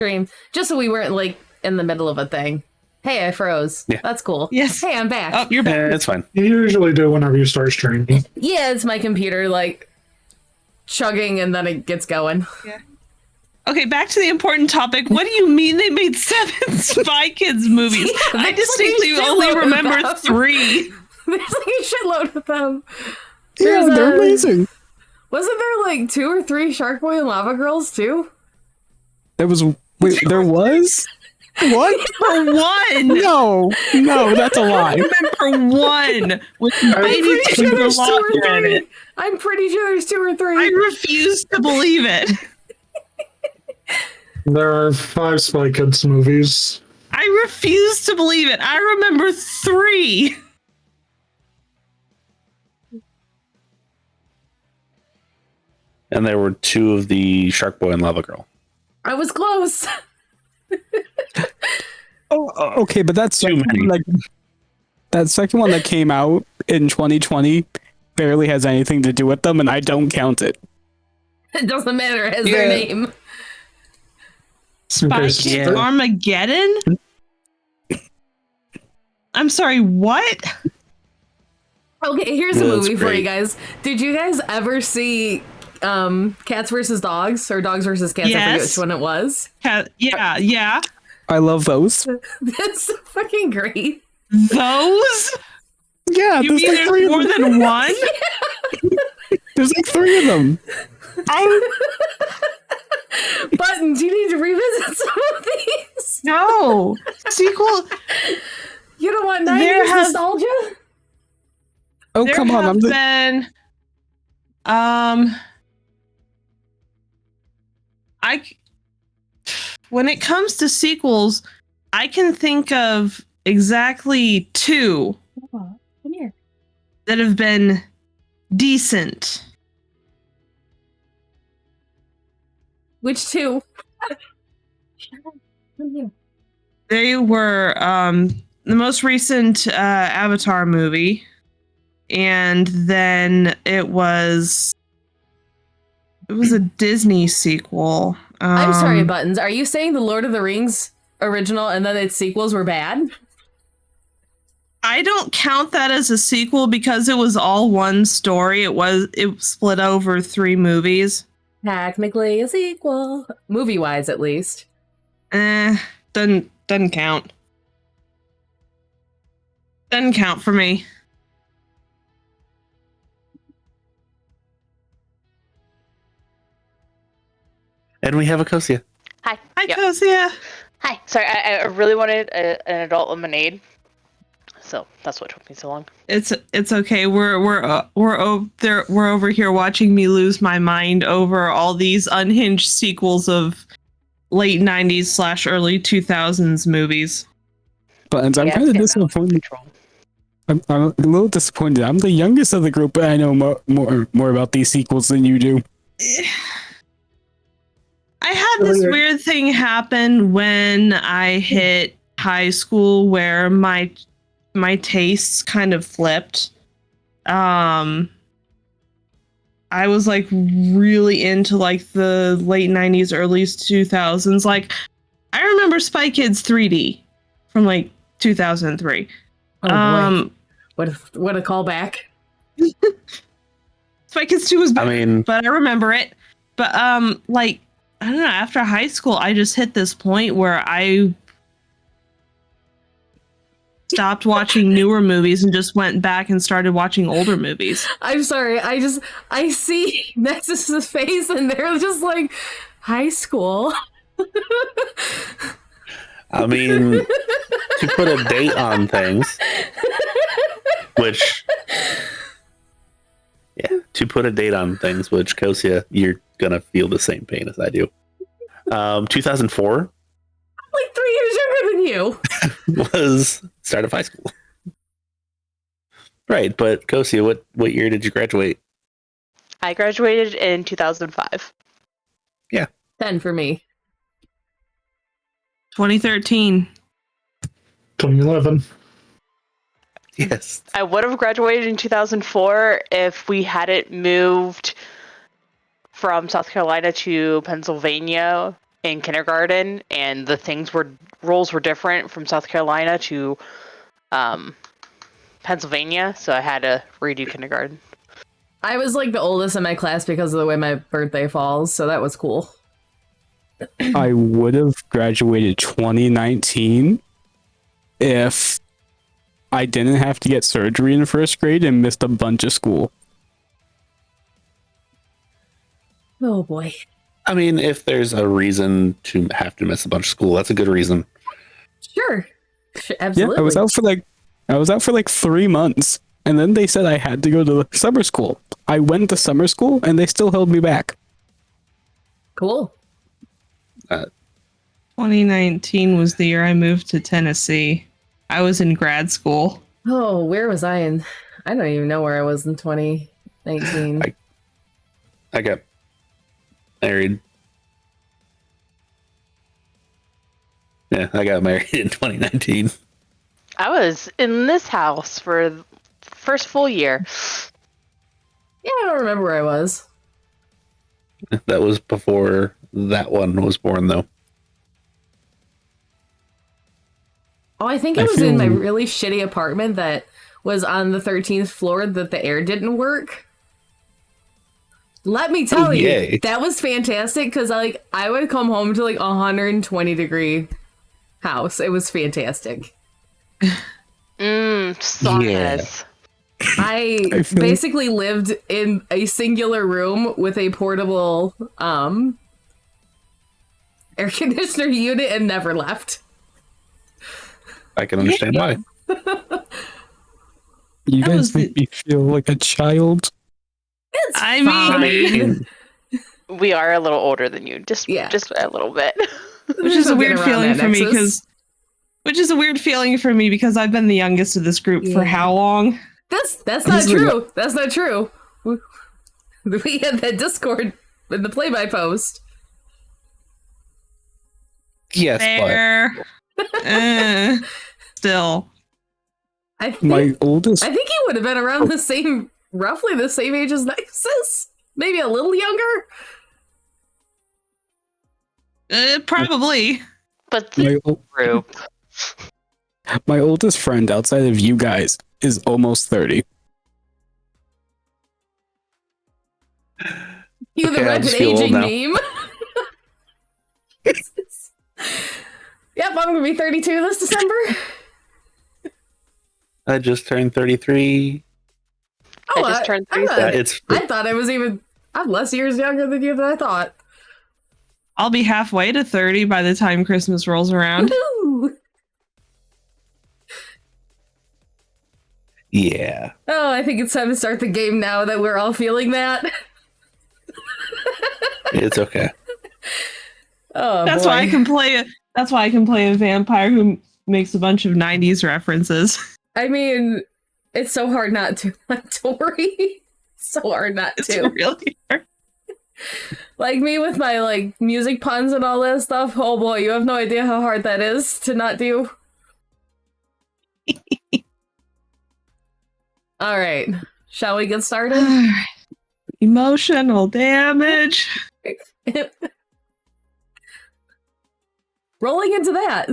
stream, just so we weren't like in the middle of a thing. Hey, I froze. Yeah. That's cool. Yes. Hey, I'm back. Oh, you're back. It's fine. You usually do whenever you start streaming. Yeah, it's my computer like chugging and then it gets going. Yeah. Okay, back to the important topic. What do you mean they made 7 Spy Kids movies? Yeah, I there's distinctly like a only shitload of remember them. 3. There's like a shitload of them. Yeah, There's they're amazing. Wasn't there like 2 or 3 Shark Boy and Lava Girls too? There was there was what? For 1! No, that's a lie. I remember 1 with I'm baby pretty sure there's 2 or Taylor in 3. it. I'm pretty sure there's 2 or 3. I refuse to believe it. There are 5 Spy Kids movies. I refuse to believe it. I remember 3. And there were 2 of the Shark Boy and Lava Girl. I was close. Okay, but that's Too many. like that second one that came out in 2020 barely has anything to do with them, and I don't count it. It doesn't matter. It has their Yeah. name. Spy Okay, Kids yeah. Armageddon? I'm sorry, what? Okay, here's a That's movie for you great. guys. Did you guys ever see Cats versus Dogs or Dogs versus Cats? I forget Yes. which one it was. Yeah. I love those. That's so fucking great. Those? Yeah, You there's mean like there's 3 of more them. than one? There's like 3 of them. Buttons, you need to revisit some of these. No. Sequel. You don't want There 90s has- nostalgia? Oh, There come on. have I'm the been when it comes to sequels, I can think of exactly 2 Come here. that have been decent. Which 2? Come here. They were the most recent Avatar movie, and then it was a Disney sequel. I'm sorry, Buttons. Are you saying the Lord of the Rings original and then its sequels were bad? I don't count that as a sequel because it was all one story. It split over 3 movies. Technically a sequel. Movie-wise, at least. Doesn't count. Doesn't count for me. And we have a Cocia. Hi. Hi, Yep. Cocia. Hi. Sorry, I really wanted an adult lemonade, so that's what took me so long. It's okay. We're over here watching me lose my mind over all these unhinged sequels of late 90s / early 2000s movies. Buttons. I'm Yeah, kind of it's getting out of disappointed. control. I'm a little disappointed. I'm the youngest of the group, but I know more about these sequels than you do. I had this weird thing happen when I hit high school where my tastes kind of flipped. I was like really into like the late 90s, early 2000s. Like I remember Spy Kids 3D from like 2003. Oh, boy. What a callback. Spy Kids 2 was I better, mean, but I remember it. But like I don't know, after high school I just hit this point where I stopped watching newer movies and just went back and started watching older movies. I'm sorry. I see Nexus's face and they're just like, high school. I mean, to put a date on things, which, Cocia, you're gonna feel the same pain as I do. 2004 Like 3 years younger than you. was start of high school. Right, but Cocia, what year did you graduate? I graduated in 2005. 10 for me. 2013. 2011. Yes. I would have graduated in 2004 if we hadn't moved from South Carolina to Pennsylvania in kindergarten, and roles were different from South Carolina to Pennsylvania, so I had to redo kindergarten. I was like the oldest in my class because of the way my birthday falls, so that was cool. I would have graduated 2019 if I didn't have to get surgery in first grade and missed a bunch of school. Oh boy. I mean, if there's a reason to have to miss a bunch of school, that's a good reason. Sure. Absolutely. Yeah, I was out for like 3 months, and then they said I had to go to summer school. I went to summer school, and they still held me back. Cool. 2019 was the year I moved to Tennessee. I was in grad school. Oh, where was I in? I don't even know where I was in 2019. I got married. Yeah, I got married in 2019. I was in this house for the first full year. Yeah, I don't remember where I was. That was before that one was born, though. Oh, I think it was in my really shitty apartment that was on the 13th floor that the air didn't work. Let me tell you, that was fantastic because I would come home to like 120 degree house. It was fantastic. Saunas. I basically lived in a singular room with a portable air conditioner unit and never left. I can understand why. You guys make me feel like a child. It's I fine. We are a little older than you, just a little bit. Which is a weird feeling for me because I've been the youngest of this group for how long? That's not true. That's not true. We had that Discord in the play-by-post. Yes, Fair. Still. I think My oldest. he would have been around roughly the same age as Nexus. Maybe a little younger. Probably. But the group. My oldest friend outside of you guys is almost 30. You the Okay, rapid aging meme. Yep, I'm gonna be 32 this December. I just turned 33. Oh, I just turned 36. I thought I'm less years younger than you than I thought. I'll be halfway to 30 by the time Christmas rolls around. Woo-hoo! Yeah. Oh, I think it's time to start the game now that we're all feeling that. It's okay. Oh, That's boy. why I can play. That's why I can play a vampire who makes a bunch of 90s references. I mean, it's so hard not to. Like Tory. So hard not It's to. really hard. Like me with my like music puns and all that stuff. Oh boy, you have no idea how hard that is to not do. All right. Shall we get started? Emotional damage. Rolling into that.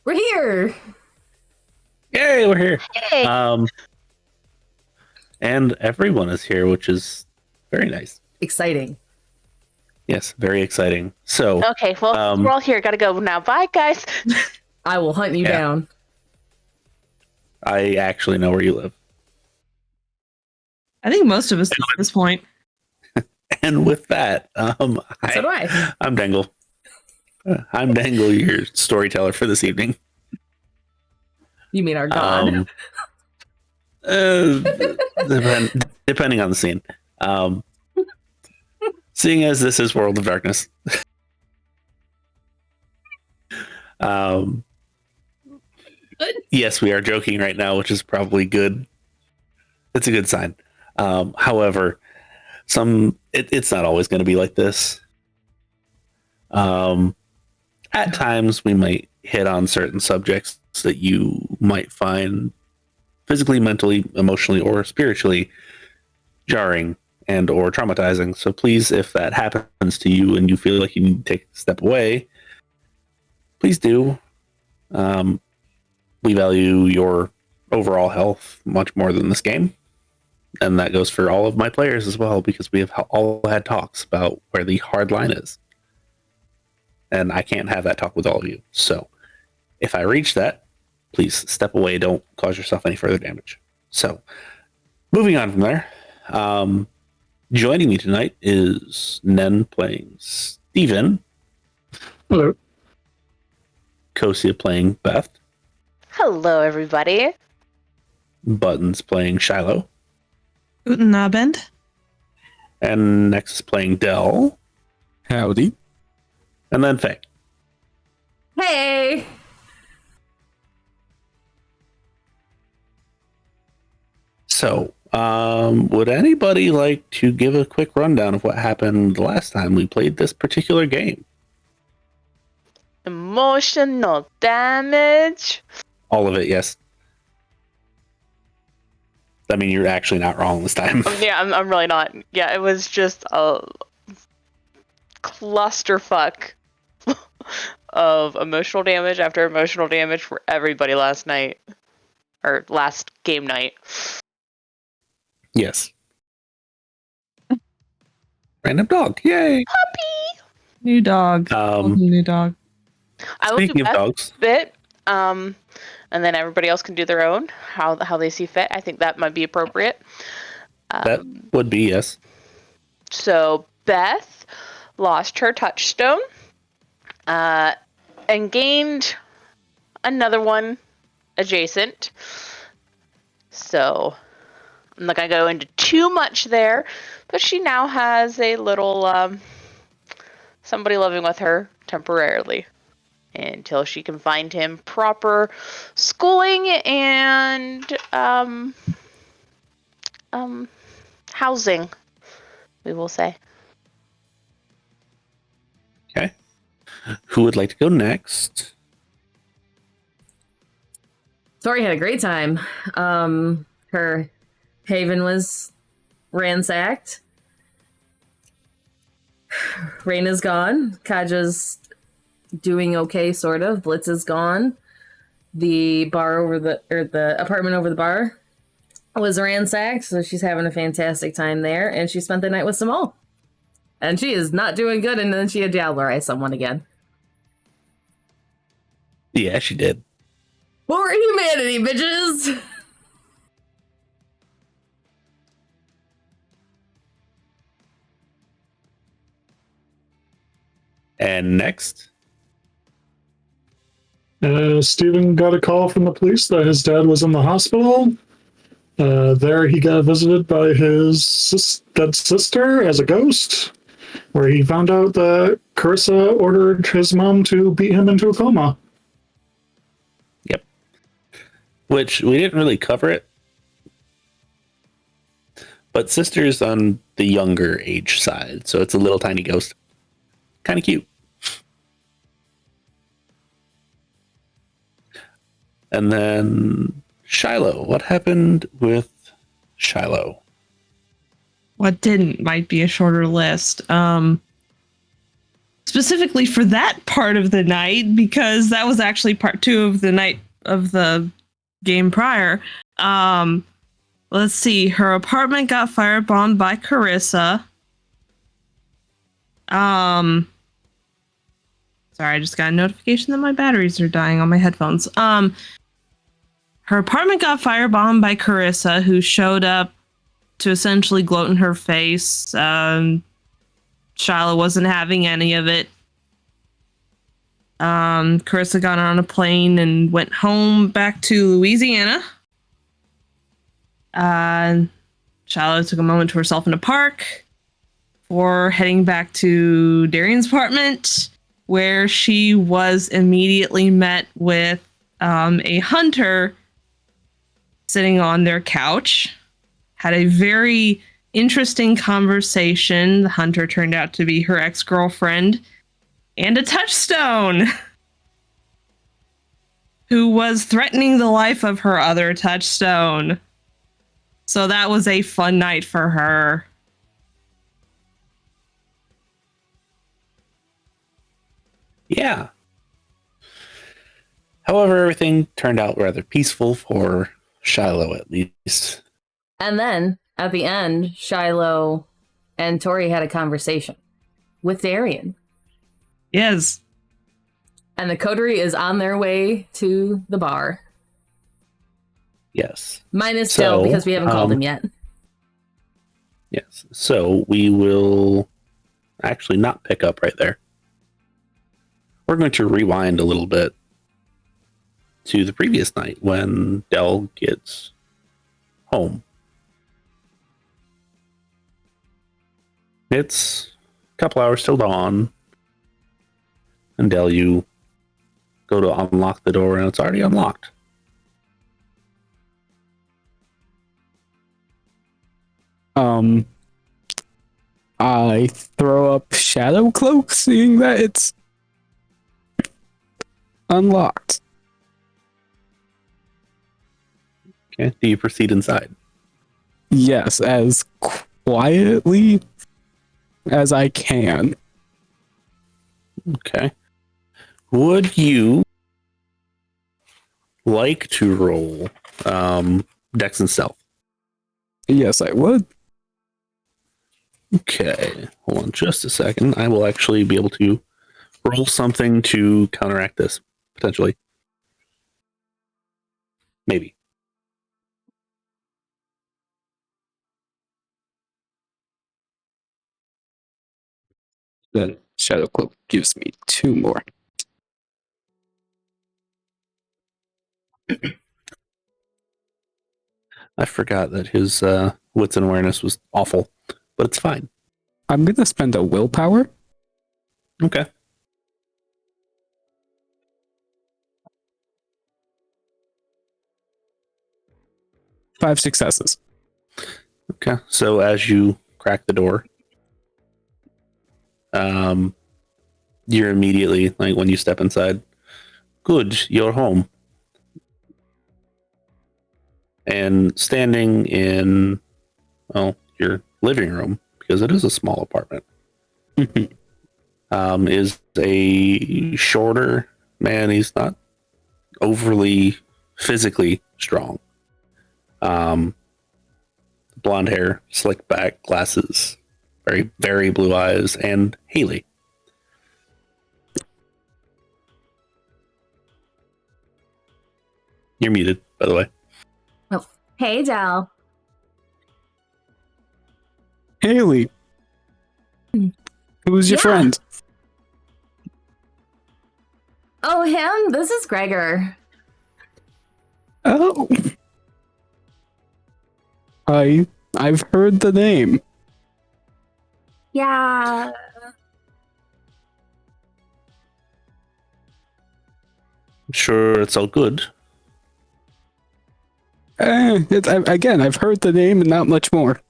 We're here. Yay, we're here. Yay. And everyone is here, which is very nice. Exciting. Yes, very exciting. So, Okay, well, we're all here. Gotta go now. Bye, guys. I will hunt you down. I actually know where you live. I think most of us at this point. And with that, So do I. I'm Dengle. I'm Dengle, your storyteller for this evening. You mean our god? Depending on the scene. Seeing as this is World of Darkness. Yes, we are joking right now, which is probably good. It's a good sign. However, it's not always going to be like this. At times, we might hit on certain subjects that you might find physically, mentally, emotionally, or spiritually jarring and or traumatizing. So please, if that happens to you and you feel like you need to take a step away, please do. We value your overall health much more than this game. And that goes for all of my players as well, because we have all had talks about where the hard line is. And I can't have that talk with all of you. So if I reach that, please step away. Don't cause yourself any further damage. So moving on from there, joining me tonight is Nen playing Steven. Hello. Cocia playing Beth. Hello, everybody. Buttons playing Shiloh. Guten Abend. And Nexus playing Dell. Howdy. And then Faye. Hey! So, would anybody like to give a quick rundown of what happened the last time we played this particular game? Emotional damage. All of it, yes. I mean, you're actually not wrong this time. Yeah, I'm really not. Yeah, it was just a clusterfuck of emotional damage after emotional damage for everybody last night. Or last game night. Yes. Random dog. Yay. Puppy! New dog. New dog. I will do Speaking of Beth's dogs. bit, and then everybody else can do their own, how they see fit. I think that might be appropriate. That would be, yes. So Beth lost her touchstone, and gained another one adjacent. So I'm not gonna go into too much there, but she now has a little somebody living with her temporarily until she can find him proper schooling and housing, we will say. Okay. Who would like to go next? Tori had a great time. Her haven was ransacked. Raina's gone. Kaja's doing okay, sort of. Blitz is gone. The apartment over the bar was ransacked, so she's having a fantastic time there. And she spent the night with Samal. And she is not doing good, and then she had diablerized someone again. Yeah, she did. For humanity, bitches! And next? Steven got a call from the police that his dad was in the hospital. There he got visited by his dead sister as a ghost, where he found out that Carissa ordered his mom to beat him into a coma. Yep. Which, we didn't really cover it. But sister's on the younger age side, so it's a little tiny ghost. Kind of cute. And then Shiloh. What happened with Shiloh? What didn't might be a shorter list. Specifically for that part of the night, because that was actually part 2 of the night of the game prior. Let's see. Her apartment got firebombed by Carissa. Sorry, I just got a notification that my batteries are dying on my headphones. Her apartment got firebombed by Carissa, who showed up to essentially gloat in her face. Shiloh wasn't having any of it. Carissa got on a plane and went home back to Louisiana. Shiloh took a moment to herself in the park before heading back to Darian's apartment, where she was immediately met with a hunter sitting on their couch. Had a very interesting conversation. The hunter turned out to be her ex-girlfriend and a touchstone who was threatening the life of her other touchstone. So that was a fun night for her. Yeah. However, everything turned out rather peaceful for Shiloh, at least. And then, at the end, Shiloh and Tory had a conversation with Darian. Yes. And the coterie is on their way to the bar. Yes. Minus Dell, because we haven't called him yet. Yes. So we will actually not pick up right there. We're going to rewind a little bit to the previous night when Dell gets home. It's a couple hours till dawn. And Dell, you go to unlock the door and it's already unlocked. I throw up Shadow Cloak, seeing that it's unlocked. Okay. Do you proceed inside? Yes, as quietly as I can. Okay. Would you like to roll Dex and Stealth? Yes, I would. Okay. Hold on just a second. I will actually be able to roll something to counteract this, potentially. Maybe. Then Shadow Cloak gives me 2 more. I forgot that his wits and awareness was awful, but it's fine. I'm gonna spend a willpower. Okay. Five successes. Okay. So as you crack the door, you're immediately, like when you step inside, good, you're home. And standing in, well, your living room, because it is a small apartment, is a shorter man. He's not overly physically strong. Blonde hair, slick back, glasses, very, very blue eyes, and Haley. You're muted, by the way. Oh, hey, Dell. Haley. Who's your friend? Oh, him? This is Gregor. Oh. I've heard the name. Yeah. Sure, it's all good. Again, I've heard the name and not much more.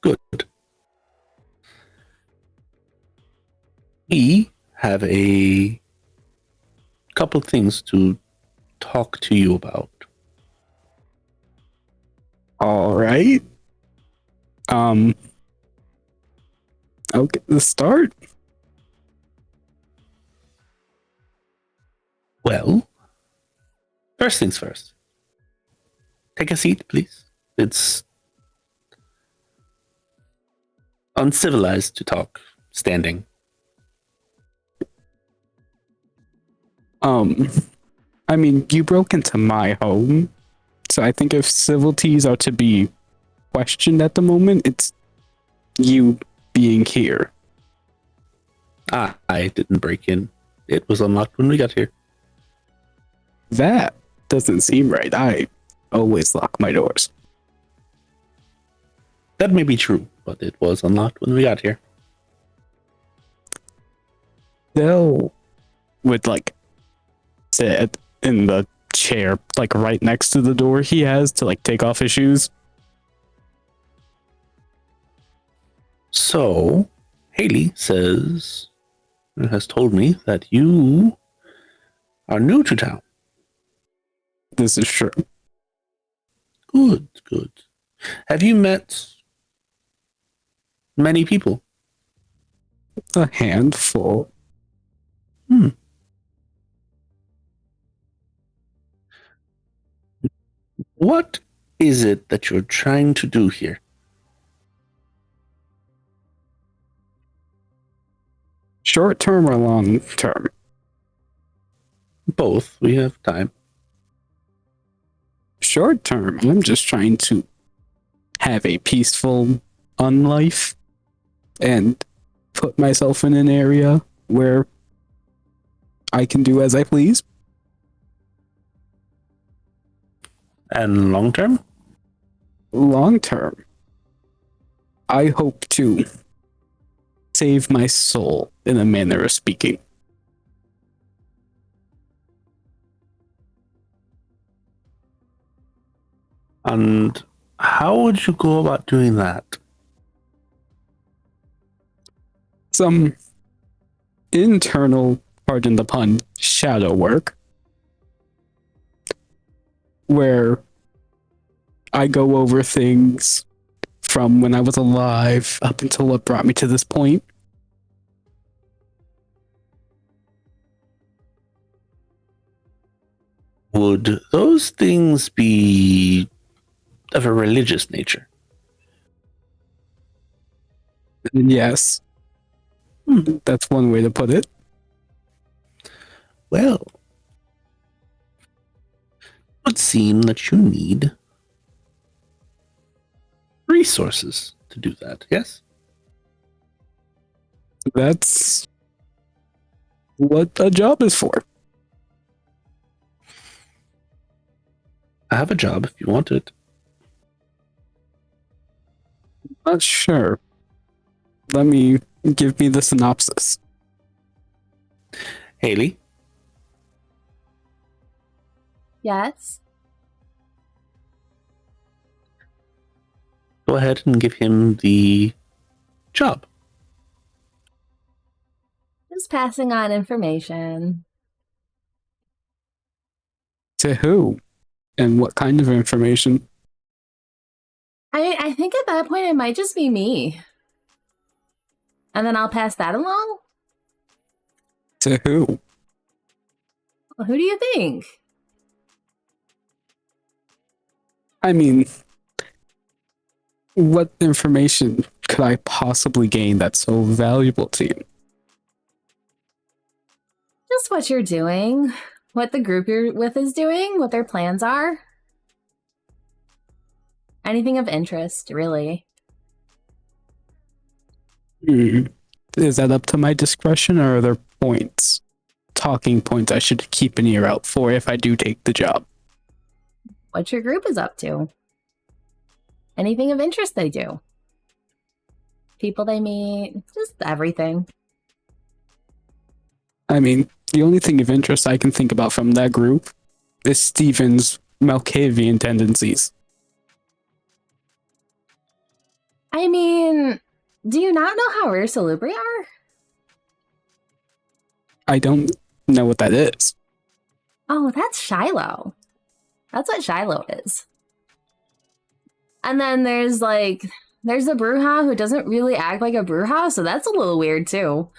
Good. We have a couple of things to talk to you about. All right. I'll get the start. Well, first things first. Take a seat, please. It's uncivilized to talk standing. I mean, you broke into my home, so I think if civilities are to be questioned at the moment, it's you being here. I didn't break in. It was unlocked when we got here. That doesn't seem right. I always lock my doors. That may be true, but it was unlocked when we got here. Dell would like sit in the chair like right next to the door he has to like take off his shoes. So, Haley has told me that you are new to town. This is true. Good, good. Have you met many people? A handful. What is it that you're trying to do here? Short term or long term? Both. We have time. Short term, I'm just trying to have a peaceful unlife and put myself in an area where I can do as I please. And long term? Long term, I hope to save my soul in a manner of speaking. And how would you go about doing that? Some internal, pardon the pun, shadow work, where I go over things from when I was alive up until what brought me to this point. Would those things be of a religious nature? Yes. That's one way to put it. Well, it would seem that you need resources to do that, yes? That's what a job is for. I have a job if you want it. Not sure. Give me the synopsis. Haley, Yes. go ahead and give him the job. Just passing on information. To who? And what kind of information? I think at that point it might just be me. And then I'll pass that along? To who? Well, who do you think? I mean, what information could I possibly gain that's so valuable to you? Just what you're doing, what the group you're with is doing, what their plans are. Anything of interest, really. Is that up to my discretion, or are there talking points I should keep an ear out for if I do take the job? What your group is up to. Anything of interest they do. People they meet, just everything. I mean, the only thing of interest I can think about from that group is Steven's Malkavian tendencies. I mean, do you not know how rare Salubri are? I don't know what that is. Oh, that's Shiloh. That's what Shiloh is. And then there's a Bruja who doesn't really act like a Bruja, so that's a little weird too.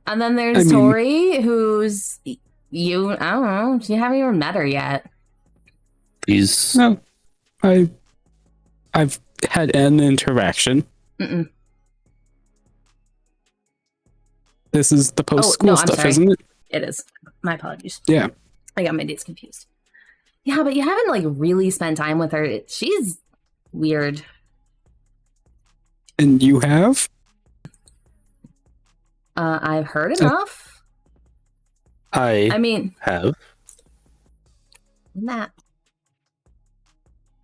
And then there's Tory, who's I don't know, you haven't even met her yet. No, I've had an interaction. Mm-mm. This is the post-school stuff, sorry. isn't it? It is. My apologies. Yeah. I got my dates confused. Yeah, but you haven't really spent time with her. She's weird. And you have? I've heard enough. I mean, have. Matt.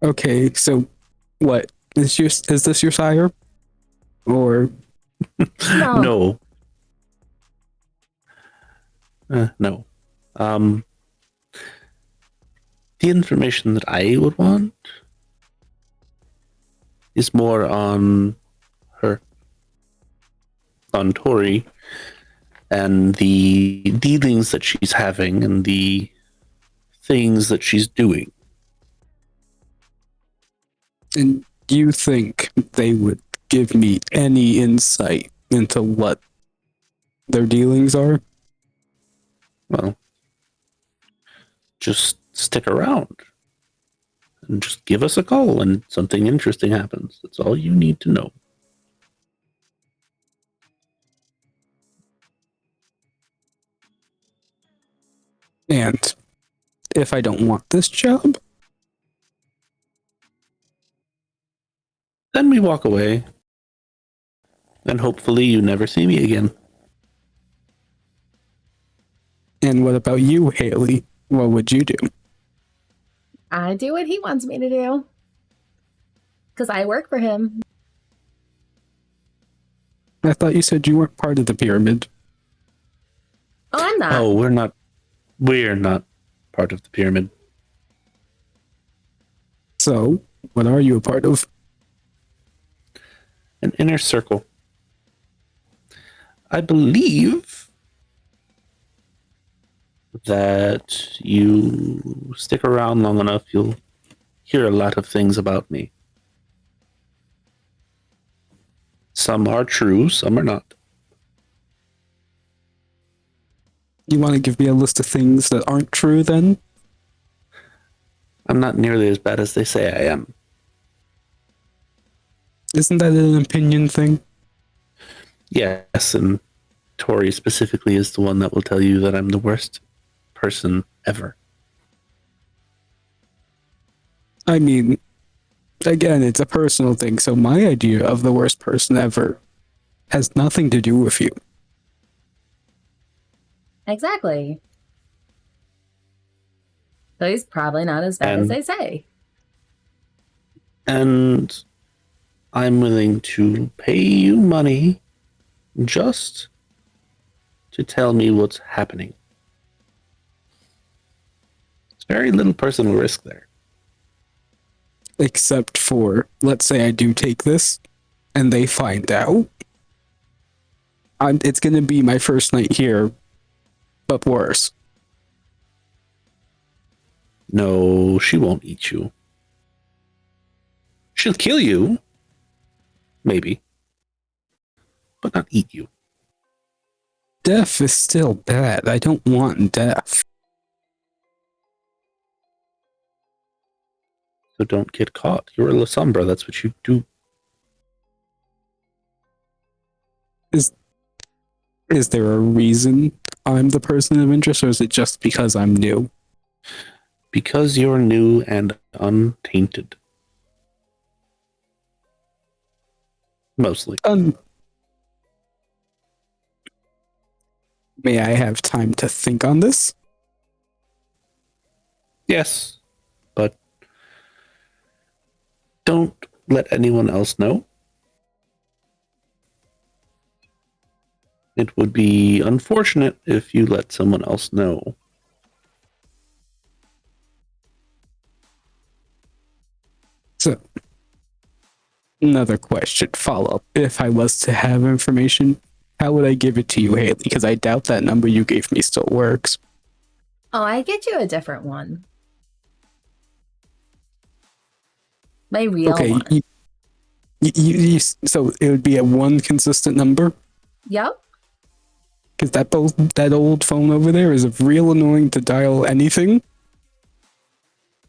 Okay, so what is this your sire? Or No. No. The information that I would want is more on her, on Tory, and the dealings that she's having and the things that she's doing. and you think they would give me any insight into what their dealings are? Well, just stick around and just give us a call when something interesting happens. That's all you need to know. And if I don't want this job, Then we walk away, and hopefully you never see me again. and what about you, Haley? What would you do? I do what he wants me to do. Because I work for him. I thought you said you weren't part of the pyramid. Oh, I'm not. Oh, we're not part of the pyramid. So, what are you a part of? An inner circle. I believe that you stick around long enough, you'll hear a lot of things about me. Some are true, some are not. You want to give me a list of things that aren't true then? I'm not nearly as bad as they say I am. Isn't that an opinion thing? Yes, and Tory specifically is the one that will tell you that I'm the worst person ever. I mean, again, it's a personal thing, so my idea of the worst person ever has nothing to do with you. Exactly. So he's probably not as bad as they say. And I'm willing to pay you money just to tell me what's happening. It's very little personal risk there. Except for, let's say I do take this, and they find out. It's going to be my first night here, but worse. No, she won't eat you. She'll kill you. Maybe. But not eat you. Death is still bad. I don't want death. So don't get caught. You're a La Sombra. That's what you do. Is there a reason I'm the person of interest, or is it just because I'm new? Because you're new and untainted. Mostly. May I have time to think on this? Yes, but don't let anyone else know. It would be unfortunate if you let someone else know. So, another question, follow-up. If I was to have information, how would I give it to you, Haley? Because I doubt that number you gave me still works. Oh, I get you a different one. My real one. So it would be a one consistent number? Yep. Because that old phone over there is real annoying to dial anything.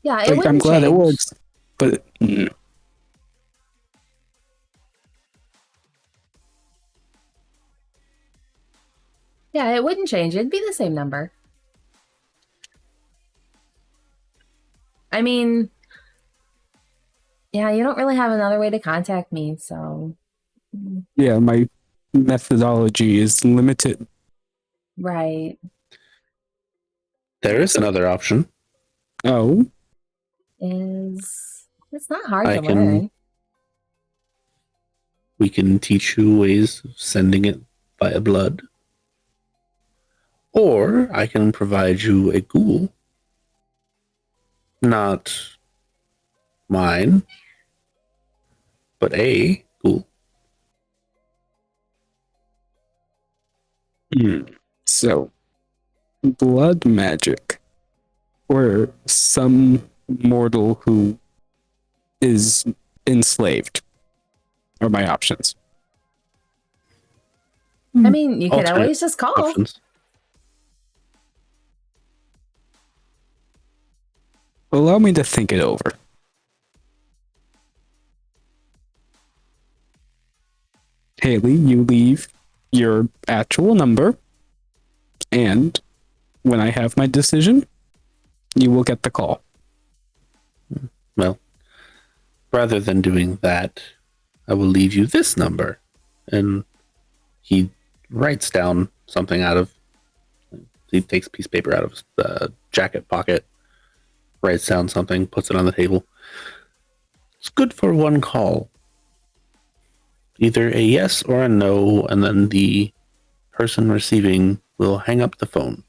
Yeah, it I'm glad change. it works, but Yeah, it wouldn't change. It'd be the same number. I mean, yeah, you don't really have another way to contact me, so. Yeah, my methodology is limited. Right. There is another option. Oh? Is It's not hard to learn. We can teach you ways of sending it via blood. Or I can provide you a ghoul. Not mine, but a ghoul. So, blood magic, or some mortal who is enslaved, are my options. I mean, you could always just call. Options. Allow me to think it over. Haley, you leave your actual number, and when I have my decision, you will get the call. Well, rather than doing that, I will leave you this number. And he writes down something he takes a piece of paper out of his jacket pocket, writes down something, puts it on the table. It's good for one call. Either a yes or a no, and then the person receiving will hang up the phone.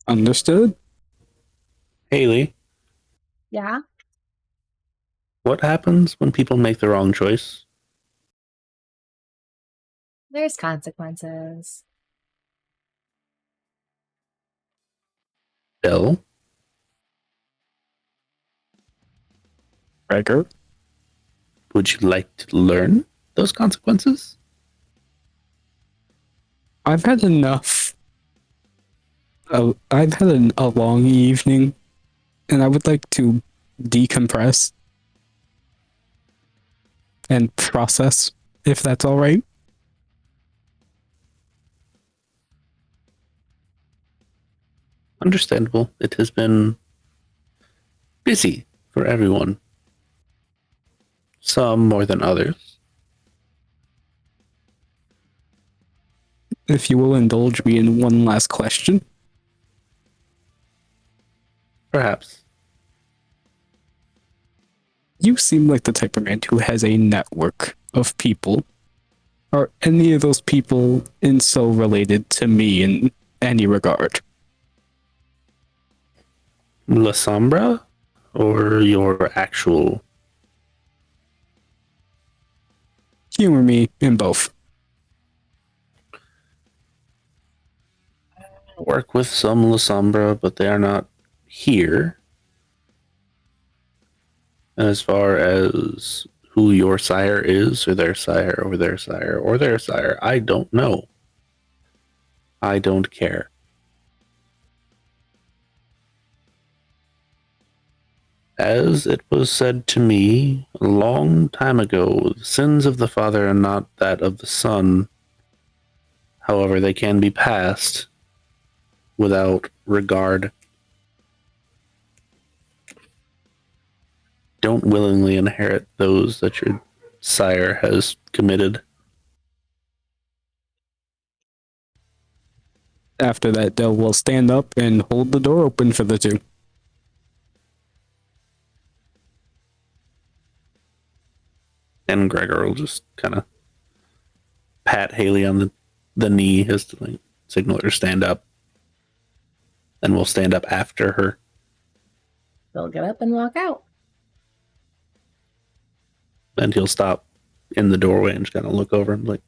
Understood? Haley, Yeah. what happens when people make the wrong choice? There's consequences. Dell, Gregor? would you like to learn those consequences? I've had enough. I've had a long evening, and I would like to decompress and process, if that's all right. Understandable. It has been busy for everyone. Some more than others. If you will indulge me in one last question. Perhaps. You seem like the type of man who has a network of people. Are any of those people so related to me in any regard? La Sombra? Or your actual... Humor me in both. I work with some La Sombra, but they are not here. And as far as who your sire is, or their sire, or their sire, or their sire, I don't know. I don't care. As it was said to me a long time ago, the sins of the father are not that of the son. However, they can be passed without regard. Don't willingly inherit those that your sire has committed. After that, Dell will stand up and hold the door open for the two. And Gregor will just kind of pat Haley on the knee as to like, signal her to stand up. And we'll stand up after her. They'll get up and walk out. And he'll stop in the doorway and just kind of look over and like,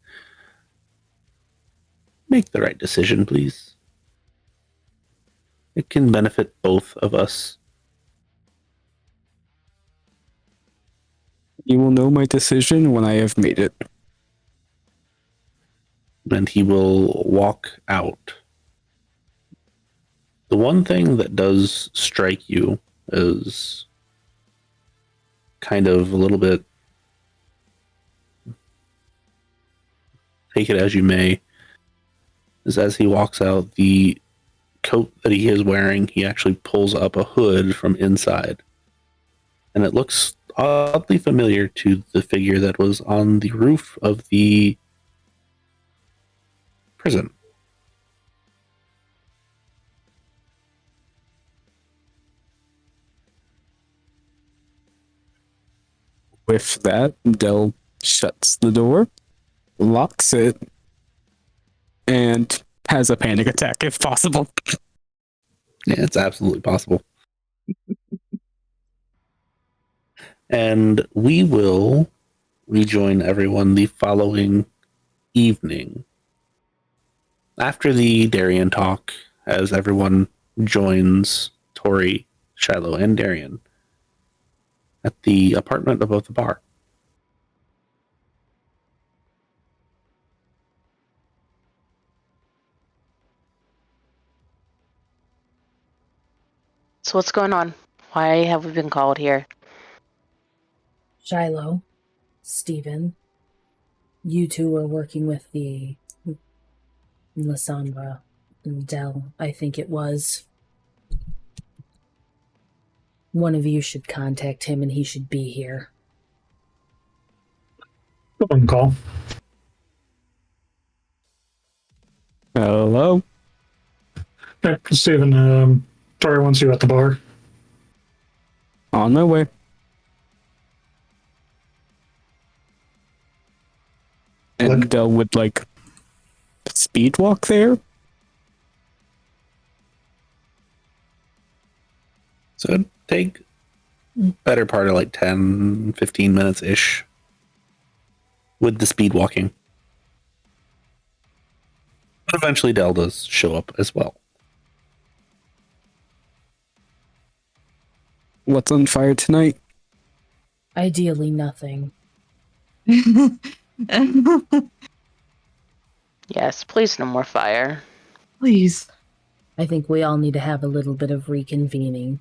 make the right decision, please. It can benefit both of us. You will know my decision when I have made it. And he will walk out. The one thing that does strike you as kind of a little bit, take it as you may, is as he walks out, the coat that he is wearing, he actually pulls up a hood from inside. And it looks oddly familiar to the figure that was on the roof of the prison. With that, Dell shuts the door, locks it, and has a panic attack if possible. Yeah, it's absolutely possible. And we will rejoin everyone the following evening. After the Darien talk, as everyone joins Tory, Shiloh, and Darien at the apartment above the bar. So what's going on? Why have we been called here? Shiloh, Stephen, you two were working with the Lysandra and Dell, I think it was. One of you should contact him and he should be here. Phone call. Hello? Hey, Stephen, Tory wants you at the bar. On my way. And Dell would, speed walk there? So it'd take better part of 10, 15 minutes-ish with the speed walking. But eventually Dell does show up as well. What's on fire tonight? Ideally, nothing. Yes, please no more fire. Please. I think we all need to have a little bit of reconvening.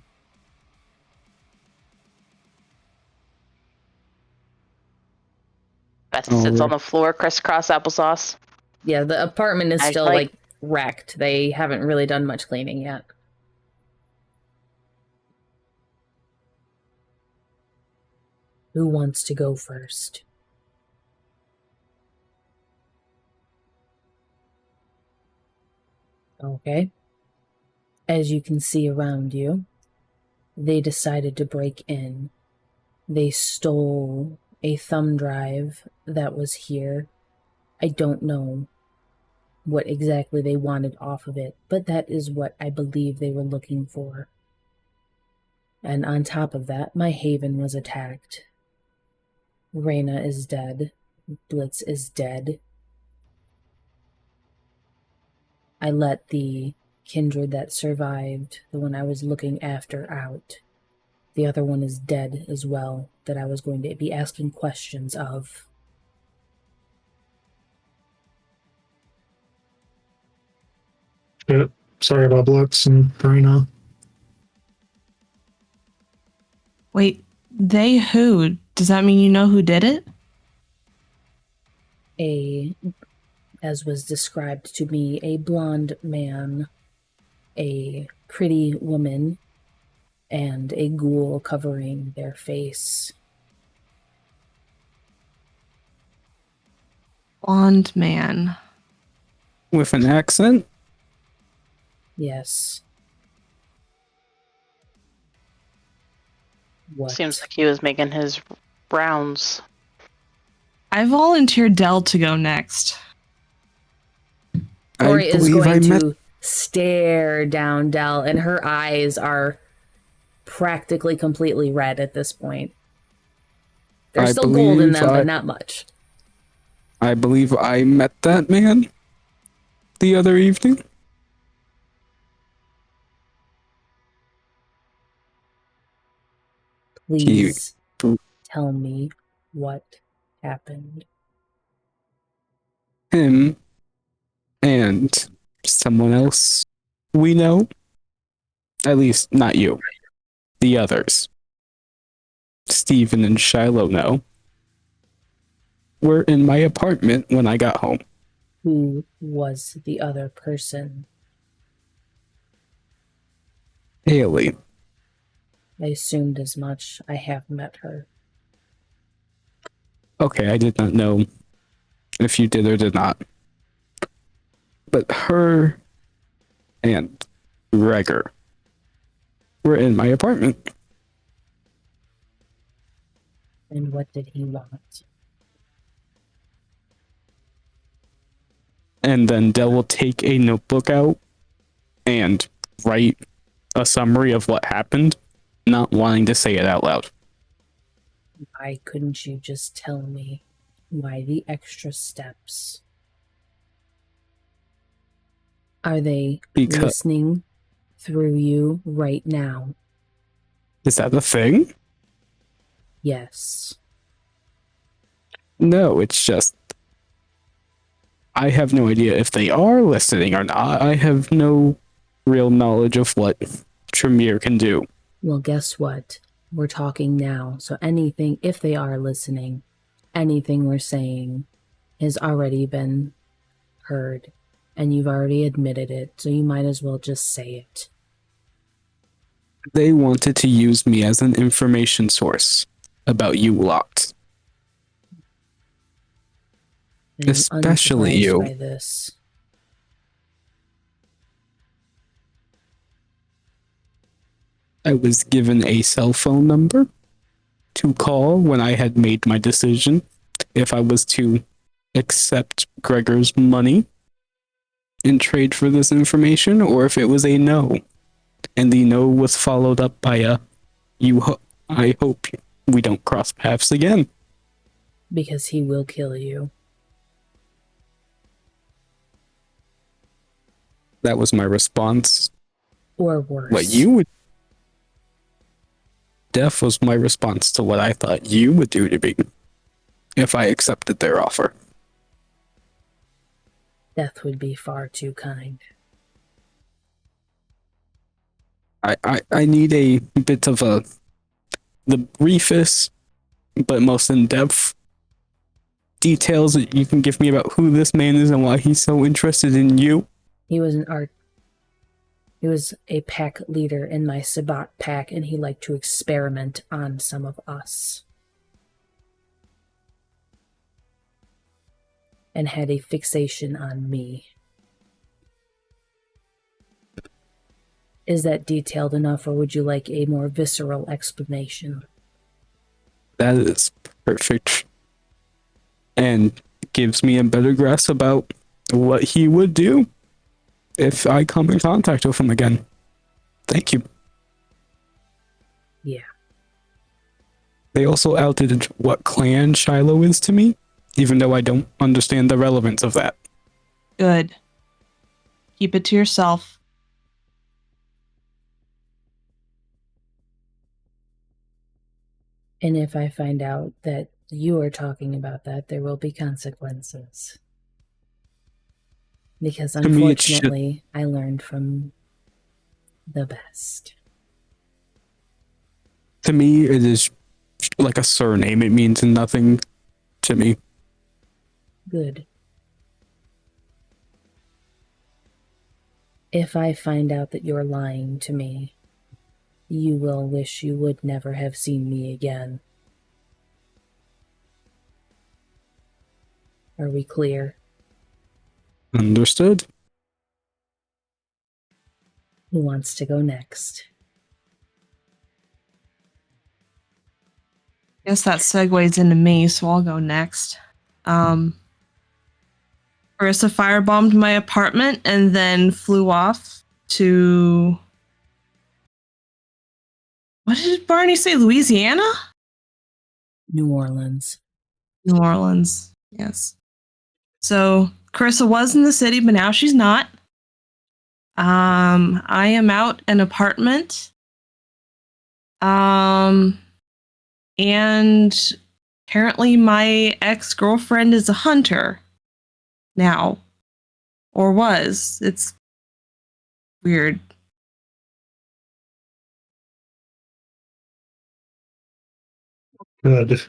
Beth sits on the floor, crisscross applesauce. Yeah, the apartment is still, like- wrecked. They haven't really done much cleaning yet. Who wants to go first? Okay. As you can see around you, they decided to break in. They stole a thumb drive that was here. I don't know what exactly they wanted off of it, but that is what I believe they were looking for. And on top of that, my haven was attacked. Reyna is dead. Blitz is dead. I let the kindred that survived, the one I was looking after, out. The other one is dead as well, that I was going to be asking questions of. Shit. Sorry about Blitz and Reyna. Wait, they who? Does that mean you know who did it? As was described to me, a blonde man, a pretty woman, and a ghoul covering their face. Blonde man. With an accent? Yes. What? Seems like he was making his rounds. I volunteered Dell to go next. Tory is going to stare down Dell, and her eyes are practically completely red at this point. There's still gold in them, but not much. I believe I met that man the other evening. Please tell me what happened. Him and someone else we know. At least not you. The others. Stephen and Shiloh know. Were in my apartment when I got home. Who was the other person? Haley. I assumed as much. I have met her. Okay, I did not know if you did or did not. But her and Gregor were in my apartment. And what did he want? And then Dell will take a notebook out and write a summary of what happened, not wanting to say it out loud. Why couldn't you just tell me? Why the extra steps? Are they listening through you right now? Is that the thing? Yes. No, it's just I have no idea if they are listening or not. I have no real knowledge of what Tremere can do. Well, guess what? We're talking now, so anything, if they are listening, anything we're saying has already been heard, and you've already admitted it, so you might as well just say it. They wanted to use me as an information source about you lot. Especially you. By this. I was given a cell phone number to call when I had made my decision if I was to accept Gregor's money in trade for this information or if it was a no. And the no was followed up by a I hope we don't cross paths again. Because he will kill you. That was my response. Or worse. What you would... Death was my response to what I thought you would do to me if I accepted their offer. Death would be far too kind. I need a bit of the briefest but most in-depth details that you can give me about who this man is and why he's so interested in you. He was a pack leader in my Sabbat pack, and he liked to experiment on some of us. And had a fixation on me. Is that detailed enough, or would you like a more visceral explanation? That is perfect. And gives me a better grasp about what he would do if I come in contact with him again. Thank you. Yeah. They also outed what clan Shiloh is to me, even though I don't understand the relevance of that. Good. Keep it to yourself. And if I find out that you are talking about that, there will be consequences. Because unfortunately, I learned from the best. To me, it is like a surname. It means nothing to me. Good. If I find out that you're lying to me, you will wish you would never have seen me again. Are we clear? Understood. Who wants to go next? Guess that segues into me, so I'll go next. Marissa firebombed my apartment and then flew off to... What did Barney say? Louisiana? New Orleans. New Orleans, yes. So Carissa was in the city, but now she's not. I am out an apartment. And apparently my ex-girlfriend is a hunter now. Or was. It's weird. Good.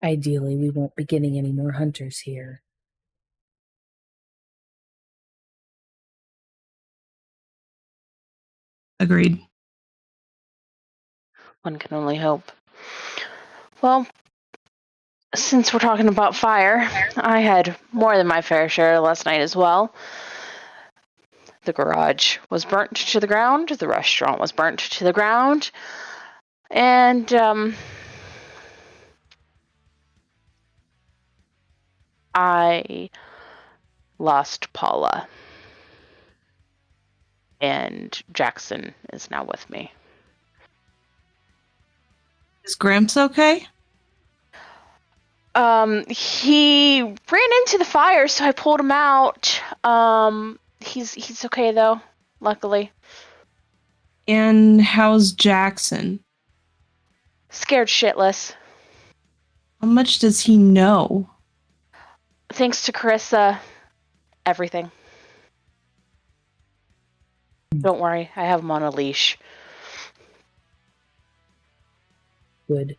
Ideally, we won't be getting any more hunters here. Agreed. One can only hope. Well, since we're talking about fire, I had more than my fair share last night as well. The garage was burnt to the ground. The restaurant was burnt to the ground. And, I lost Paula. And Jackson is now with me. Is Gramps okay? He ran into the fire, so I pulled him out. He's okay though, luckily. And how's Jackson? Scared shitless. How much does he know? Thanks to Carissa, everything. Don't worry, I have him on a leash. Good.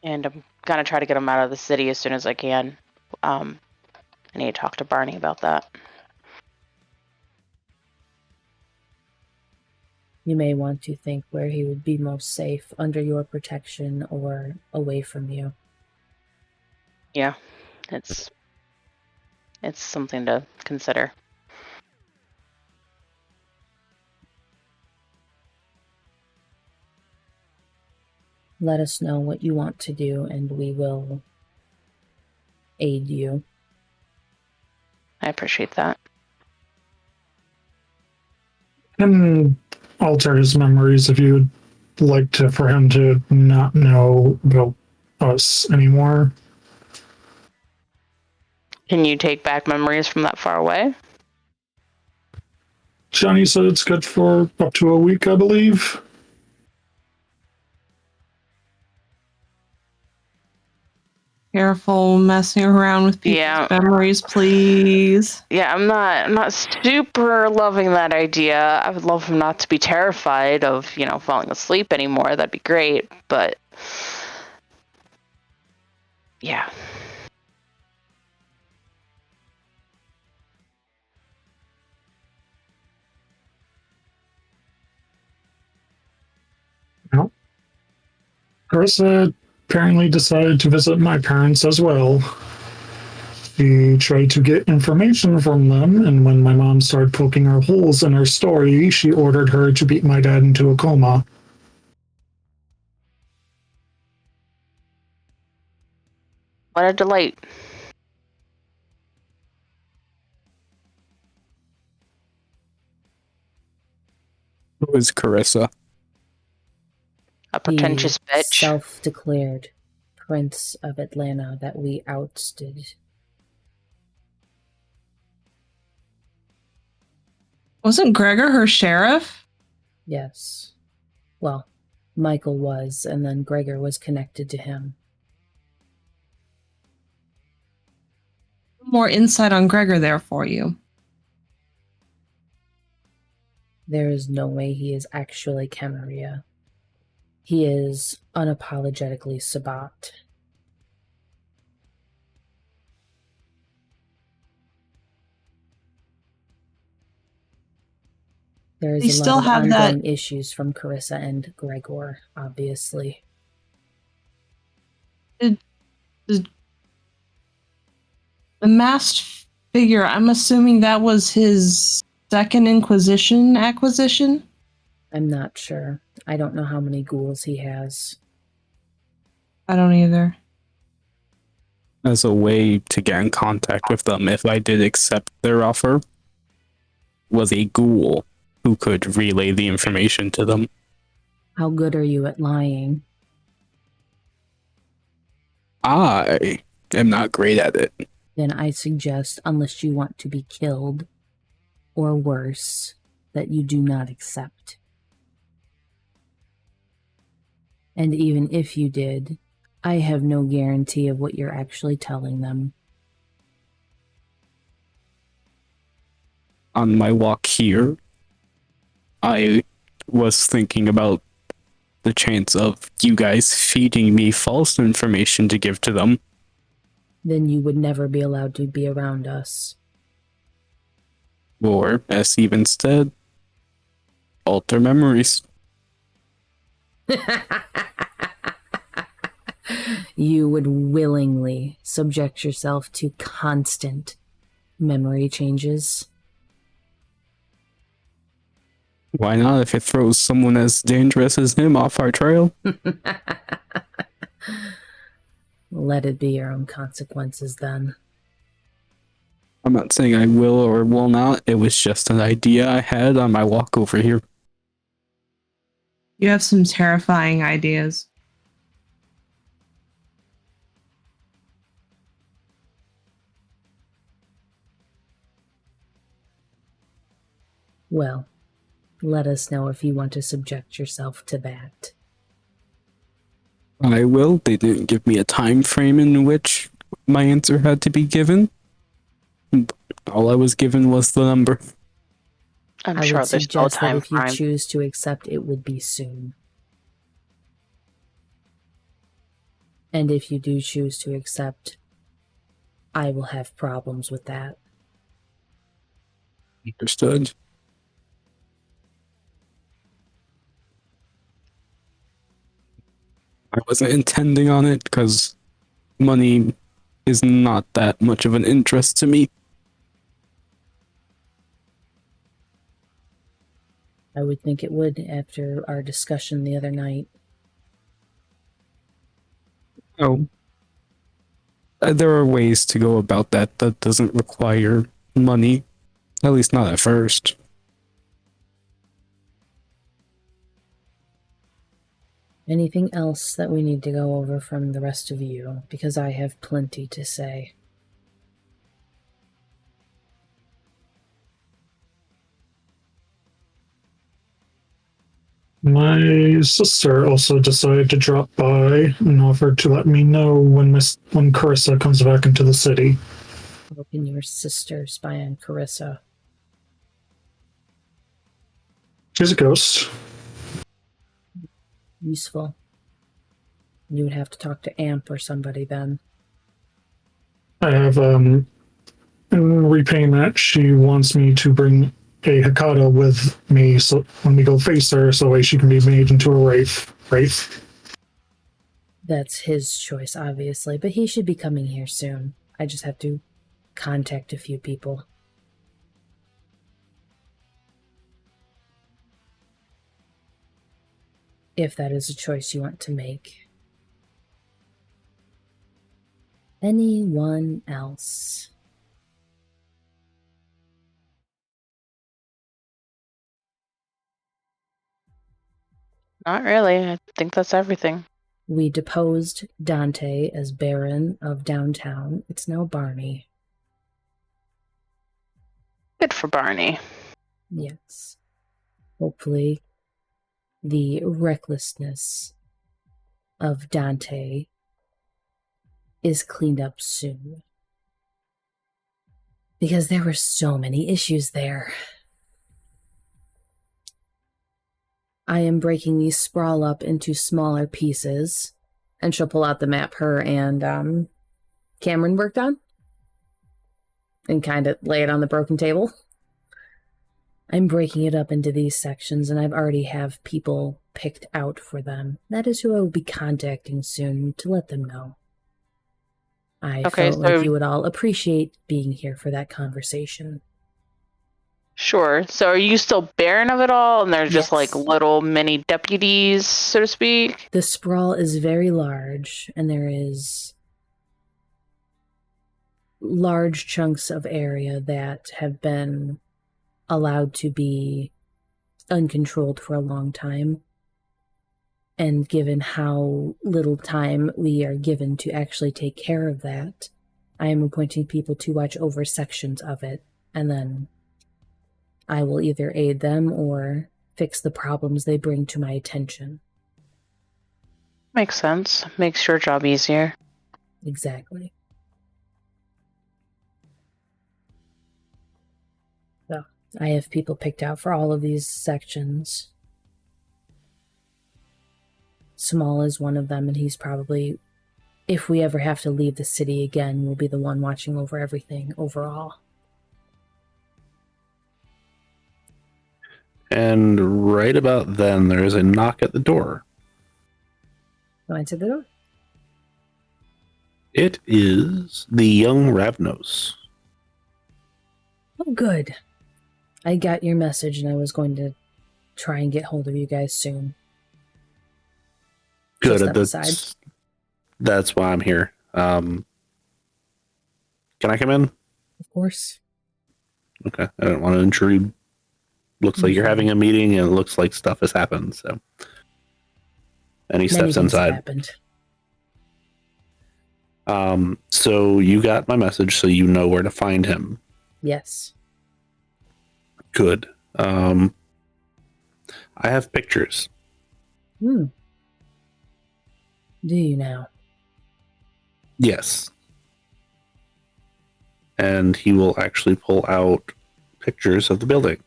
And I'm gonna try to get him out of the city as soon as I can. I need to talk to Barney about that. You may want to think where he would be most safe, under your protection or away from you. Yeah, it's something to consider. Let us know what you want to do, and we will aid you. I appreciate that. And alter his memories if you'd like to, for him to not know about us anymore. Can you take back memories from that far away? Johnny said it's good for up to a week, I believe. Careful messing around with people's memories, please. Yeah, I'm not super loving that idea. I would love him not to be terrified of, falling asleep anymore. That'd be great, but yeah. Well, Carissa apparently decided to visit my parents as well. She tried to get information from them, and when my mom started poking her holes in her story, she ordered her to beat my dad into a coma. What a delight. Who is Carissa? A pretentious the bitch. Self-declared Prince of Atlanta that we ousted. Wasn't Gregor her sheriff? Yes. Well, Michael was, and then Gregor was connected to him. More insight on Gregor there for you. There is no way he is actually Camarilla. He is unapologetically Sabbat. There is a lot of ongoing issues from Carissa and Gregor, obviously. The masked figure, I'm assuming that was his second Inquisition acquisition? I'm not sure. I don't know how many ghouls he has. I don't either. As a way to get in contact with them, if I did accept their offer, was a ghoul who could relay the information to them. How good are you at lying? I am not great at it. Then I suggest, unless you want to be killed, or worse, that you do not accept. And even if you did, I have no guarantee of what you're actually telling them. On my walk here, I was thinking about the chance of you guys feeding me false information to give to them. Then you would never be allowed to be around us. Or, as Eve instead, alter memories. You would willingly subject yourself to constant memory changes. Why not if it throws someone as dangerous as him off our trail? Let it be your own consequences then. I'm not saying I will or will not. It was just an idea I had on my walk over here. You have some terrifying ideas. Well, let us know if you want to subject yourself to that. I will. They didn't give me a time frame in which my answer had to be given. All I was given was the number. I'm I sure would there's no suggest that time if you frame. choose to accept, it would be soon. And if you do choose to accept, I will have problems with that. Understood. I wasn't intending on it because money is not that much of an interest to me. I would think it would after our discussion the other night. Oh. There are ways to go about that doesn't require money. At least not at first. Anything else that we need to go over from the rest of you? Because I have plenty to say. My sister also decided to drop by and offered to let me know when Carissa comes back into the city. How can your sister spy on Carissa? She's a ghost. Useful. You would have to talk to Amp or somebody then. I have, in repayment, she wants me to bring a Hikata with me so when we go face her, so that way she can be made into a wraith. That's his choice, obviously, but he should be coming here soon. I just have to contact a few people. If that is a choice you want to make. Anyone else? Not really. I think that's everything. We deposed Dante as Baron of Downtown. It's now Barney. Good for Barney. Yes. Hopefully, the recklessness of Dante is cleaned up soon. Because there were so many issues there. I am breaking these sprawl up into smaller pieces. And she'll pull out the map her and Cameron worked on. And kind of lay it on the broken table. I'm breaking it up into these sections, and I've already have people picked out for them. That is who I will be contacting soon to let them know. I felt like you would all appreciate being here for that conversation. Sure. So are you still Baron of it all, and there's just like little mini deputies, so to speak? The sprawl is very large, and there is large chunks of area that have been allowed to be uncontrolled for a long time. And given how little time we are given to actually take care of that, I am appointing people to watch over sections of it, and then I will either aid them or fix the problems they bring to my attention. Makes sense. Makes your job easier. Exactly. So, I have people picked out for all of these sections. Small is one of them, and he's probably, if we ever have to leave the city again, will be the one watching over everything overall. And right about then, there is a knock at the door. Go into the door. It is the young Ravnos. Oh, good. I got your message, and I was going to try and get hold of you guys soon. Good. That's why I'm here. Can I come in? Of course. Okay. I don't want to intrude. Looks like you're having a meeting, and it looks like stuff has happened. So, and he steps inside. So you got my message, so you know where to find him. Yes. Good. I have pictures. Do you now? Yes. And he will actually pull out pictures of the building.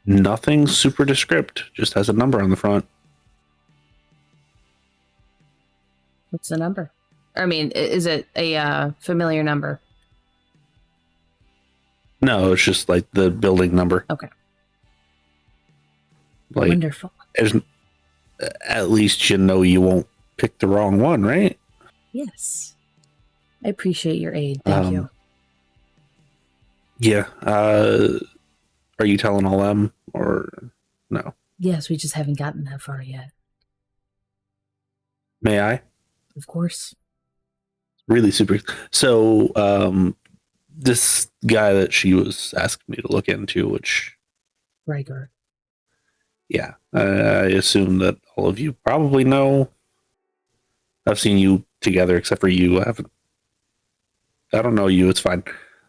Nothing super descript, just has a number on the front. What's the number? I mean, is it a familiar number? No, it's just like the building number. Okay. Like, wonderful. At least you know you won't pick the wrong one, right? Yes. I appreciate your aid. Thank you. Yeah. Are you telling all them or no? Yes, we just haven't gotten that far yet. May I? Of course. Really super. So, this guy that she was asking me to look into, which... Riker. Yeah. I assume that all of you probably know. I've seen you together, except for you. I don't know you. It's fine.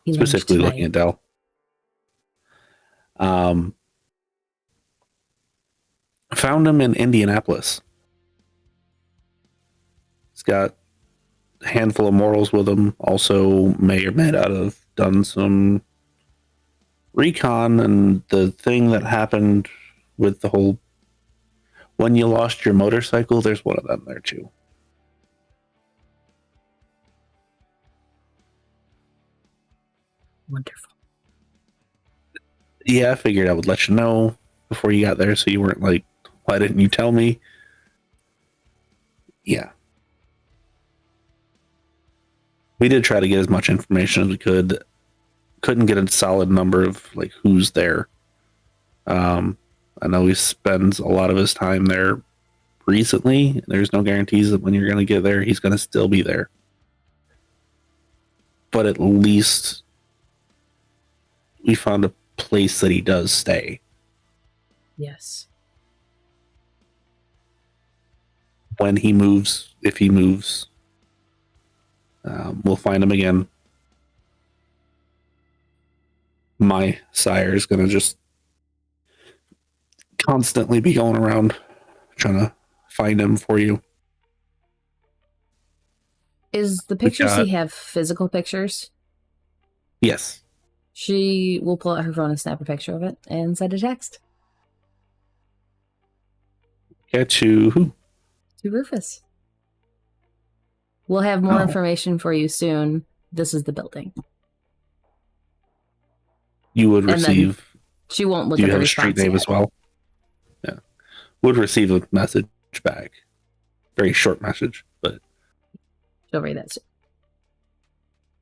Specifically looking at Dell. Found him in Indianapolis. He's got a handful of mortals with him. Also may or may not have done some recon, and the thing that happened with the whole when you lost your motorcycle, there's one of them there too. Wonderful. Yeah, I figured I would let you know before you got there so you weren't like, why didn't you tell me? Yeah. We did try to get as much information as we could. Couldn't get a solid number of like who's there. I know he spends a lot of his time there recently. There's no guarantees that when you're going to get there, he's going to still be there. But at least we found a place that he does stay. Yes. When he moves, if he moves, we'll find him again. My sire is going to just constantly be going around trying to find him for you. Is the pictures he have physical pictures? Yes. She will pull out her phone and snap a picture of it and send a text. Yeah, to who? To Rufus. We'll have more information for you soon. This is the building. You would receive... She won't look at the response street name yet. as well? Yeah. Would receive a message back. Very short message, but... She'll read that soon.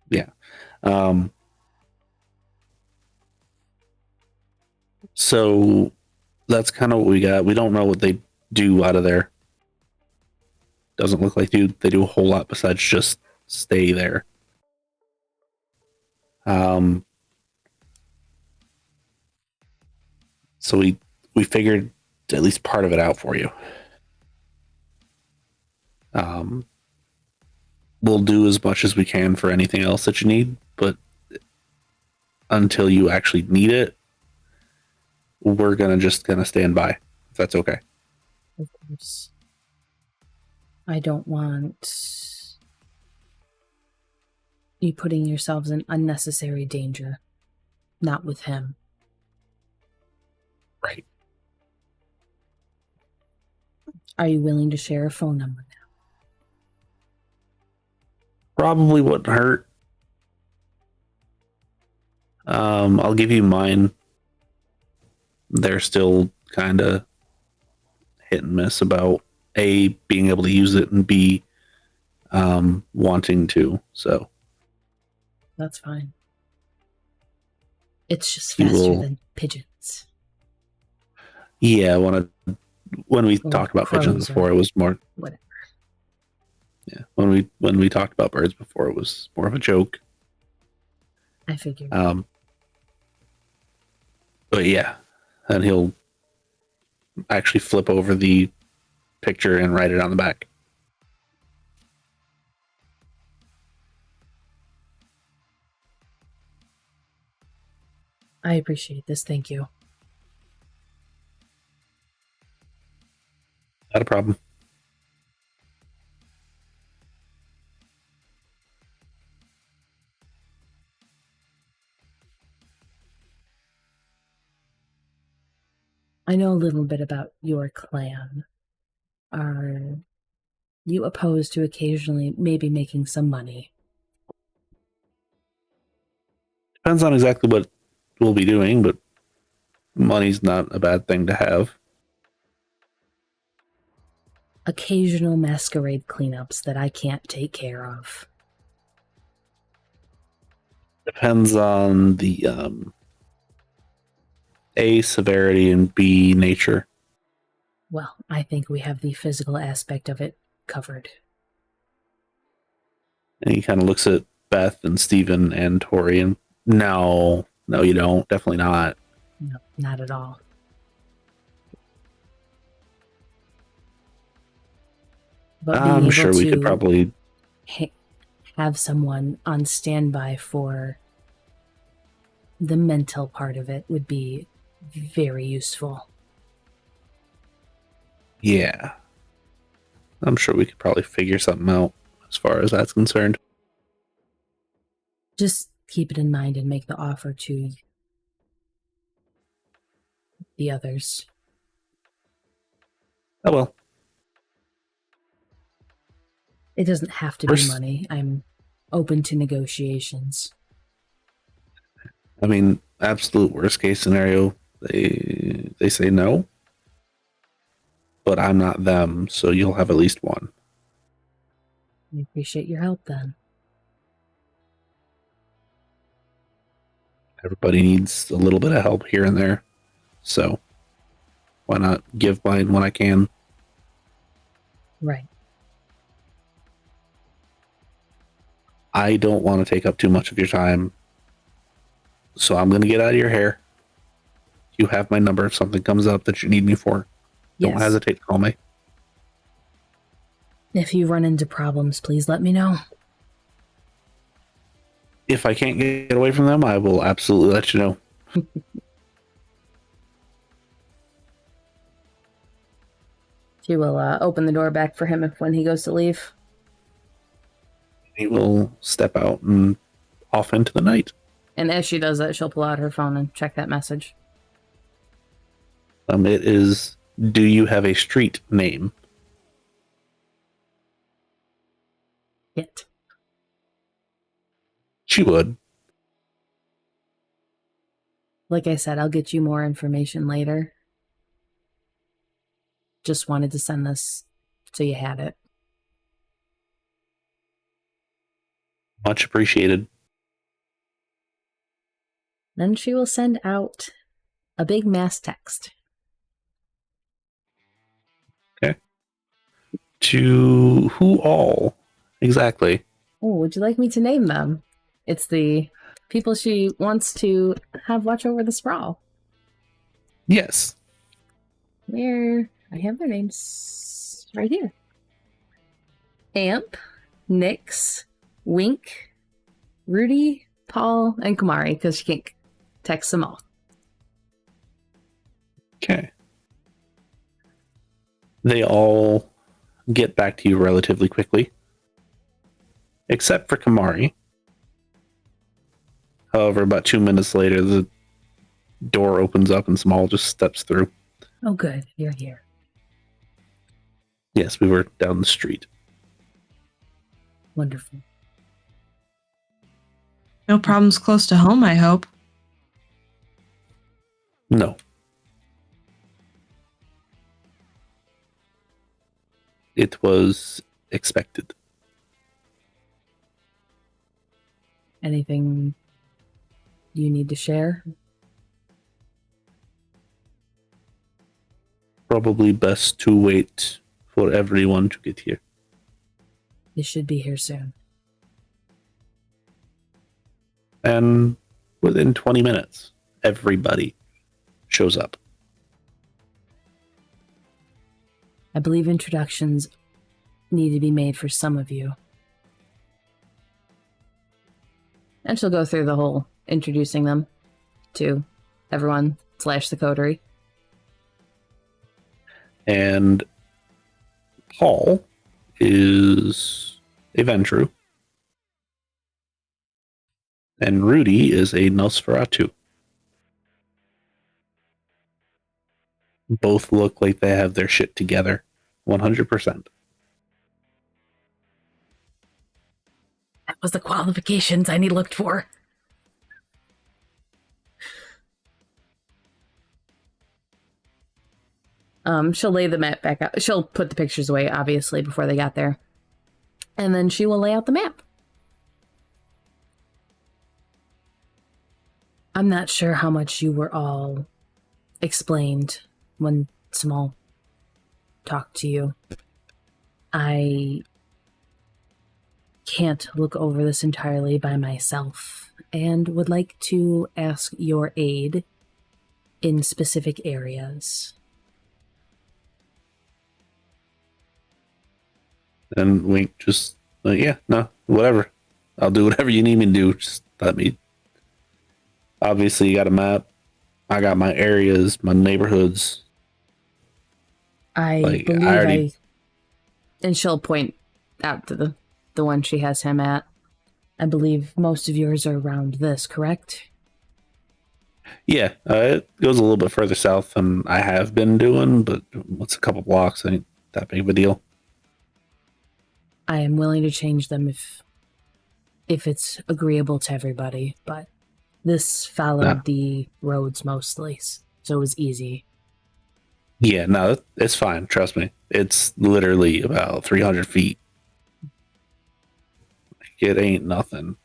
Yeah. So that's kind of what we got. We don't know what they do out of there. Doesn't look like they do a whole lot besides just stay there. So we figured at least part of it out for you. We'll do as much as we can for anything else that you need, but until you actually need it, we're just gonna stand by, if that's okay. Of course. I don't want you putting yourselves in unnecessary danger. Not with him. Right. Are you willing to share a phone number now? Probably wouldn't hurt. I'll give you mine. They're still kind of hit and miss about A, being able to use it, and B, wanting to. So That's fine. It's just faster than pigeons. Yeah, when we talked about pigeons before, it was more whatever. Yeah, when we talked about birds before, it was more of a joke. I figured. But yeah, and he'll actually flip over the picture and write it on the back. I appreciate this. Thank you. Not a problem. I know a little bit about your clan. Are you opposed to occasionally maybe making some money? Depends on exactly what we'll be doing, but money's not a bad thing to have. Occasional masquerade cleanups that I can't take care of. Depends on the A, severity, and B, nature. Well, I think we have the physical aspect of it covered. And he kind of looks at Beth and Steven and Tory and no, you don't. Definitely not. No, not at all. But I'm sure we could probably have someone on standby for the mental part of it would be very useful. Yeah. I'm sure we could probably figure something out as far as that's concerned. Just keep it in mind and make the offer to the others. Oh, well. It doesn't have to be money. I'm open to negotiations. I mean, absolute worst case scenario, they say no. But I'm not them, so you'll have at least one. I appreciate your help then. Everybody needs a little bit of help here and there. So why not give mine when I can? Right. I don't want to take up too much of your time. So I'm going to get out of your hair. You have my number if something comes up that you need me for. Don't hesitate to call me. If you run into problems, please let me know. If I can't get away from them, I will absolutely let you know. She will open the door back for him when he goes to leave. He will step out and off into the night. And as she does that, she'll pull out her phone and check that message. It is, do you have a street name? Kit. She would. Like I said, I'll get you more information later. Just wanted to send this so you had it. Much appreciated. Then she will send out a big mass text. Okay. To who all? Exactly. Oh, would you like me to name them? It's the people she wants to have watch over the sprawl. Yes. I have their names right here. Amp, Nyx, Wink, Rudy, Paul, and Kumari, because she can't text them all. Okay. They all get back to you relatively quickly. Except for Kumari. However, about 2 minutes later, the door opens up and Small just steps through. Oh, good. You're here. Yes, we were down the street. Wonderful. No problems close to home, I hope. No. It was expected. Anything you need to share? Probably best to wait for everyone to get here. They should be here soon. And within 20 minutes, everybody shows up. I believe introductions need to be made for some of you. And she'll go through the whole introducing them to everyone / the coterie. And Paul is a Ventru. And Rudy is a Nosferatu. Both look like they have their shit together. 100%. That was the qualifications I looked for. She'll lay the map back out. She'll put the pictures away, obviously, before they got there. And then she will lay out the map. I'm not sure how much you were all explained when Small talked to you. I can't look over this entirely by myself and would like to ask your aid in specific areas. And Wink just, yeah, no, whatever. I'll do whatever you need me to do. Just let me. Obviously, you got a map. I got my areas, my neighborhoods. I believe and she'll point out to the one she has him at. I believe most of yours are around this, correct? Yeah, it goes a little bit further south than I have been doing, but what's a couple blocks? Ain't that big of a deal. I am willing to change them if it's agreeable to everybody, but this followed the roads mostly, so it was easy. Yeah, no, it's fine. Trust me. It's literally about 300 feet. It ain't nothing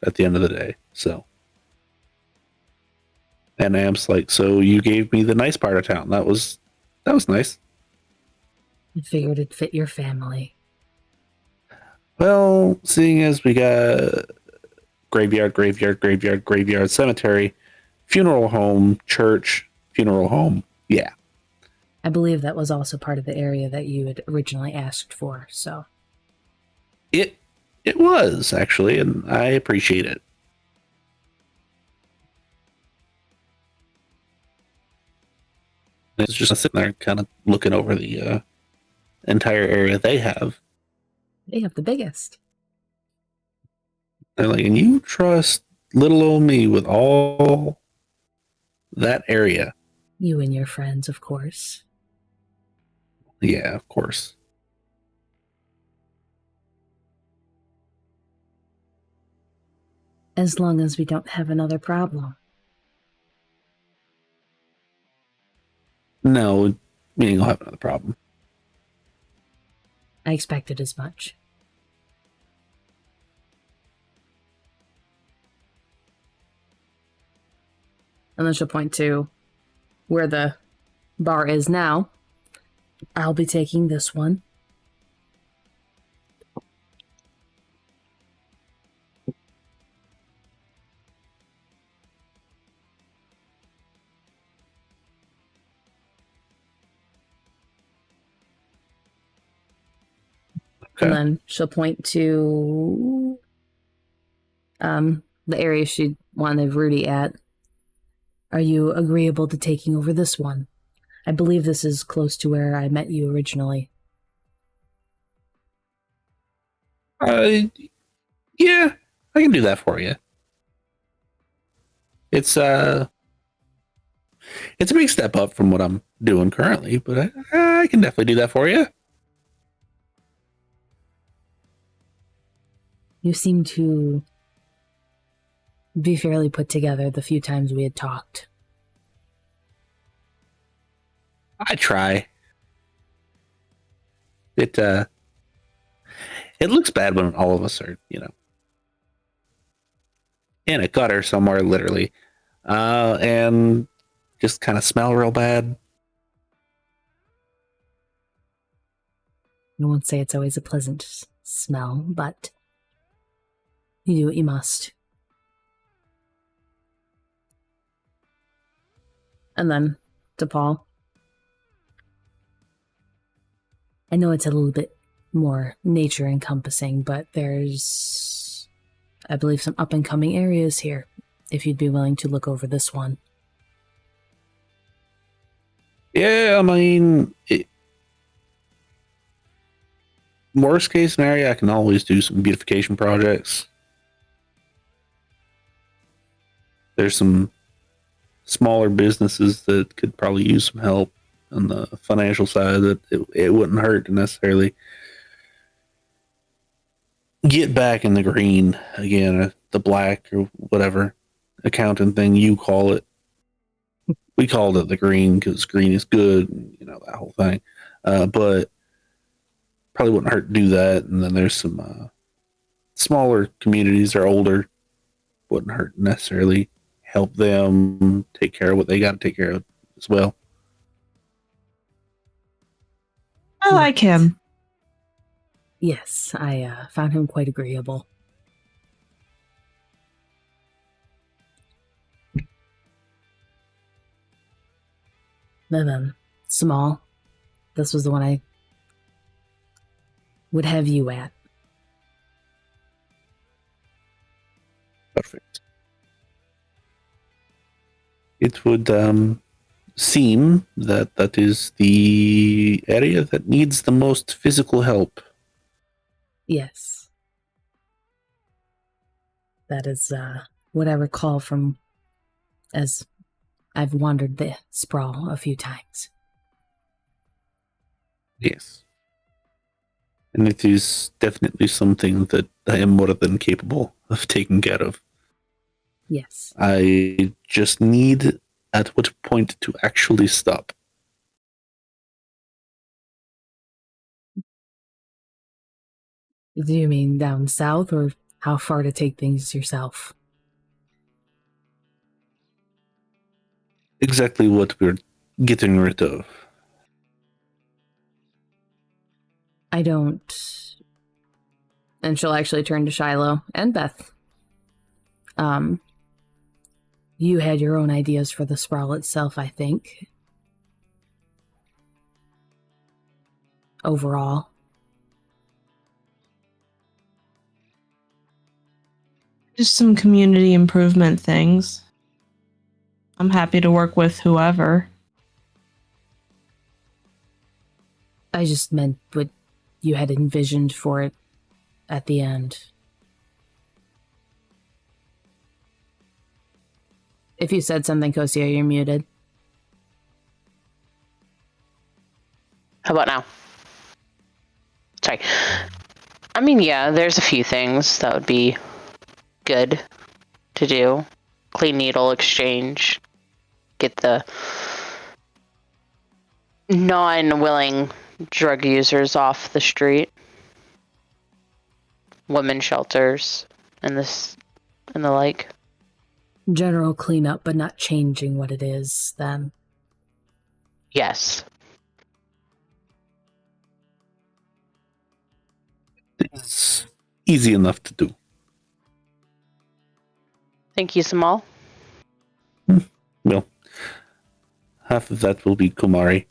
at the end of the day, so. And Amp's like, so you gave me the nice part of town. That was nice. I figured it'd fit your family. Well, seeing as we got graveyard, cemetery, funeral home, church, funeral home, yeah. I believe that was also part of the area that you had originally asked for, so. It was, actually, and I appreciate it. It's just sitting there kind of looking over the entire area they have. They have the biggest. They're like, and you trust little old me with all that area? You and your friends, of course. Yeah, of course. As long as we don't have another problem. No, meaning I'll have another problem. I expected as much. And then she'll point to where the bar is now. I'll be taking this one. Okay. And then she'll point to the area she wanted Rudy at. Are you agreeable to taking over this one? I believe this is close to where I met you originally. Yeah, I can do that for you. It's a big step up from what I'm doing currently, but I can definitely do that for you. You seem to be fairly put together the few times we had talked. I try. It looks bad when all of us are, in a gutter somewhere, literally, and just kind of smell real bad. I won't say it's always a pleasant smell, but you do what you must. And then to Paul. I know it's a little bit more nature encompassing, but there's, I believe, some up and coming areas here, if you'd be willing to look over this one. Yeah, I mean, worst case scenario, I can always do some beautification projects. There's some smaller businesses that could probably use some help on the financial side, that it wouldn't hurt to necessarily get back in the green again, the black or whatever accounting thing you call it. We called it the green because green is good, you know, that whole thing. But probably wouldn't hurt to do that. And then there's some smaller communities that are older, wouldn't hurt necessarily help them take care of what they got to take care of as well. I like him. Yes, I found him quite agreeable. Then, small. This was the one I would have you at. Perfect. It would seem that that is the area that needs the most physical help. Yes. That is what I recall from as I've wandered the sprawl a few times. Yes. And it is definitely something that I am more than capable of taking care of. Yes. I just need at what point to actually stop. Do you mean down south, or how far to take things yourself? Exactly what we're getting rid of. I don't... And she'll actually turn to Shiloh and Beth. You had your own ideas for the sprawl itself, I think. Overall. Just some community improvement things. I'm happy to work with whoever. I just meant what you had envisioned for it at the end. If you said something, Cocia, you're muted. How about now? Sorry. I mean, yeah, there's a few things that would be good to do. Clean needle exchange. Get the non-willing drug users off the street. Women's shelters and the like. General cleanup, but not changing what it is, then. Yes. It's easy enough to do. Thank you, Samal. Well, half of that will be Kumari.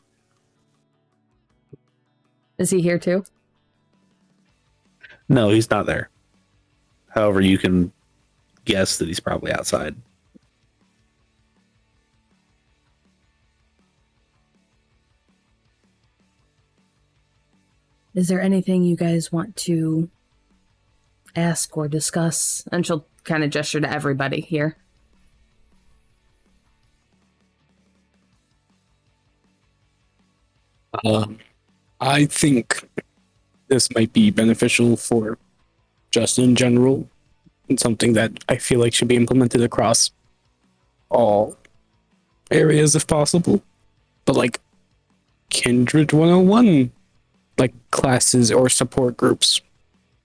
Is he here too? No, he's not there. However, you can guess that he's probably outside. Is there anything you guys want to ask or discuss? And she'll kind of gesture to everybody here. I think this might be beneficial for just in general, and something that I feel like should be implemented across all areas if possible. But like Kindred 101, like classes or support groups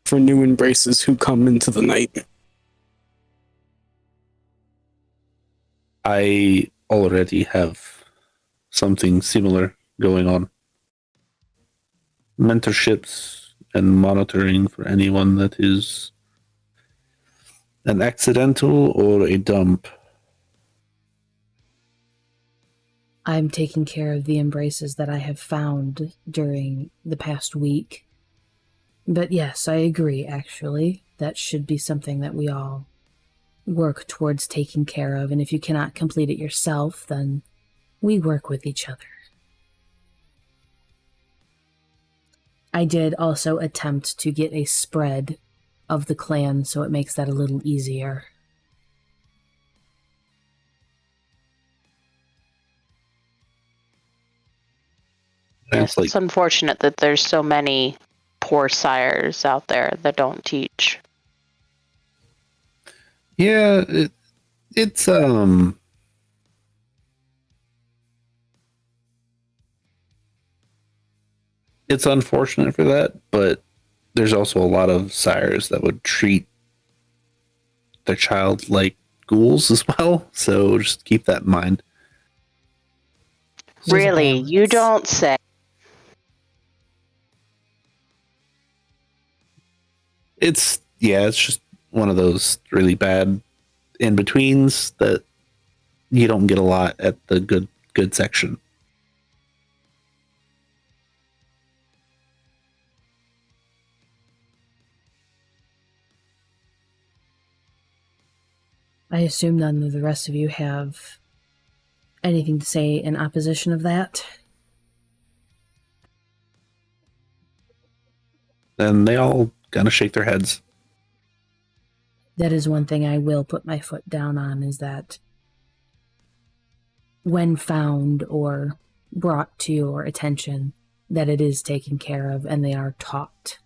for new embraces who come into the night. I already have something similar going on. Mentorships and monitoring for anyone that is an accidental or a dump. I'm taking care of the embraces that I have found during the past week. But yes, I agree, actually. That should be something that we all work towards taking care of, and if you cannot complete it yourself, then we work with each other. I did also attempt to get a spread of the clan, so it makes that a little easier. Yes, it's unfortunate that there's so many poor sires out there that don't teach. Yeah, it's unfortunate for that, but there's also a lot of sires that would treat their child like ghouls as well, so just keep that in mind. Really? You don't say. It's just one of those really bad in-betweens that you don't get a lot at the good section. I assume none of the rest of you have anything to say in opposition of that? And they all kind of shake their heads. That is one thing I will put my foot down on, is that when found or brought to your attention, that it is taken care of and they are taught.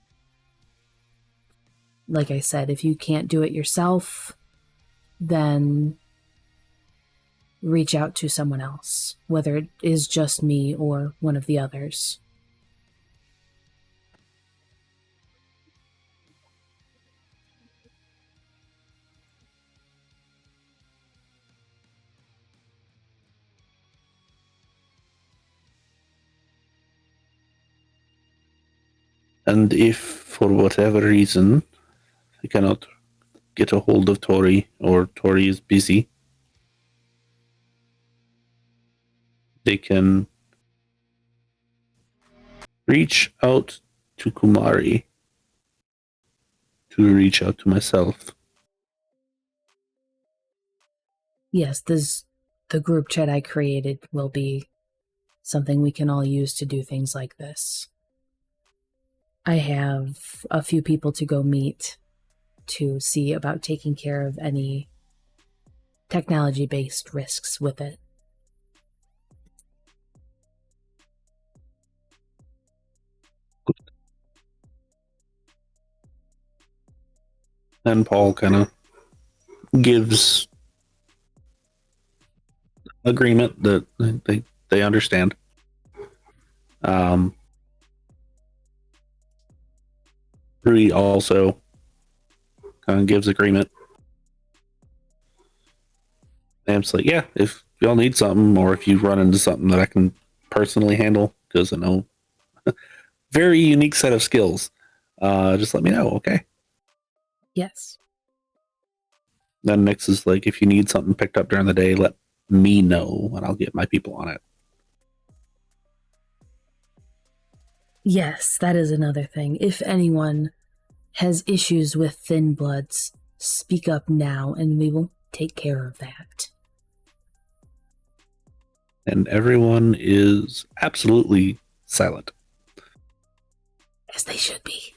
Like I said, if you can't do it yourself, then reach out to someone else, whether it is just me or one of the others. And if, for whatever reason, I cannot get a hold of Tory, or Tory is busy, they can reach out to Kumari to reach out to myself. Yes, the group chat I created will be something we can all use to do things like this. I have a few people to go meet to see about taking care of any technology-based risks with it. And Paul kind of gives agreement that they understand. Rui also kind of gives agreement. And it's like, yeah, if y'all need something, or if you run into something that I can personally handle, because I know very unique set of skills, just let me know, okay? Yes. Then Nix is like, if you need something picked up during the day, let me know, and I'll get my people on it. Yes, that is another thing. If anyone has issues with thin bloods, speak up now, and we will take care of that. And everyone is absolutely silent. As they should be.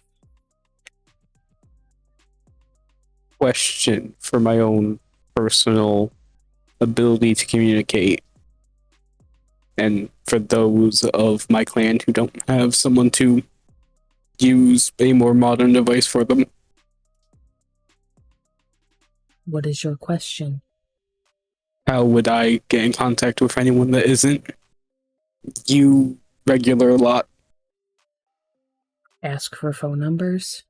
Question for my own personal ability to communicate, and for those of my clan who don't have someone to use a more modern device for them. What is your question? How would I get in contact with anyone that isn't you regular lot? Ask for phone numbers?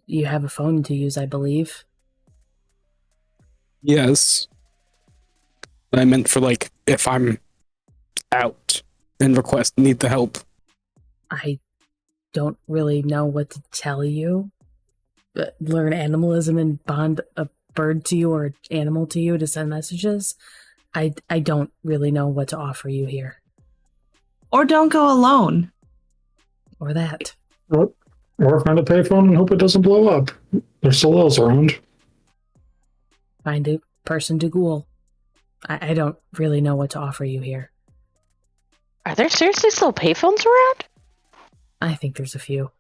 You have a phone to use, I believe. Yes. I meant for if I'm out and need the help. I don't really know what to tell you. But learn animalism and bond a bird to you or an animal to you to send messages. I don't really know what to offer you here. Or don't go alone. Or that. Or find a payphone and hope it doesn't blow up. There's still those around. Find a person to ghoul. I don't really know what to offer you here. Are there seriously still payphones around? I think there's a few.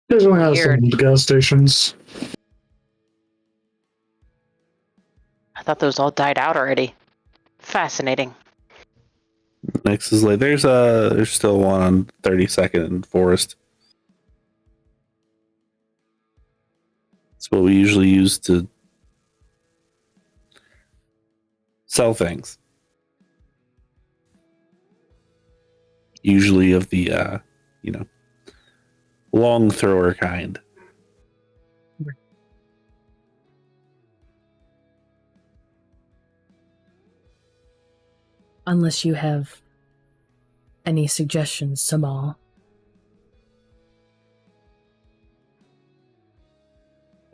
There's only has some Weird. gas stations. I thought those all died out already. Fascinating. Next is there's still one on 32nd and Forest. It's what we usually use to sell things. Usually of the long thrower kind. Unless you have any suggestions, Samal.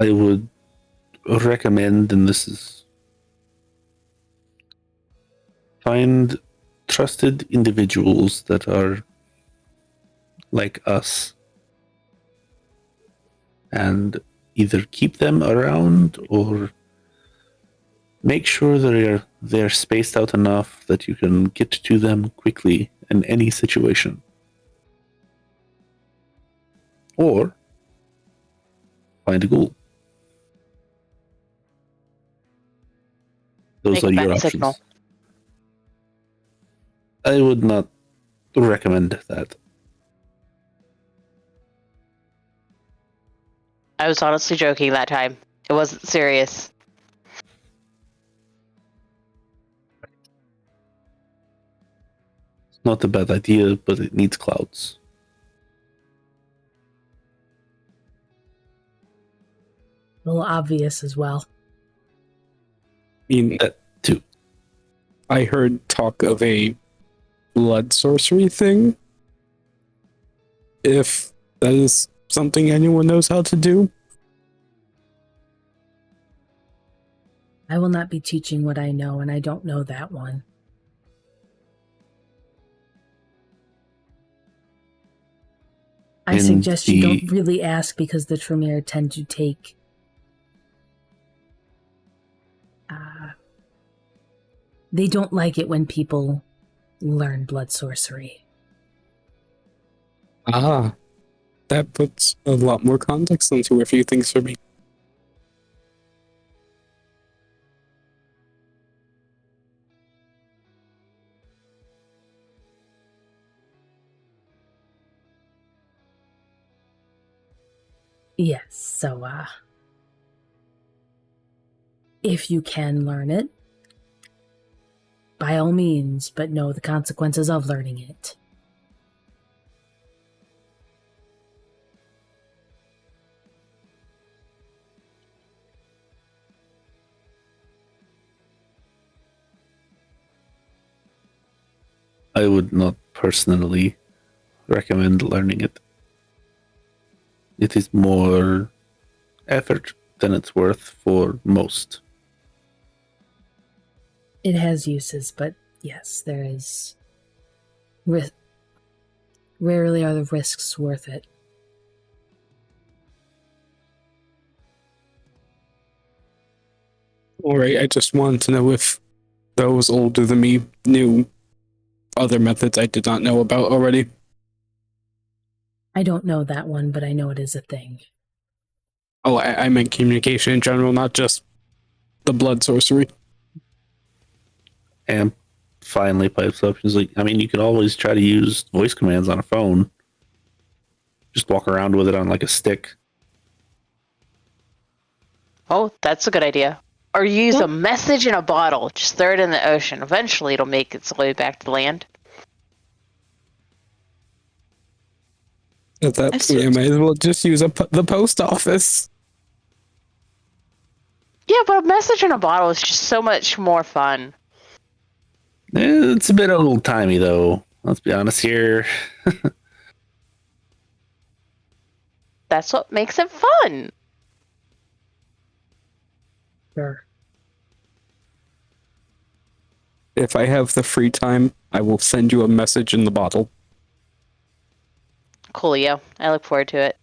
I would recommend, and this is, find trusted individuals that are like us and either keep them around or make sure they're spaced out enough that you can get to them quickly in any situation. Or find a ghoul. Those are your options. Signal. I would not recommend that. I was honestly joking that time. It wasn't serious. It's not a bad idea, but it needs clouds. A little obvious as well. I mean, that too. I heard talk of a blood sorcery thing. If that is something anyone knows how to do. I will not be teaching what I know, and I don't know that one. I suggest you don't really ask because the Tremere tend to take they don't like it when people learn blood sorcery. Ah, that puts a lot more context into a few things for me. Yes, so, if you can learn it, by all means, but know the consequences of learning it. I would not personally recommend learning it. It is more effort than it's worth for most. It has uses, but yes, there is risk. Rarely are the risks worth it. Alright, I just wanted to know if those older than me knew other methods I did not know about already. I don't know that one, but I know it is a thing. Oh, I meant communication in general, not just the blood sorcery. And finally pipes up. He's like, I mean, you could always try to use voice commands on a phone. Just walk around with it on like a stick. Oh, that's a good idea. Or use a message in a bottle. Just throw it in the ocean. Eventually it'll make its way back to land. At that point, I might as well just use the post office. Yeah, but a message in a bottle is just so much more fun. It's a bit old timey though. Let's be honest here. That's what makes it fun. Sure. If I have the free time, I will send you a message in the bottle. Coolio. I look forward to it.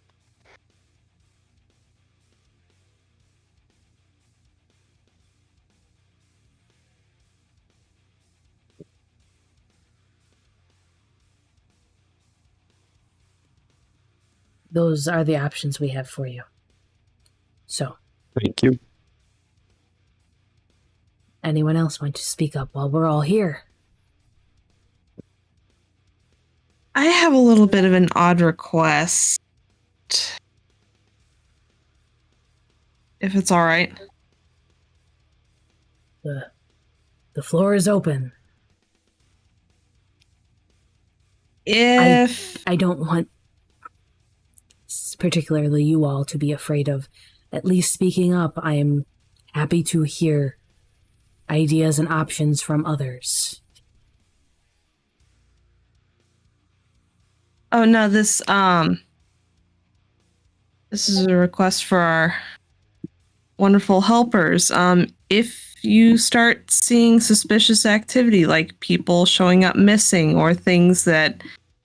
Those are the options we have for you. So, Thank you. anyone else want to speak up while we're all here? I have a little bit of an odd request. If it's all right. The floor is open. If I don't want particularly you all to be afraid of at least speaking up. I am happy to hear ideas and options from others. Oh no, this is a request for our wonderful helpers. If you start seeing suspicious activity, like people showing up missing or things that,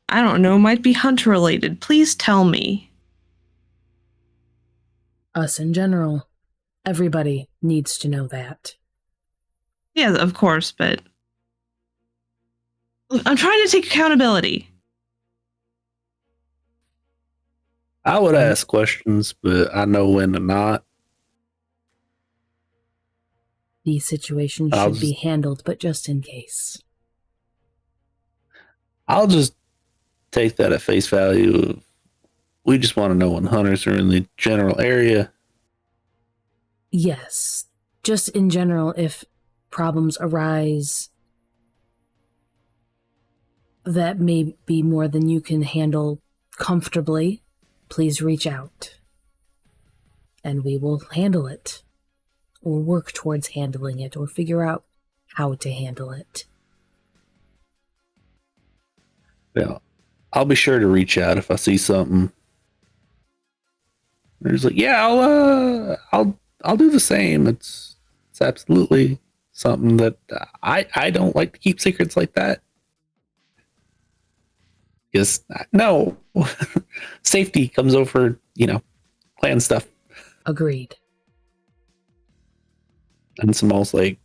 I don't know, might be hunter related, please tell me. Us in general. Everybody needs to know that. Yeah, of course, but I'm trying to take accountability. I would ask questions, but I know when to not. These situations should be handled, but just in case. I'll just take that at face value. We just want to know when hunters are in the general area. Yes. Just in general, if problems arise that may be more than you can handle comfortably, please reach out. And we will handle it. Or work towards handling it, or figure out how to handle it. Yeah, I'll be sure to reach out if I see something. There's like, yeah, I'll do the same. It's absolutely something that I don't like to keep secrets like that. Because no, safety comes over, plan stuff. Agreed. And it's almost like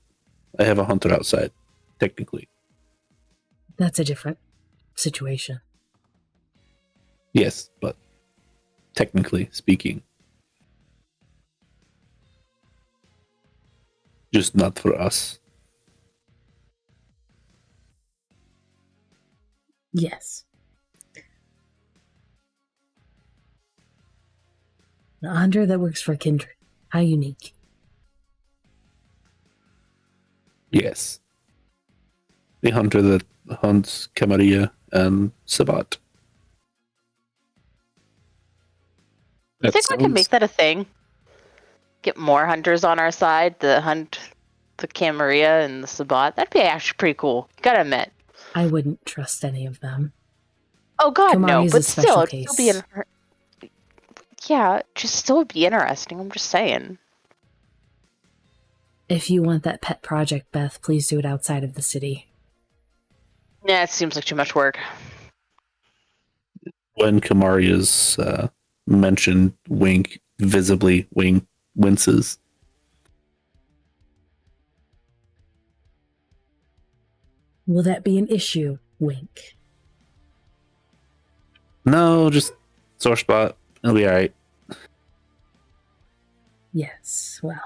I have a hunter outside, technically. That's a different situation. Yes, but technically speaking. Just not for us. Yes. The hunter that works for Kindred. How unique. Yes. The hunter that hunts Camaria and Sabat. I think we can make that a thing. Get more hunters on our side to hunt the Camarilla and the Sabat. That'd be actually pretty cool. Gotta admit. I wouldn't trust any of them. Oh God, Kamari's no! a But special still, case. it'll be yeah, just still would be interesting. I'm just saying. If you want that pet project, Beth, please do it outside of the city. Yeah, it seems like too much work. When Kamaria's mentioned, Wink visibly winces. Will that be an issue, Wink? No, just sore spot. It'll be all right. Yes, well.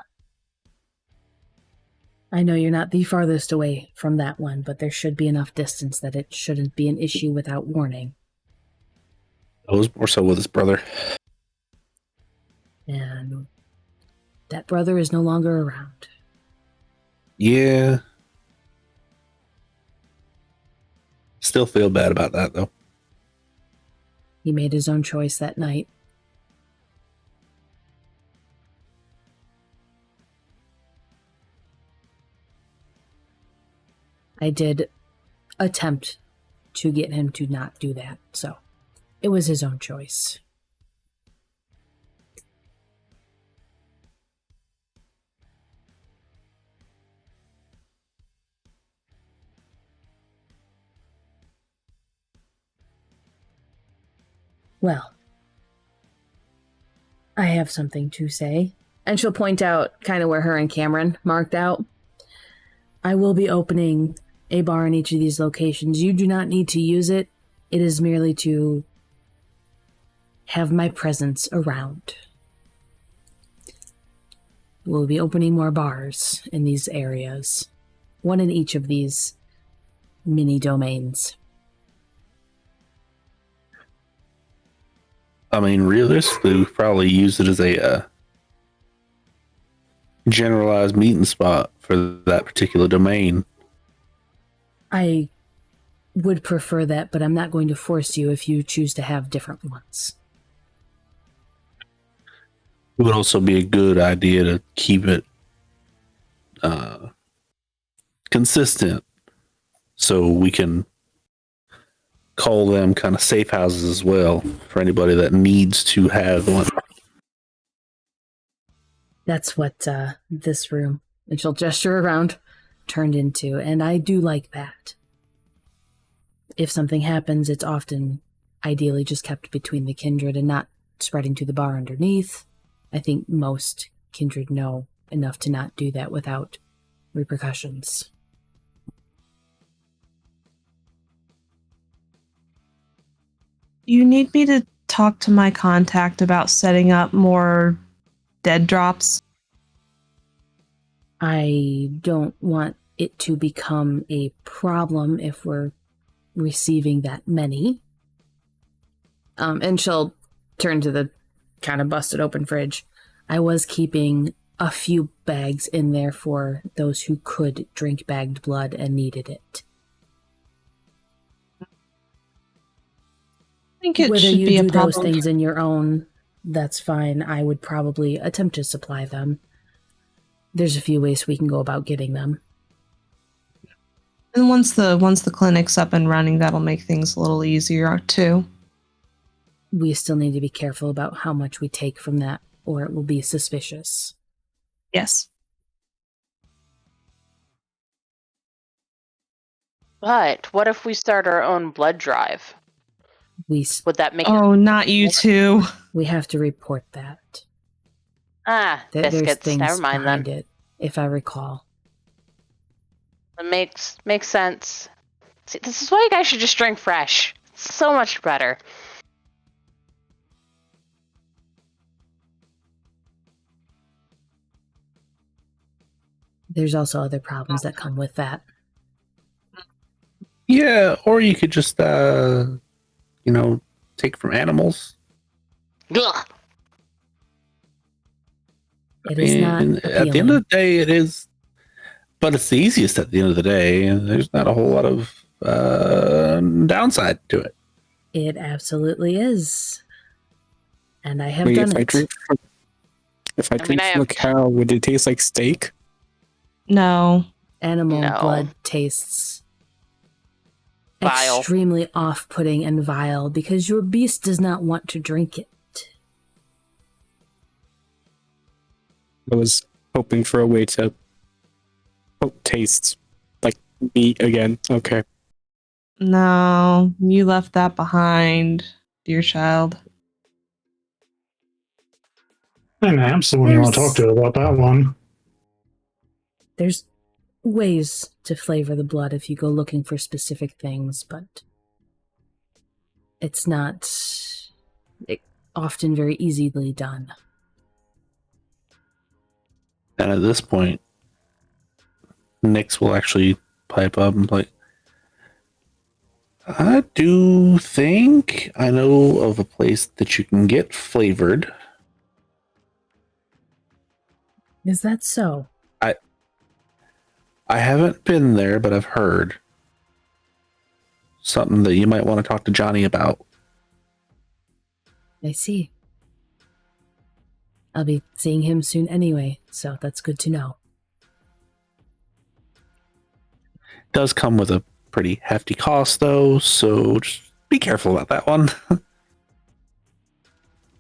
I know you're not the farthest away from that one, but there should be enough distance that it shouldn't be an issue without warning. I was more so with his brother. And that brother is no longer around. Yeah. Still feel bad about that, though. He made his own choice that night. I did attempt to get him to not do that, so it was his own choice. Well, I have something to say. And she'll point out kind of where her and Cameron marked out. I will be opening a bar in each of these locations. You do not need to use it. It is merely to have my presence around. We'll be opening more bars in these areas. One in each of these mini domains. I mean, realistically, we probably use it as a generalized meeting spot for that particular domain. I would prefer that, but I'm not going to force you if you choose to have different ones. It would also be a good idea to keep it consistent so we can call them kind of safe houses as well for anybody that needs to have one. That's what this room, and she'll gesture around, turned into, and I do like that. If something happens, it's often ideally just kept between the kindred and not spreading to the bar underneath. I think most kindred know enough to not do that without repercussions. You need me to talk to my contact about setting up more dead drops? I don't want it to become a problem if we're receiving that many. And she'll turn to the kind of busted open fridge. I was keeping a few bags in there for those who could drink bagged blood and needed it. I think it Whether should you be a do problem. those things in your own, that's fine. I would probably attempt to supply them. There's a few ways we can go about getting them. And once the clinic's up and running, that'll make things a little easier too. We still need to be careful about how much we take from that, or it will be suspicious. Yes. But what if we start our own blood drive? Would that make Oh, not you two. We have to report that. There's Biscuits. things Never mind then. behind it, if I recall. It makes sense. See, this is why you guys should just drink fresh. It's so much better. There's also other problems that come with that. Yeah, or you could just, take from animals. Ugh. It is not At the end appealing. of the day, it is, but it's the easiest at the end of the day, and there's not a whole lot of downside to it. It absolutely is. And I have Wait, done if it. I drink from a cow, would it taste like steak? No. Animal No. blood tastes Vile. extremely off-putting and vile because your beast does not want to drink it. I was hoping for a way to taste like meat again. Okay. No. You left that behind, dear child. And Am's the one you want to talk to about that one. There's ways to flavor the blood if you go looking for specific things, but it's not often very easily done. And at this point, Nyx will actually pipe up and be like, I do think I know of a place that you can get flavored. Is that so? I haven't been there, but I've heard something that you might want to talk to Johnny about. I see. I'll be seeing him soon anyway, so that's good to know. Does come with a pretty hefty cost, though, so just be careful about that one.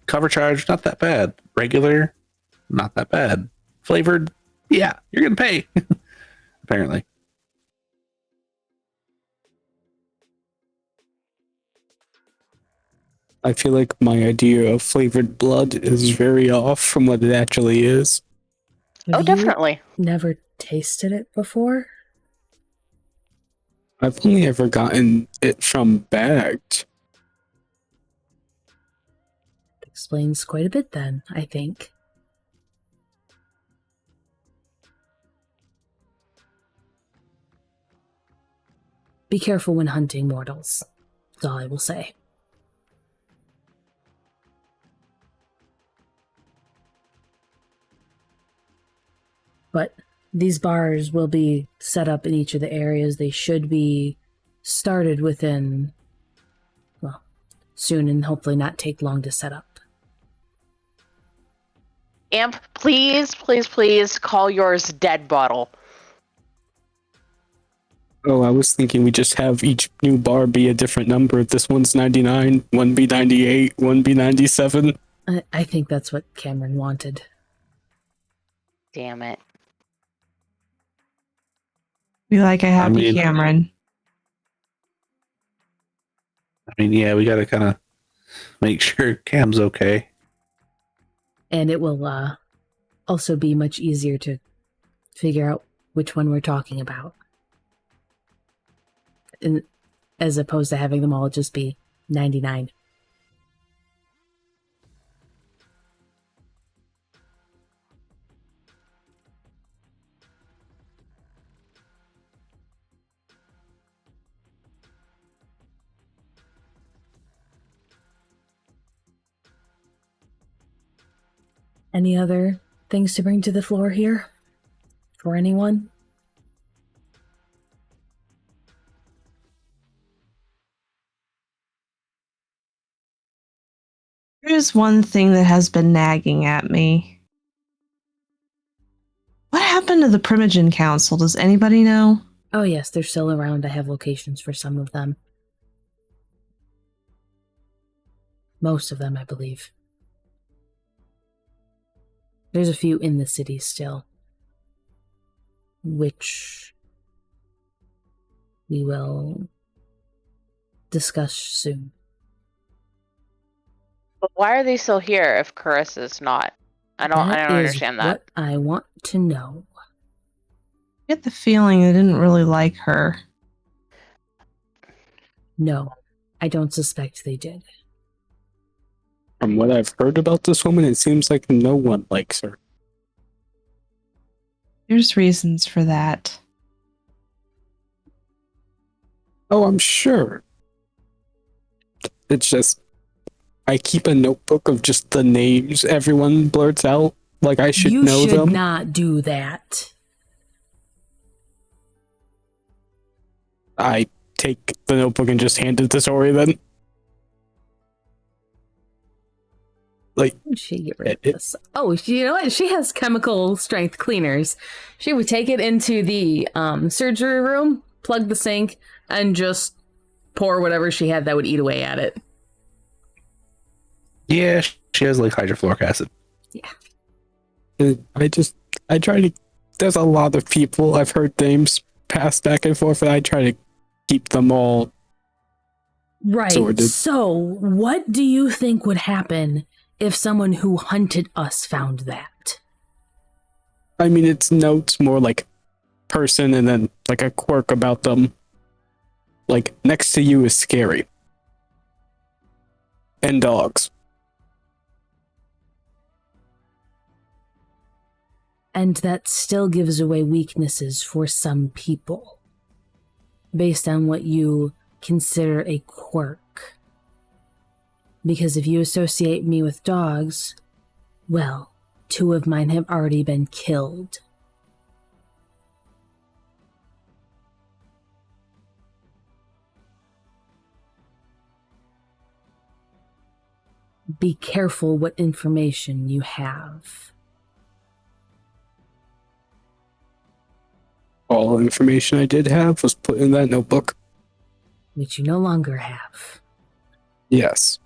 Cover charge, not that bad. Regular, not that bad. Flavored, yeah, you're gonna pay. Apparently. I feel like my idea of flavored blood is very off from what it actually is. Oh, definitely. Never tasted it before? I've only ever gotten it from bagged. Explains quite a bit then, I think. Be careful when hunting mortals. That's all I will say. But these bars will be set up in each of the areas. They should be started within, well, soon, and hopefully not take long to set up. Amp, please, please, please call yours Dead Bottle. Oh, I was thinking we just have each new bar be a different number. This one's 99, one be 98, one be 97. I think that's what Cameron wanted. Damn it. We like a happy Cameron. Yeah, we gotta kind of make sure Cam's okay. And it will also be much easier to figure out which one we're talking about. As opposed to having them all just be 99. Any other things to bring to the floor here? For anyone? Here's one thing that has been nagging at me. What happened to the Primogen Council? Does anybody know? Oh yes, they're still around. I have locations for some of them. Most of them, I believe. There's a few in the city still, which we will discuss soon. But why are they still here if Carissa's not? I don't understand that. What I want to know. I get the feeling they didn't really like her. No, I don't suspect they did. From what I've heard about this woman, it seems like no one likes her. There's reasons for that. Oh, I'm sure. It's just, I keep a notebook of just the names everyone blurts out. Like I should know them. You should not do that. I take the notebook and just hand it to Tory then. Like, she get rid of this? Oh, you know what? She has chemical strength cleaners. She would take it into the surgery room, plug the sink, and just pour whatever she had that would eat away at it. Yeah, she has like hydrofluoric acid. Yeah. I try to, there's a lot of people I've heard names passed back and forth, and I try to keep them all right sorted. So, what do you think would happen if someone who hunted us found that? I mean, it's notes more like person and then like a quirk about them. Like, next to you is scary. And dogs. And that still gives away weaknesses for some people, based on what you consider a quirk. Because if you associate me with dogs, well, 2 of mine have already been killed. Be careful what information you have. Oh, all information I did have was put in that notebook. Which you no longer have. Yes.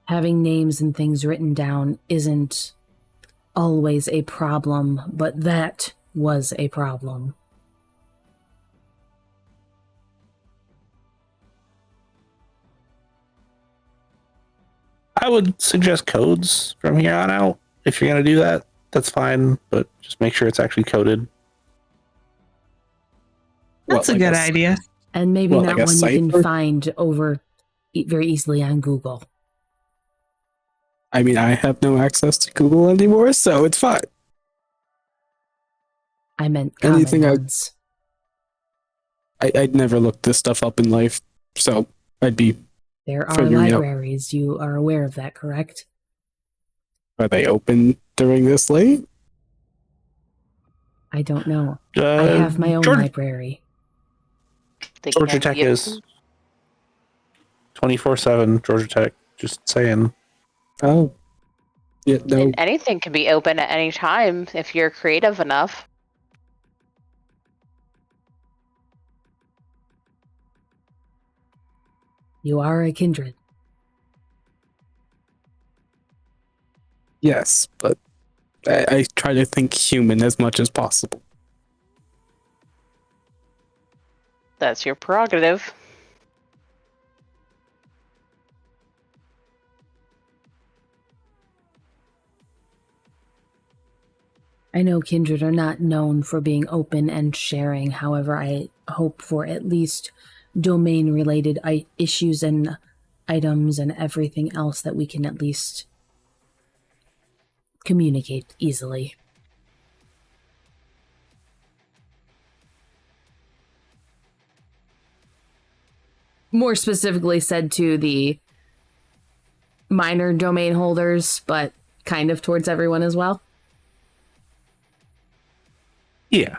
Having names and things written down isn't always a problem, but that was a problem. I would suggest codes from here on out. If you're going to do that, that's fine, but just make sure it's actually coded. That's a good idea. And maybe not like one you can cipher? find very easily on Google. I mean, I have no access to Google anymore, so it's fine. I meant Anything common words. I'd never looked this stuff up in life, so I'd be There are figuring out. libraries. You are aware of that, correct? Are they open during this late? I don't know. I have my own library. Georgia Tech is 24/7. Georgia Tech. Just saying. Oh. Yeah, no. And anything can be open at any time if you're creative enough. You are a kindred. Yes, but I try to think human as much as possible. That's your prerogative. I know kindred are not known for being open and sharing. However, I hope for at least domain-related issues and items and everything else that we can at least communicate easily. More specifically said to the minor domain holders, but kind of towards everyone as well. Yeah.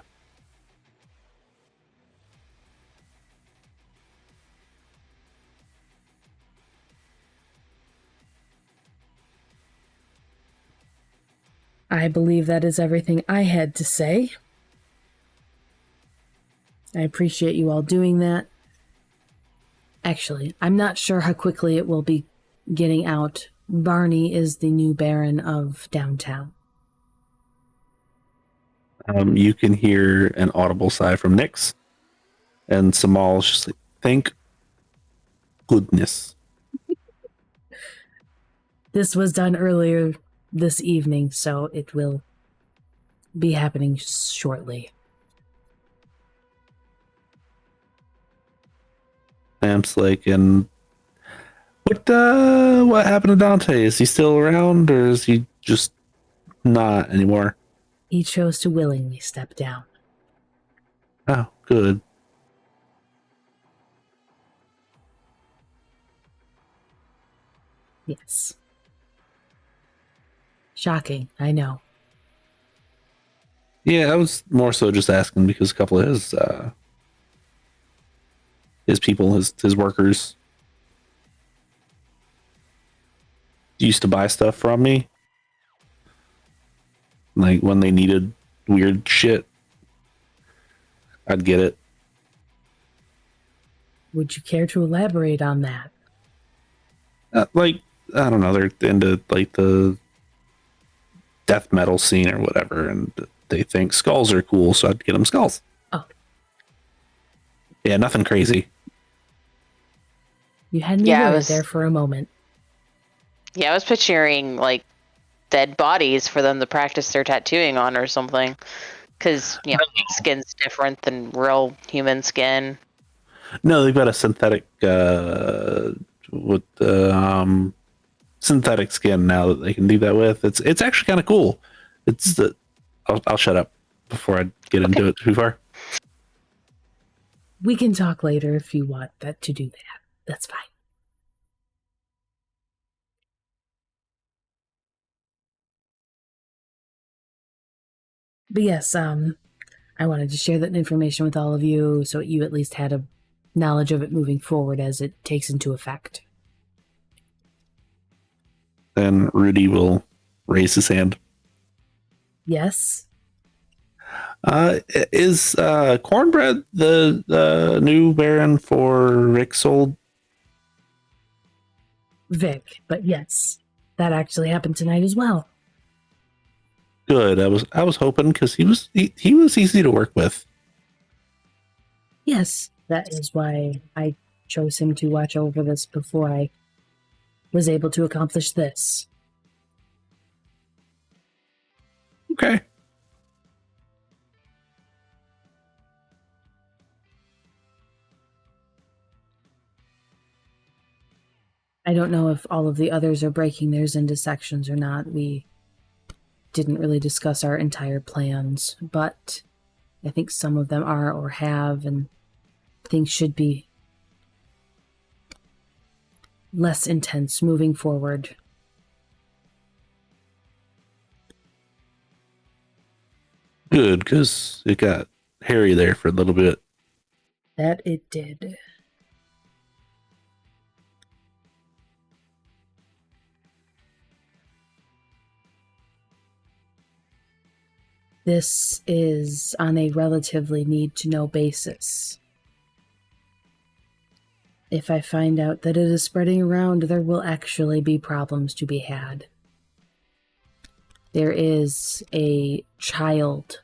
I believe that is everything I had to say. I appreciate you all doing that. Actually, I'm not sure how quickly it will be getting out. Barney is the new Baron of downtown. You can hear an audible sigh from Nyx, and Samal's just like, thank goodness. This was done earlier this evening, so it will be happening shortly. Sam's like, and what happened to Dante? Is he still around, or is he just not anymore? He chose to willingly step down. Oh, good. Yes. Shocking, I know. Yeah, I was more so just asking because a couple of his people, his workers, used to buy stuff from me. Like when they needed weird shit, I'd get it. Would you care to elaborate on that? Like, I don't know, they're into like the death metal scene or whatever, and they think skulls are cool, so I'd get them skulls. Oh. Yeah, nothing crazy. You had me worried there for a moment. Yeah, I was picturing like dead bodies for them to practice their tattooing on or something. Because, you know, skin's different than real human skin. No, they've got a synthetic synthetic skin now that they can do that with. It's actually kind of cool. It's the I'll shut up before I get into it too far. We can talk later if you want to do that. That's fine. But yes, I wanted to share that information with all of you so you at least had a knowledge of it moving forward as it takes into effect. Then Rudy will raise his hand. Yes? Is Cornbread the new Baron for Rixold? Vic, but yes, that actually happened tonight as well. Good. I was hoping because he was easy to work with. Yes, that is why I chose him to watch over this before I was able to accomplish this. Okay. I don't know if all of the others are breaking theirs into sections or not. We didn't really discuss our entire plans, but I think some of them are or have, and things should be less intense moving forward. Good, because it got hairy there for a little bit. That it did. This is on a relatively need-to-know basis. If I find out that it is spreading around, there will actually be problems to be had. There is a child,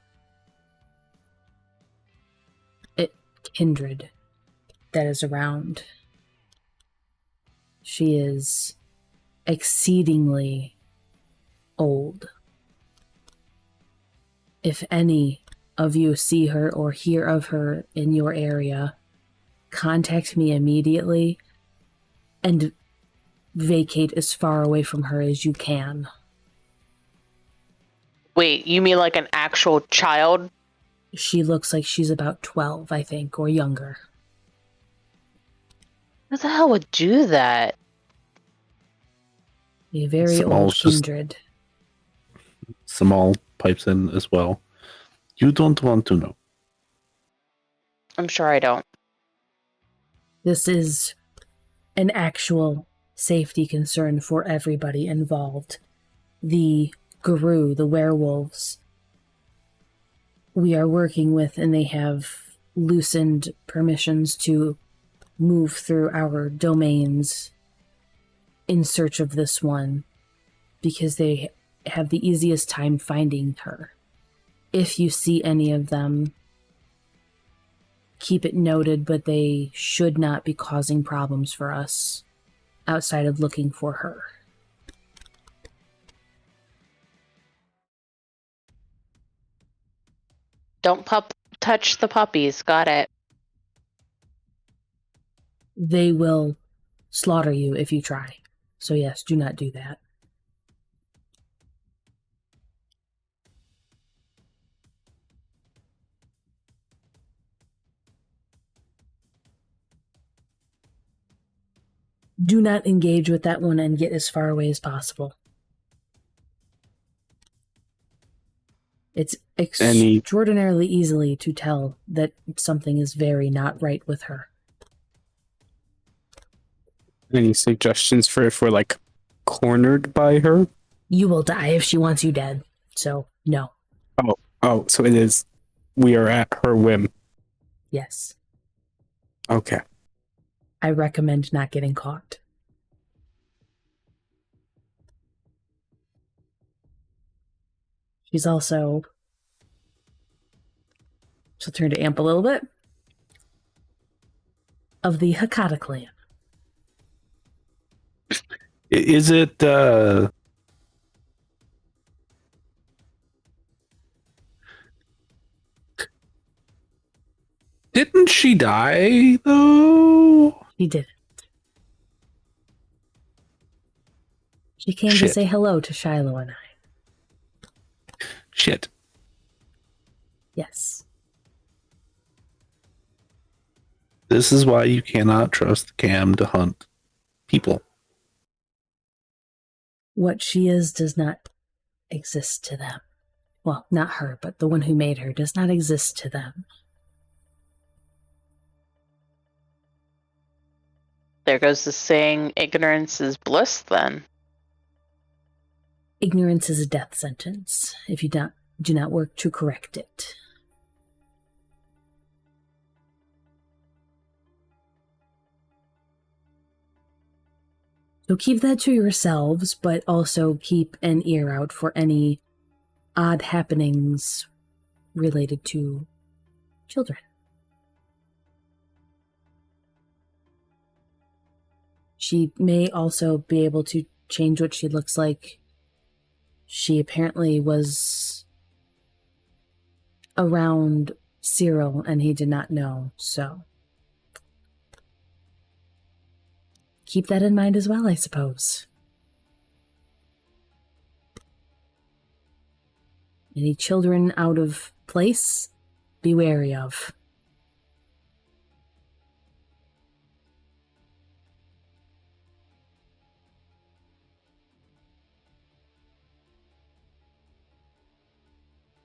kindred, that is around. She is exceedingly old. If any of you see her or hear of her in your area, contact me immediately and vacate as far away from her as you can. Wait, you mean like an actual child? She looks like she's about 12, I think, or younger. Who the hell would do that? A very old kindred. Samal pipes in as well. You don't want to know. I'm sure I don't. This is an actual safety concern for everybody involved. The guru, the werewolves, we are working with, and they have loosened permissions to move through our domains in search of this one because they have the easiest time finding her. If you see any of them, keep it noted, but they should not be causing problems for us outside of looking for her. Don't touch the puppies. Got it. They will slaughter you if you try. So yes, do not do that. Do not engage with that one and get as far away as possible. It's extraordinarily easily to tell that something is very not right with her. Any suggestions for if we're like cornered by her? You will die if she wants you dead. So, no. Oh, so it is. We are at her whim. Yes. Okay. I recommend not getting caught. She's also... She'll turn to Amp a little bit. Of the Hakata clan. Is it didn't she die though? She didn't. She came to say hello to Shiloh and I. Shit. Yes. This is why you cannot trust Cam to hunt people. What she is does not exist to them. Well, not her, but the one who made her does not exist to them. There goes the saying, ignorance is bliss, then. Ignorance is a death sentence. If you do not work to correct it. So keep that to yourselves, but also keep an ear out for any odd happenings related to children. She may also be able to change what she looks like. She apparently was around Cyril and he did not know, so keep that in mind as well, I suppose. Any children out of place, be wary of.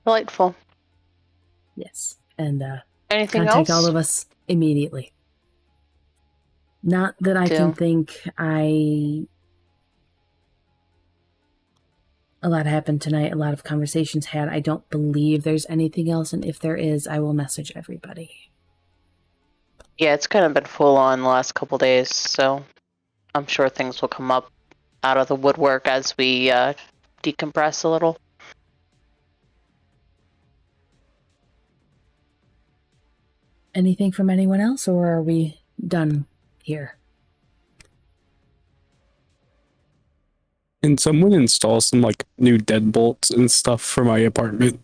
Delightful. Yes, and Anything contact else? all of us immediately. Not that I can think. A lot happened tonight, a lot of conversations had. I don't believe there's anything else, and if there is, I will message everybody. Yeah, it's kind of been full on the last couple days, so I'm sure things will come up out of the woodwork as we decompress a little. Anything from anyone else, or are we done here? Can someone install some like new deadbolts and stuff for my apartment?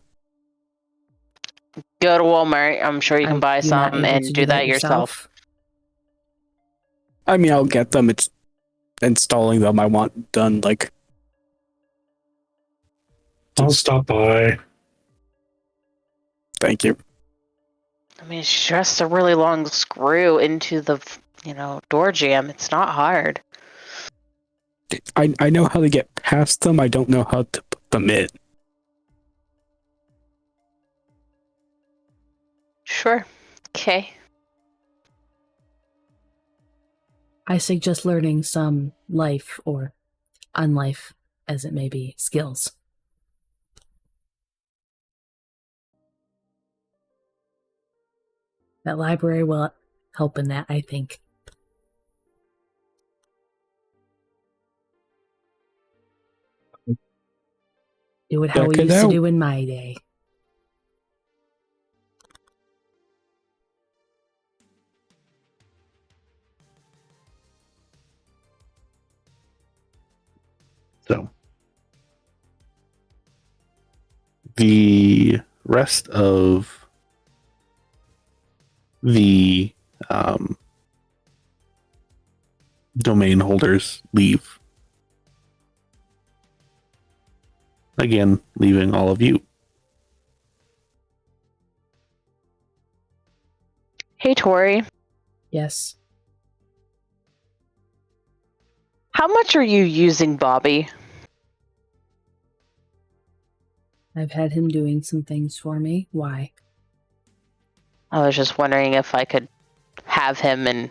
Go to Walmart. I'm sure you can buy some and do that yourself. I mean, I'll get them. It's installing them I want done. Like, I'll stop by. Thank you. I mean, it's just a really long screw into the, door jamb. It's not hard. I know how to get past them. I don't know how to put them in. Sure. Okay. I suggest learning some life or unlife, as it may be, skills. That library will help in that, I think. Do it how we used to do in my day. So, the rest of the domain holders leave. Again, leaving all of you. Hey, Tory. Yes. How much are you using Bobby? I've had him doing some things for me. Why? I was just wondering if I could have him and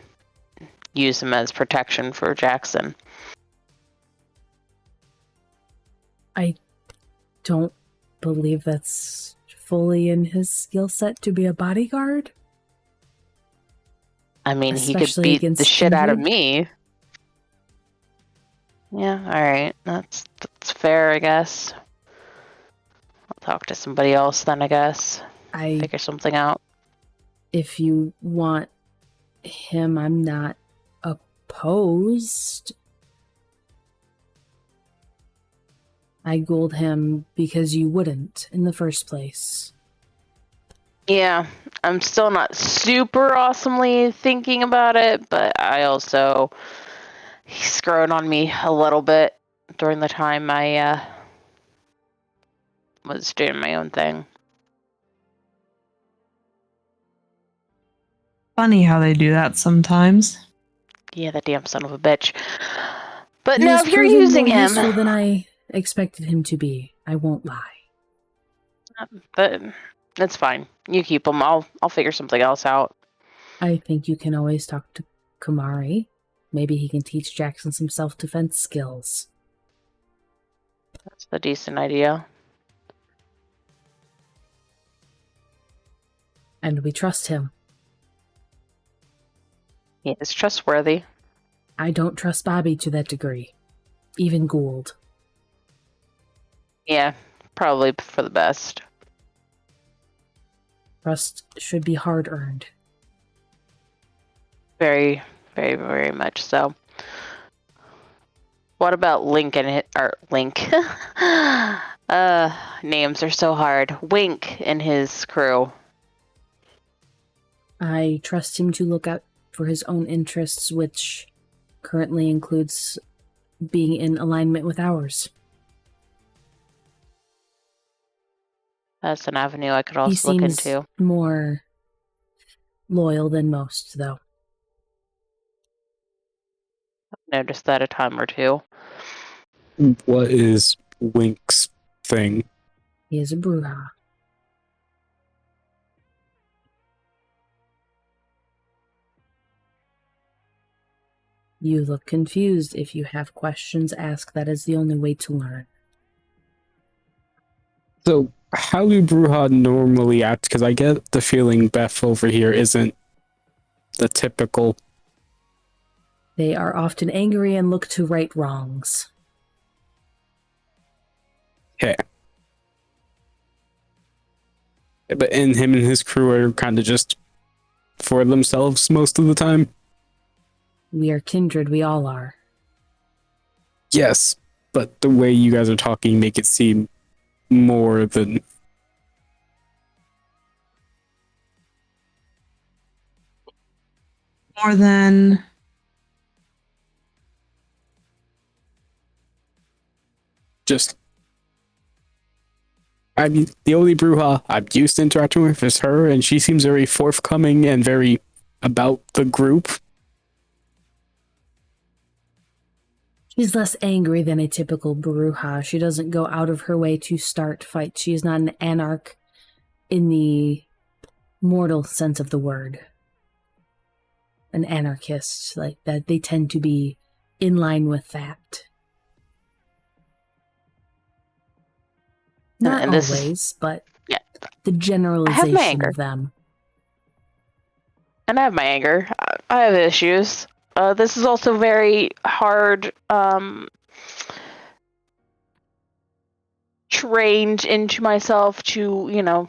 use him as protection for Jackson. I don't believe that's fully in his skill set to be a bodyguard. I mean, he could beat the shit out of me. Yeah, alright. That's fair, I guess. I'll talk to somebody else then, I guess. Figure something out. If you want him, I'm not opposed. I ghouled him because you wouldn't in the first place. Yeah, I'm still not super awesomely thinking about it, but I also... He's grown on me a little bit during the time I was doing my own thing. Funny how they do that sometimes. Yeah, that damn son of a bitch. But He no, if you're using him... useful than I expected him to be. I won't lie. But that's fine. You keep him. I'll figure something else out. I think you can always talk to Kumari. Maybe he can teach Jackson some self-defense skills. That's a decent idea. And we trust him. He is trustworthy. I don't trust Bobby to that degree. Even Gould. Yeah, probably for the best. Trust should be hard-earned. Very, very, very much so. What about Link and Link? Names are so hard. Wink and his crew. I trust him to look out for his own interests, which currently includes being in alignment with ours. That's an avenue I could also He seems look into. more loyal than most, though. I've noticed that a time or two. What is Wink's thing? He is a Bruja. You look confused. If you have questions, ask. That is the only way to learn. So, how do Bruja normally act? Because I get the feeling Beth over here isn't the typical. They are often angry and look to right wrongs. Okay. But him and his crew are kind of just for themselves most of the time. We are kindred, we all are. Yes, but the way you guys are talking make it seem more than... More than... Just... I mean, the only Bruja I'm used to interacting with is her, and she seems very forthcoming and very about the group. She's less angry than a typical Bruja. She doesn't go out of her way to start fights. She is not an anarch in the mortal sense of the word. An anarchist, like that. They tend to be in line with that. Not always, but yeah. The generalization of them. And I have my anger. I have issues. This is also very hard trained into myself to, you know,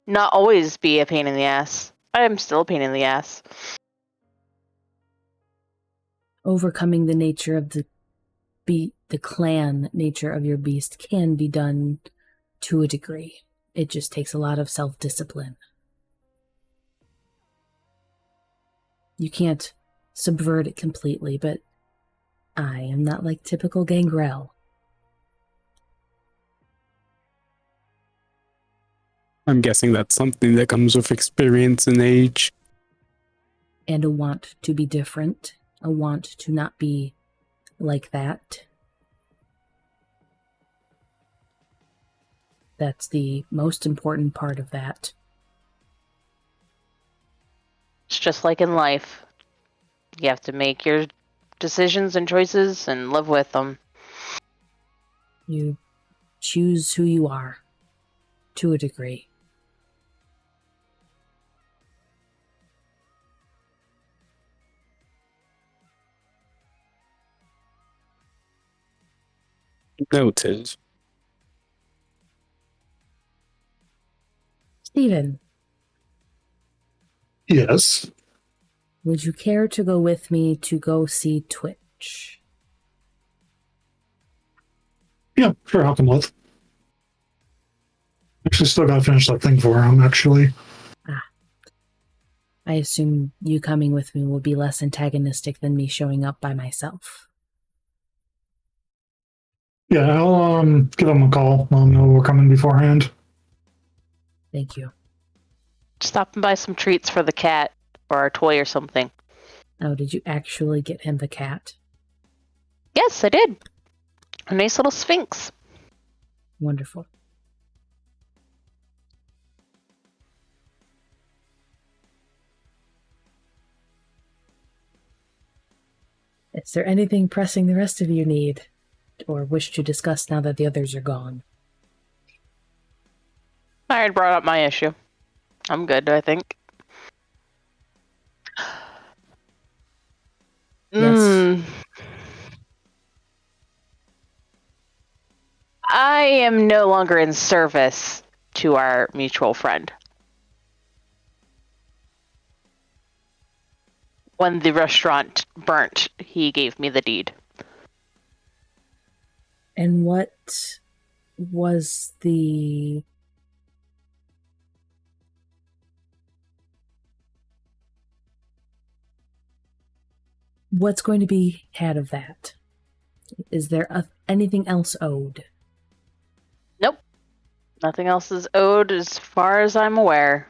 not always be a pain in the ass. I am still a pain in the ass. Overcoming the nature of the clan nature of your beast can be done to a degree. It just takes a lot of self-discipline. You can't subvert it completely, but I am not like typical Gangrel. I'm guessing that's something that comes with experience and age. And a want to be different, a want to not be like that. That's the most important part of that. It's just like in life. You have to make your decisions and choices and live with them. You choose who you are, to a degree. Noted. Stephen. Yes. Would you care to go with me to go see Twitch? Yeah, sure, I'll come with. Actually, still gotta finish that thing for him, actually. I assume you coming with me will be less antagonistic than me showing up by myself. Yeah, I'll give him a call. Let him know we're coming beforehand. Thank you. Stop and buy some treats for the cat or a toy or something. Oh, did you actually get him the cat? Yes, I did. A nice little sphinx. Wonderful. Is there anything pressing the rest of you need or wish to discuss now that the others are gone? I had brought up my issue. I'm good, I think. Yes. I am no longer in service to our mutual friend. When the restaurant burnt, he gave me the deed. And what was the... What's going to be had of that? Is there anything else owed? Nope. Nothing else is owed as far as I'm aware.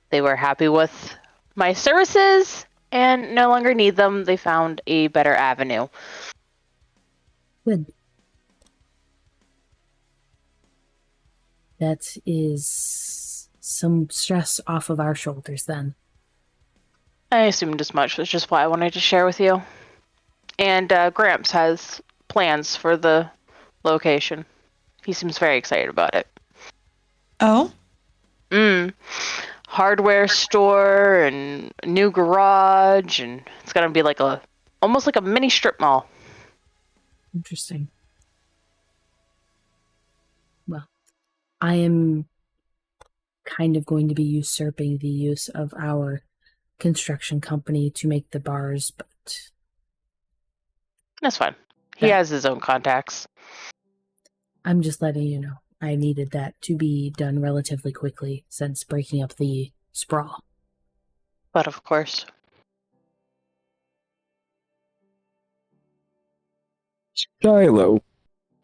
They were happy with my services and no longer need them. They found a better avenue. Good. That is some stress off of our shoulders then. I assumed as much, which is why I wanted to share with you. And Gramps has plans for the location. He seems very excited about it. Oh? Hardware store and new garage, and it's gonna be like almost like a mini strip mall. Interesting. Well, I am kind of going to be usurping the use of our construction company to make the bars, but... That's fine. He has his own contacts. I'm just letting you know. I needed that to be done relatively quickly since breaking up the sprawl. But of course. Shiloh,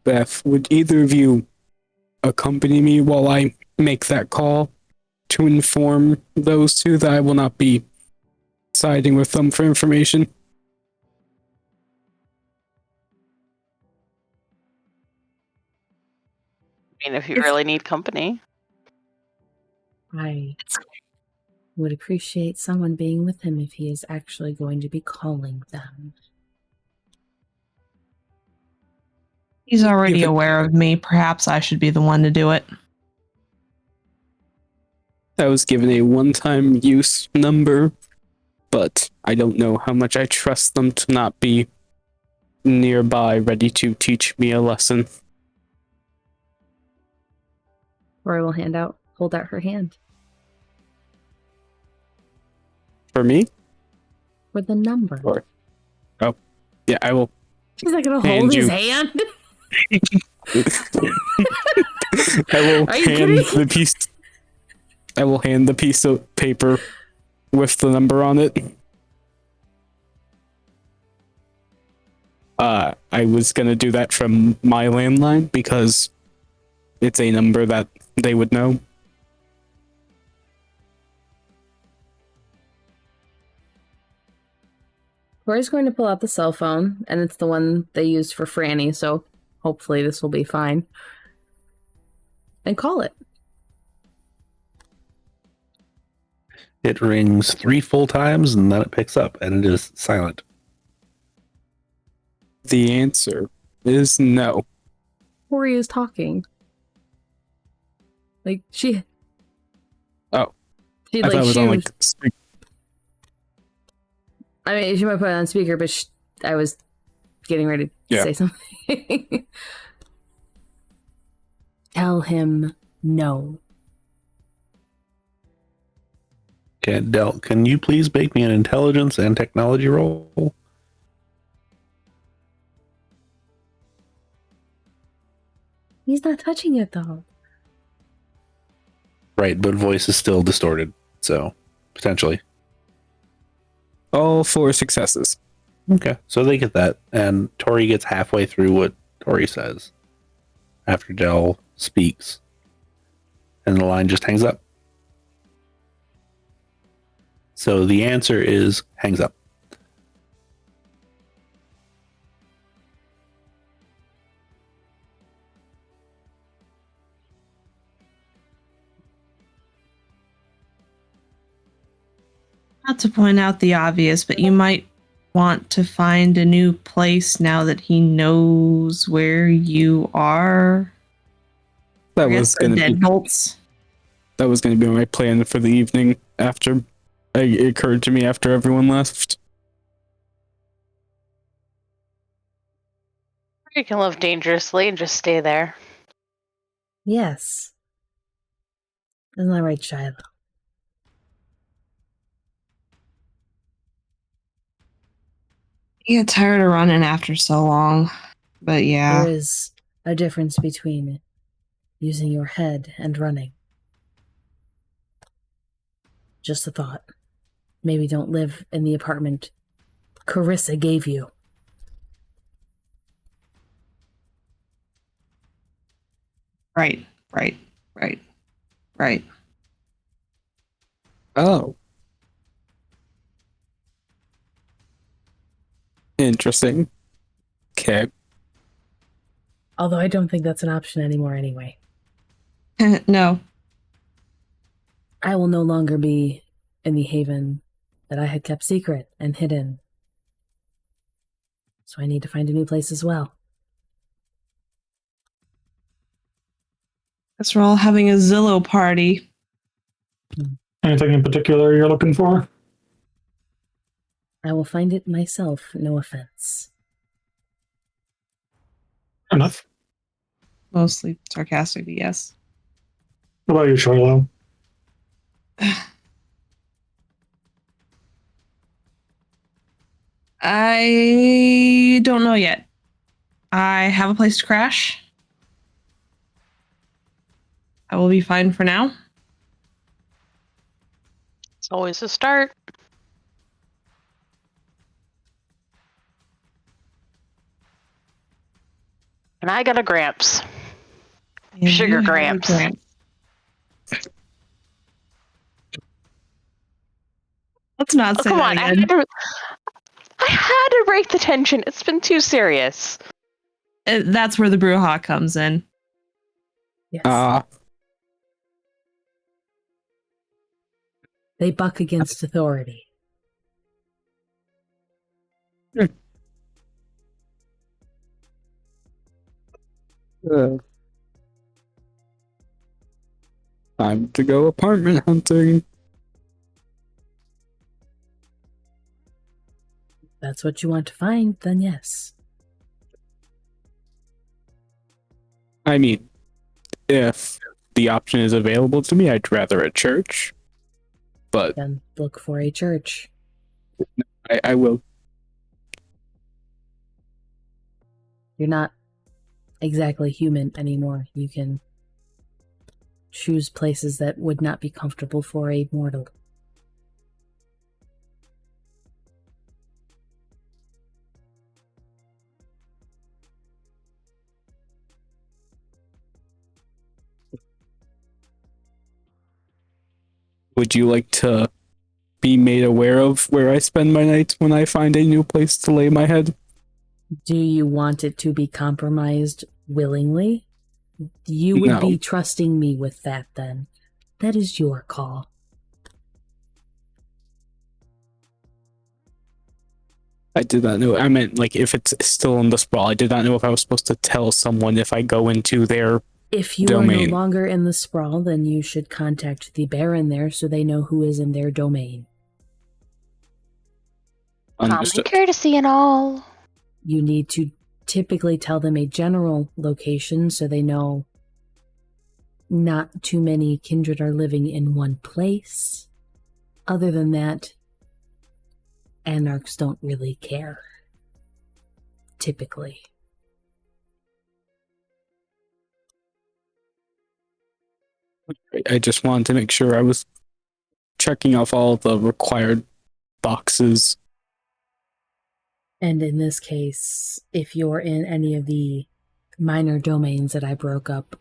Beth, would either of you accompany me while I make that call to inform those two that I will not be siding with them for information? I mean, if you really need company. I would appreciate someone being with him if he is actually going to be calling them. He's already aware of me. Perhaps I should be the one to do it. I was given a one-time use number, but I don't know how much I trust them to not be nearby ready to teach me a lesson. Rory will hold out her hand. For me? For the number. Or, oh, yeah, I will. She's not going to hold his hand? I will hand the piece of paper with the number on it. I was gonna do that from my landline because it's a number that they would know. Rory's going to pull out the cell phone, and it's the one they used for Franny, so hopefully this will be fine. And call it. It rings 3 full times, and then it picks up, and it is silent. The answer is no. Rory is talking. Like, she... Oh. She, I thought it was on, like, speaker. I mean, she might put it on speaker, but I was getting ready to say something. Tell him no. Okay, Dell, can you please make me an intelligence and technology roll? He's not touching it, though. Right, but voice is still distorted, so potentially. All 4 successes. Okay, so they get that, and Tory gets halfway through what Tory says after Dell speaks, and the line just hangs up. So the answer is hangs up. Not to point out the obvious, but you might want to find a new place now that he knows where you are. That was going to be deadbolts. That was going to be my plan for the evening after it occurred to me after everyone left. You can live dangerously and just stay there. Yes. Isn't that right, Shiloh? You get tired of running after so long. But yeah. There is a difference between using your head and running. Just a thought. Maybe don't live in the apartment Carissa gave you. Right. Oh. Interesting. Okay. Although I don't think that's an option anymore anyway. No. I will no longer be in the haven that I had kept secret and hidden. So I need to find a new place as well. Guess we're all having a Zillow party. Anything in particular you're looking for? I will find it myself, no offense. Fair enough. Mostly sarcastically, yes. What about you, Shiloh? I don't know yet. I have a place to crash. I will be fine for now. It's always a start. And I got a Gramps. And Sugar you have a Gramps. Gramps. Let's not Oh, say come that on. again. I had to break the tension. It's been too serious. That's where the brouhaha comes in. Yes. They buck against authority. Time to go apartment hunting. That's what you want to find, then yes. I mean, if the option is available to me, I'd rather a church. But Then look for a church. I will. You're not exactly human anymore. You can choose places that would not be comfortable for a mortal. Would you like to be made aware of where I spend my nights when I find a new place to lay my head? Do you want it to be compromised willingly? You would be trusting me with that then. That is your call. I did not know. I meant, like, if it's still in the sprawl. I did not know if I was supposed to tell someone if I go into their If you domain. are no longer in the sprawl, then you should contact the Baron there so they know who is in their domain. Understood. Common courtesy and all. You need to typically tell them a general location so they know not too many kindred are living in one place. Other than that, anarchs don't really care. Typically. I just wanted to make sure I was checking off all the required boxes. And in this case, if you're in any of the minor domains that I broke up,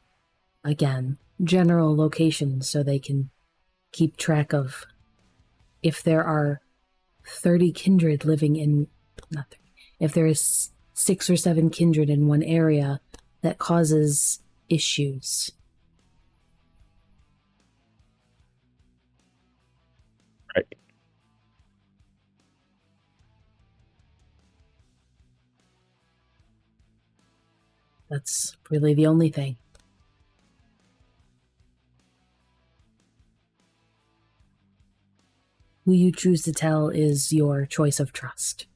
again, general locations so they can keep track of if there are 30 kindred living in, not 30, if there is 6 or 7 kindred in one area, that causes issues. Right. That's really the only thing. who you choose to tell is your choice of trust.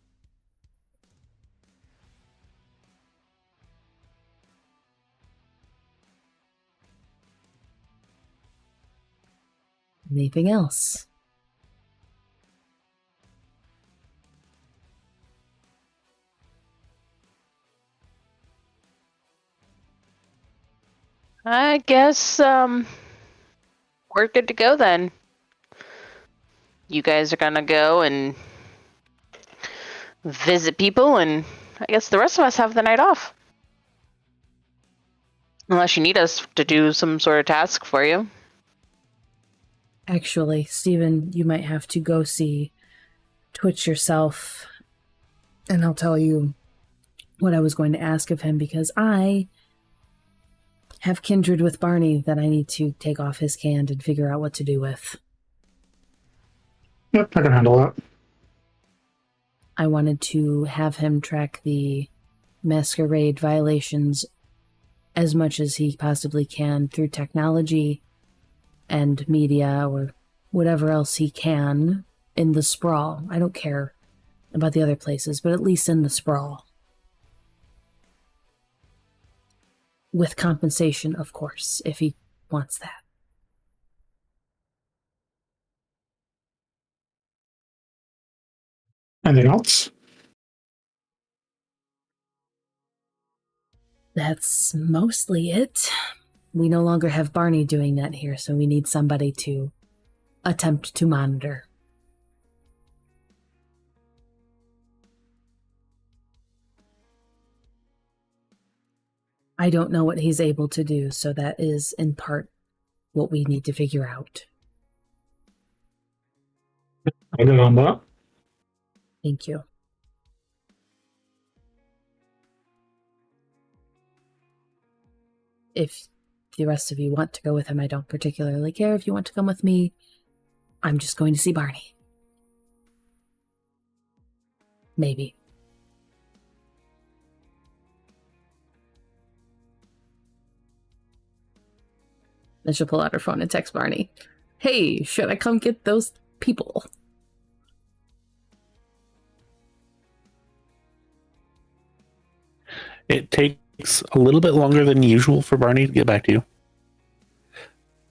Anything else? I guess we're good to go then. You guys are gonna go and visit people, and I guess the rest of us have the night off. Unless you need us to do some sort of task for you. Actually, Steven, you might have to go see Twitch yourself, and I'll tell you what I was going to ask of him, because I have kindred with Barney that I need to take off his can and figure out what to do with. Yep, I can handle that. I wanted to have him track the masquerade violations as much as he possibly can through technology and media or whatever else he can in the sprawl. I don't care about the other places, but at least in the sprawl. With compensation, of course, if he wants that. Anything else? That's mostly it. We no longer have Barney doing that here, so we need somebody to attempt to monitor. I don't know what he's able to do, so that is in part what we need to figure out. I'll get on that. Thank you. If the rest of you want to go with him, I don't particularly care. If you want to come with me, I'm just going to see Barney. Maybe. Then she'll pull out her phone and text Barney. Hey, should I come get those people? It takes a little bit longer than usual for Barney to get back to you.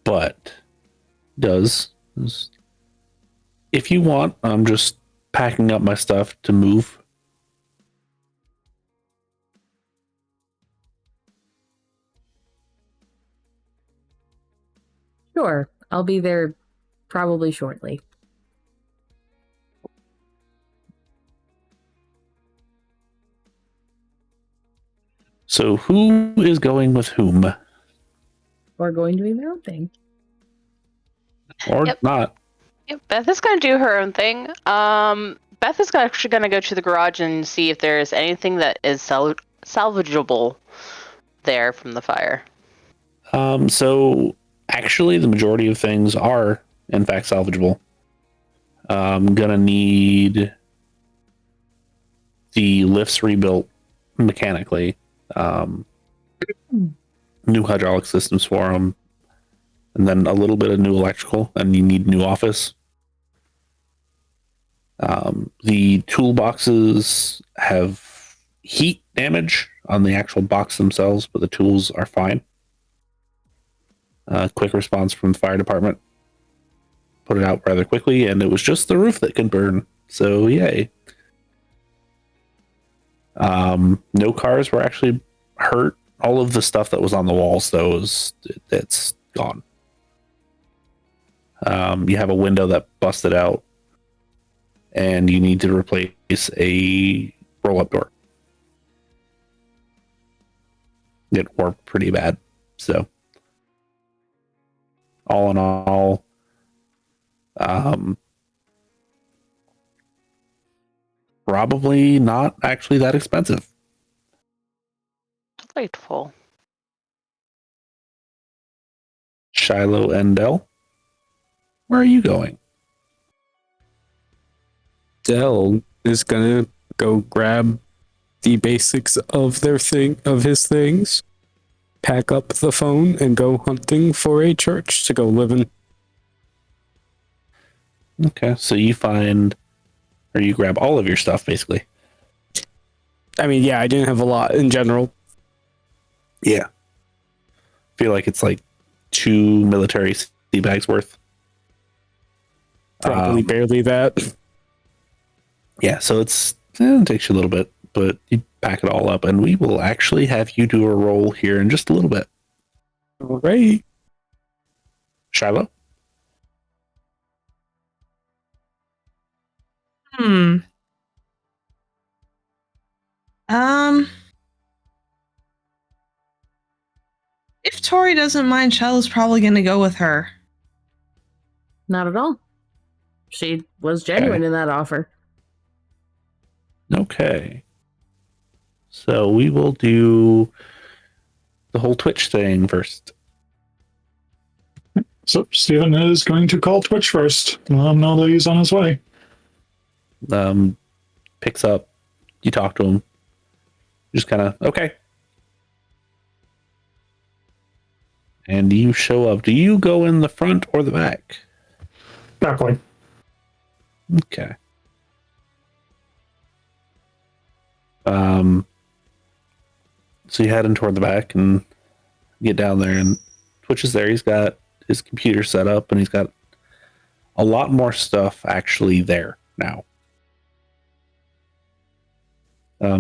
But does. If you want, I'm just packing up my stuff to move. Sure, I'll be there probably shortly. So who is going with whom? Or going to do their own thing. Or not. Yep, Beth is going to do her own thing. Beth is actually going to go to the garage and see if there's anything that is salvageable there from the fire. So actually, the majority of things are, in fact, salvageable. I'm gonna need the lifts rebuilt mechanically. New hydraulic systems for them, and then a little bit of new electrical, and you need new office. The toolboxes have heat damage on the actual box themselves, but the tools are fine. Quick response from the fire department. Put it out rather quickly, and it was just the roof that could burn. So yay. No cars were actually hurt. All of the stuff that was on the walls, though, it's gone. You have a window that busted out, and you need to replace a roll-up door. It worked pretty bad. So, all in all, probably not actually that expensive. Delightful. Shiloh and Dell, where are you going? Dell is gonna go grab the basics of his things, pack up the phone, and go hunting for a church to go live in. Okay, so you find, or you grab all of your stuff, basically. I mean, yeah, I didn't have a lot in general. Yeah. Feel like it's like 2 military sea bags worth. Probably barely that. Yeah, so it takes you a little bit, but you pack it all up, and we will actually have you do a roll here in just a little bit. All right. Shiloh? If Tory doesn't mind, Shiloh's probably going to go with her. Not at all. She was genuine in that offer. Okay. So we will do the whole Twitch thing first. So Steven is going to call Twitch first. Let him know that he's on his way. Picks up. You talk to him. Just kind of, okay. And you show up. Do you go in the front or the back? Back way. Okay. So you head in toward the back and get down there, and Twitch is there. He's got his computer set up, and he's got a lot more stuff actually there now.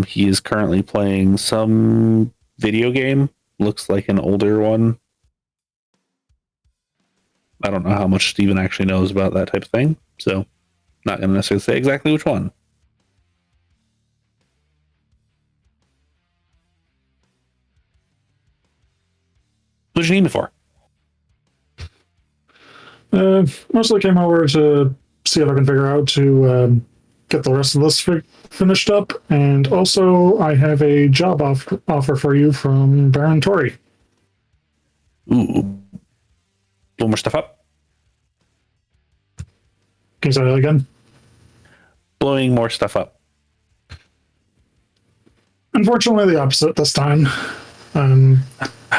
He is currently playing some video game. Looks like an older one. I don't know how much Steven actually knows about that type of thing, so not going to necessarily say exactly which one. What did you need me for? Mostly came over to see if I can figure out to get the rest of this finished up, and also I have a job offer for you from Baron Tory. Ooh. Blow more stuff up? Can you say that again? Blowing more stuff up. Unfortunately, the opposite this time.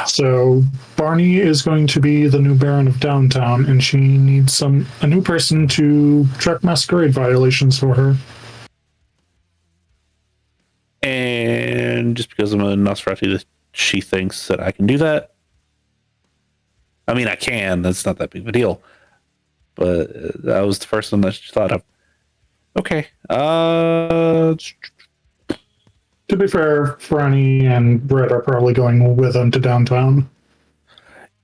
So Barney is going to be the new Baron of Downtown, and she needs a new person to track masquerade violations for her. And just because I'm a Nosferatu, she thinks that I can do that. I mean, I can. That's not that big of a deal. But that was the first one that she thought of. Okay. To be fair, Franny and Brett are probably going with him to downtown.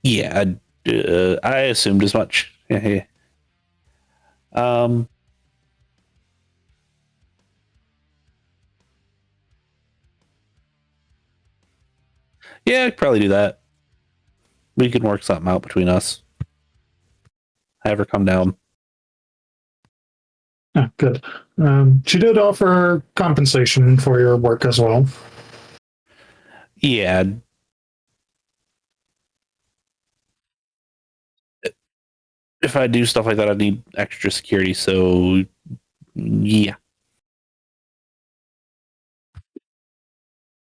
Yeah, I assumed as much. Yeah. Yeah, I could probably do that. We can work something out between us. Have her come down. Yeah, good. She did offer compensation for your work as well. Yeah. If I do stuff like that, I need extra security, so yeah.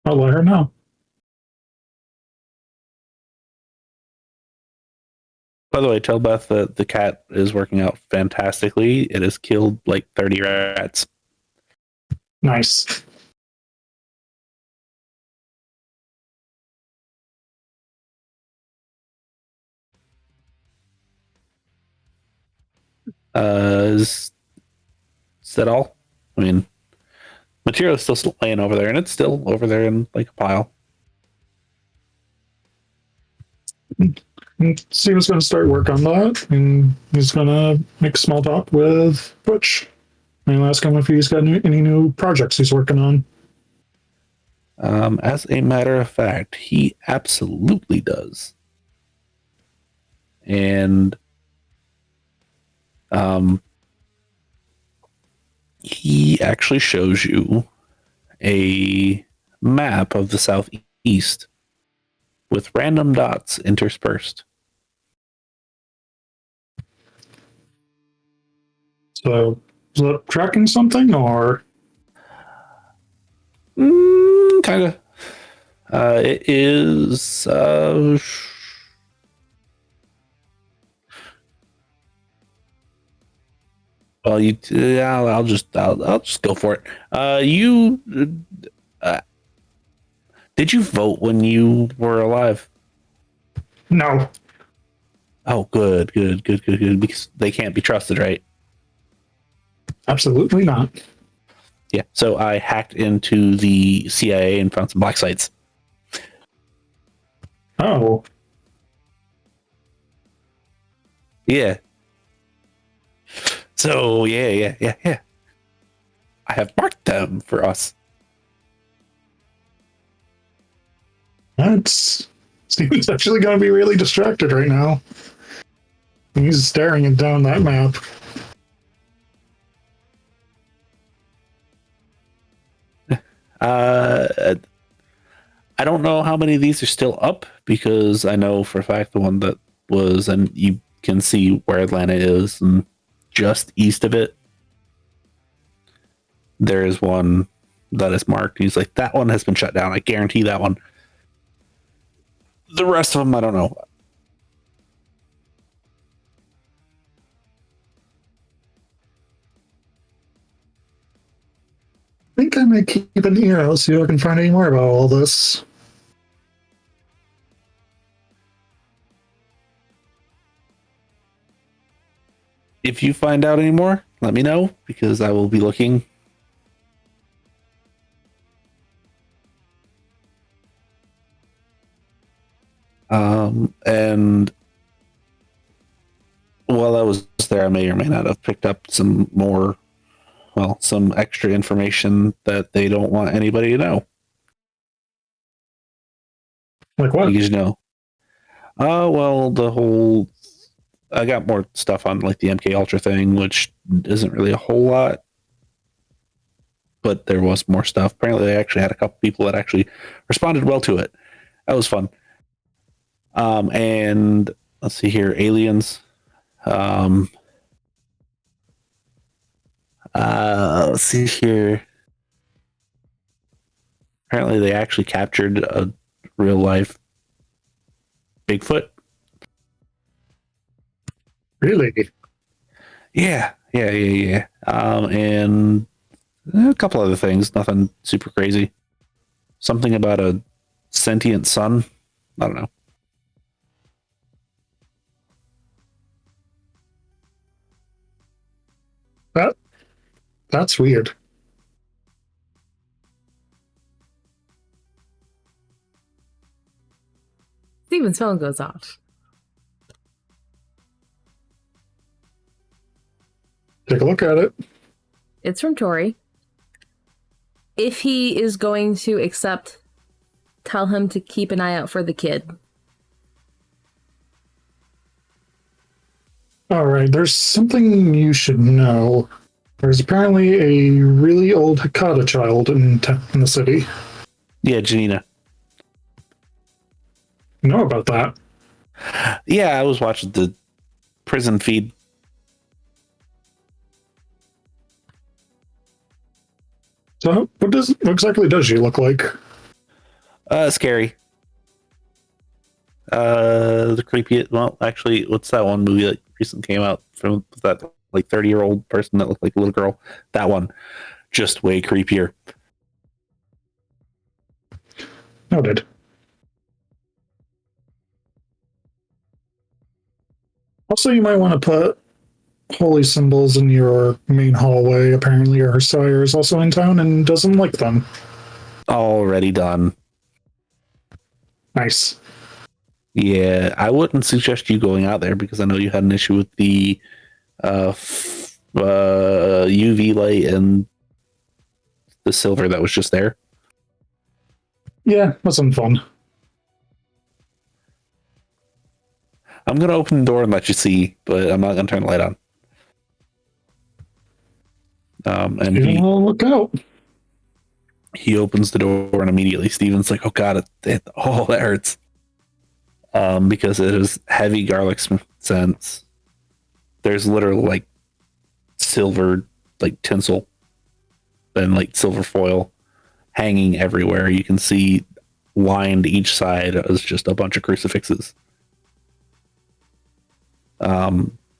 I'll let her know. By the way, tell Beth that the cat is working out fantastically. It has killed like 30 rats. Nice. Is that all? I mean, material is still laying over there, and it's still over there in like a pile. Steven's going to start work on that, and he's going to make small talk with Butch. And he'll ask him if he's got any new projects he's working on. As a matter of fact, he absolutely does. And he actually shows you a map of the southeast with random dots interspersed. So, is that tracking something, or? Kind of. It is. Well, I'll just go for it. Did you vote when you were alive? No. Oh, good. Because they can't be trusted, right? Absolutely not. Yeah. So I hacked into the CIA and found some black sites. Oh. Yeah. So yeah. I have marked them for us. Steven's actually going to be really distracted right now. He's staring down that map. I don't know how many of these are still up because I know for a fact the one that was, and you can see where Atlanta is, and just east of it, there is one that is marked. He's like, that one has been shut down. I guarantee that one. The rest of them, I don't know. I think I may keep an ear out, see if I can find any more about all this. If you find out any more, let me know because I will be looking. And while I was there, I may or may not have picked up some more, some extra information that they don't want anybody to know. Like what? Because I got more stuff on like the MK Ultra thing, which isn't really a whole lot, but there was more stuff. Apparently, they actually had a couple people that actually responded well to it. That was fun. And let's see here, aliens. Let's see here. Apparently, they actually captured a real life Bigfoot. Really? Yeah. And a couple other things, nothing super crazy. Something about a sentient sun. I don't know. That's weird. Steven's phone goes off. Take a look at it. It's from Tory. If he is going to accept, tell him to keep an eye out for the kid. All right, there's something you should know. There's apparently a really old Hakata child in the city. Yeah, Janina. You know about that? Yeah, I was watching the prison feed. So, what exactly does she look like? Scary. The creepy. Well, actually, what's that one movie that recently came out from that like 30-year-old person that looked like a little girl? That one, just way creepier. Noted. Also, you might want to put holy symbols in your main hallway. Apparently, her sire is also in town and doesn't like them. Already done. Nice. Yeah, I wouldn't suggest you going out there because I know you had an issue with the UV light and the silver that was just there. Yeah, that's some fun. I'm going to open the door and let you see, but I'm not going to turn the light on. And look out. he opens the door and immediately Steven's like, oh God, that hurts. Because it is heavy garlic scents. There's literally like silver, like tinsel and like silver foil hanging everywhere. You can see lined each side as just a bunch of crucifixes.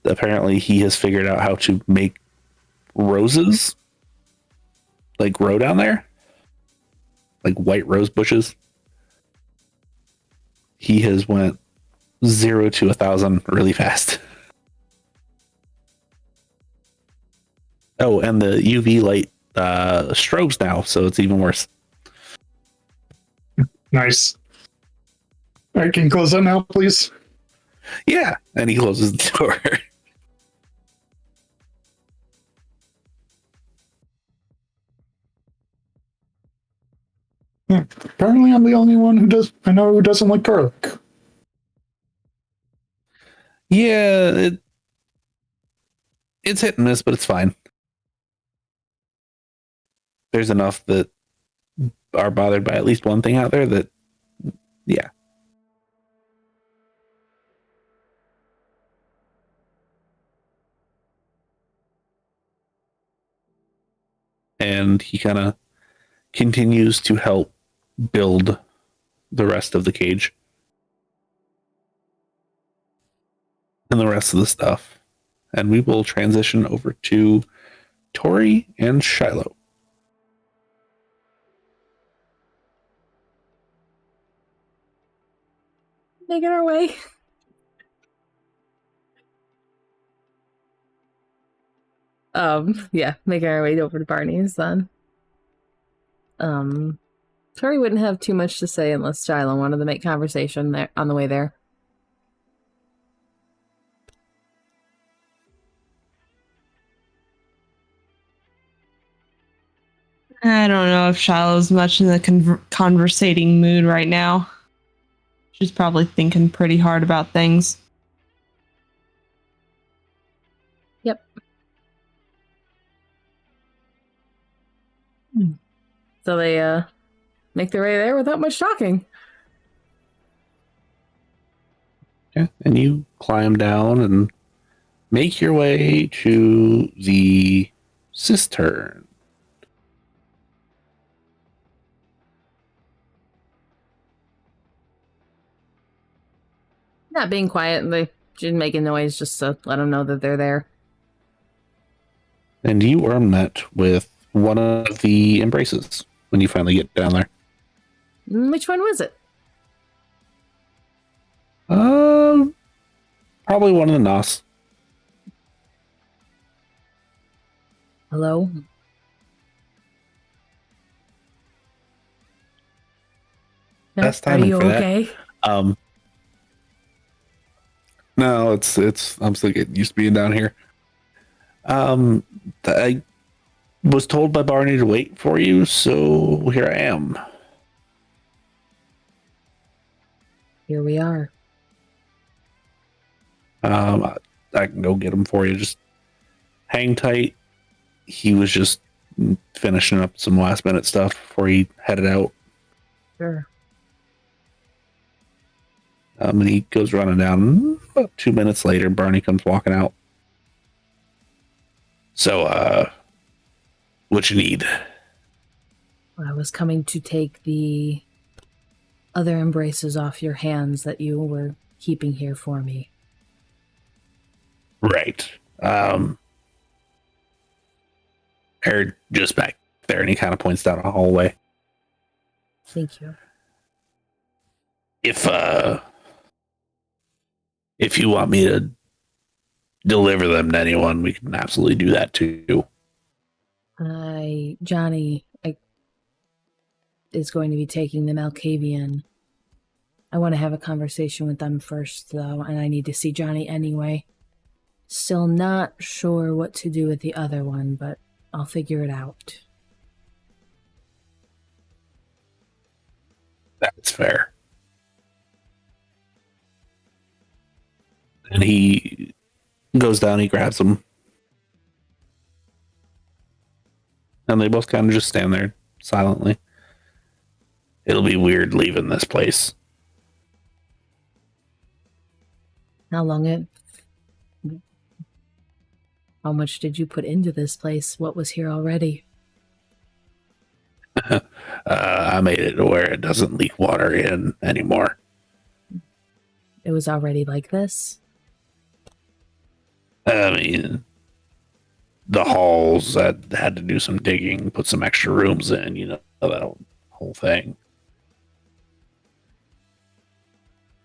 Apparently he has figured out how to make roses like grow down there, like white rose bushes. He has went 0 to 1,000 really fast. Oh, and the UV light strobes now, so it's even worse. Nice. All right, can you close that now, please? Yeah, and he closes the door. Yeah. Apparently, I'm the only one who doesn't like garlic. Yeah, it's hit and miss, but it's fine. There's enough that are bothered by at least one thing out there that, yeah. And he kind of continues to help build the rest of the cage and the rest of the stuff. And we will transition over to Tory and Shiloh. Making our way. Yeah, making our way over to Barney's then. Tory wouldn't have too much to say unless Shiloh wanted to make conversation there on the way there. I don't know if Shiloh's much in the conversating mood right now. She's probably thinking pretty hard about things. Yep. So they make their way there without much talking. Yeah, and you climb down and make your way to the cistern. Not being quiet, and they just making noise just to let them know that they're there. And you are met with one of the embraces when you finally get down there. Which one was it? Probably one of the Nos. Hello? Best Are timing you for that. okay? No, it's I'm still getting used to being down here. I was told by Barney to wait for you, so here I am. Here we are. I can go get him for you. Just hang tight. He was just finishing up some last minute stuff before he headed out. Sure. And he goes running down. About 2 minutes later, Barney comes walking out. So, what you need? I was coming to take the other embraces off your hands that you were keeping here for me. Right. They're just back there, and he kind of points down a hallway. Thank you. If you want me to deliver them to anyone, we can absolutely do that too. Johnny is going to be taking the Malkavian. I want to have a conversation with them first, though, and I need to see Johnny anyway. Still not sure what to do with the other one, but I'll figure it out. That's fair. And he goes down, he grabs them. And they both kind of just stand there silently. It'll be weird leaving this place. How much did you put into this place? What was here already? I made it to where it doesn't leak water in anymore. It was already like this? I mean, the halls. I had to do some digging, put some extra rooms in, that whole thing.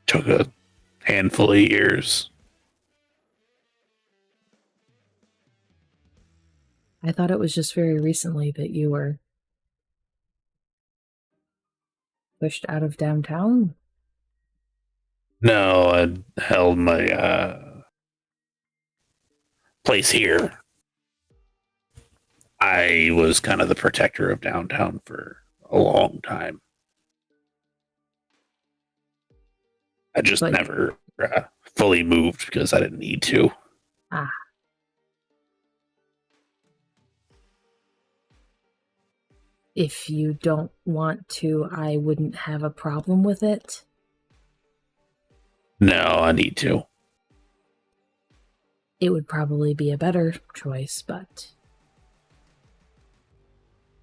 Took a handful of years. I thought it was just very recently that you were pushed out of downtown. No, I held my place here. I was kind of the protector of downtown for a long time. I just never fully moved because I didn't need to. Ah. If you don't want to, I wouldn't have a problem with it. No, I need to. It would probably be a better choice, but...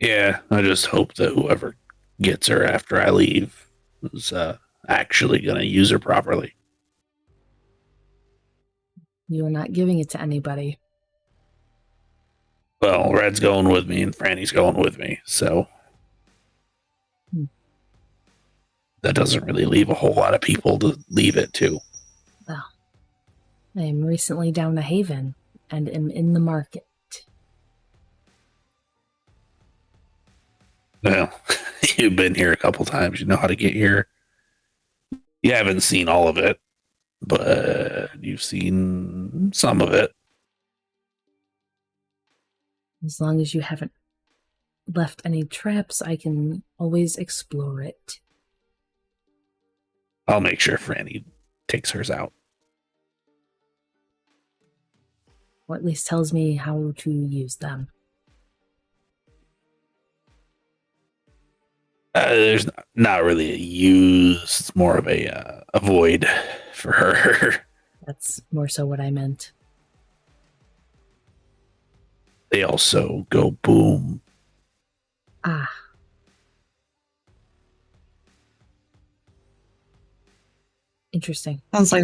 Yeah, I just hope that whoever gets her after I leave is actually going to use her properly. You are not giving it to anybody. Well, Red's going with me and Franny's going with me, so that doesn't really leave a whole lot of people to leave it to. Well, I am recently down to Haven and am in the market. Well, you've been here a couple times. You know how to get here. You haven't seen all of it, but you've seen some of it. As long as you haven't left any traps, I can always explore it. I'll make sure Franny takes hers out. Or at least tells me how to use them. There's not really a use. It's more of a void for her. That's more so what I meant. They also go boom. Ah. Interesting. Sounds like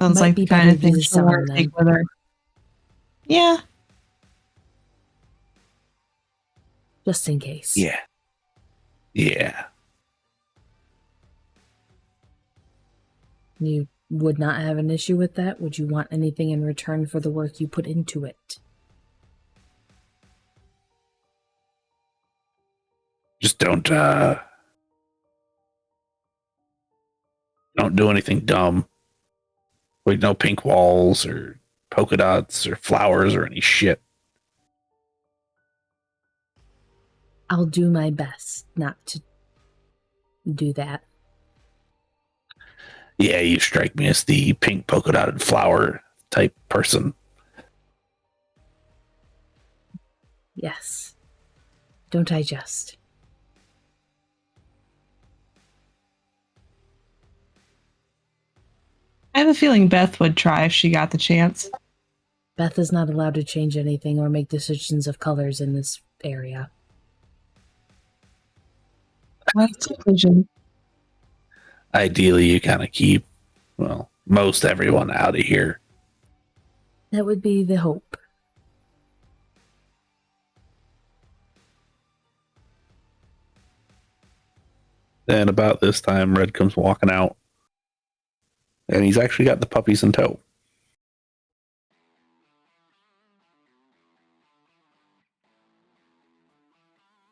Might be the kind of better to thing she'll want to take with her. Yeah. Just in case. Yeah. Yeah. You would not have an issue with that? Would you want anything in return for the work you put into it? Just don't do anything dumb. Like no pink walls or polka dots or flowers or any shit. I'll do my best not to do that. Yeah, you strike me as the pink polka dotted flower type person. Yes. Don't I just? I have a feeling Beth would try if she got the chance. Beth is not allowed to change anything or make decisions of colors in this area. Ideally, you kind of keep, most everyone out of here. That would be the hope. Then about this time, Red comes walking out. And he's actually got the puppies in tow.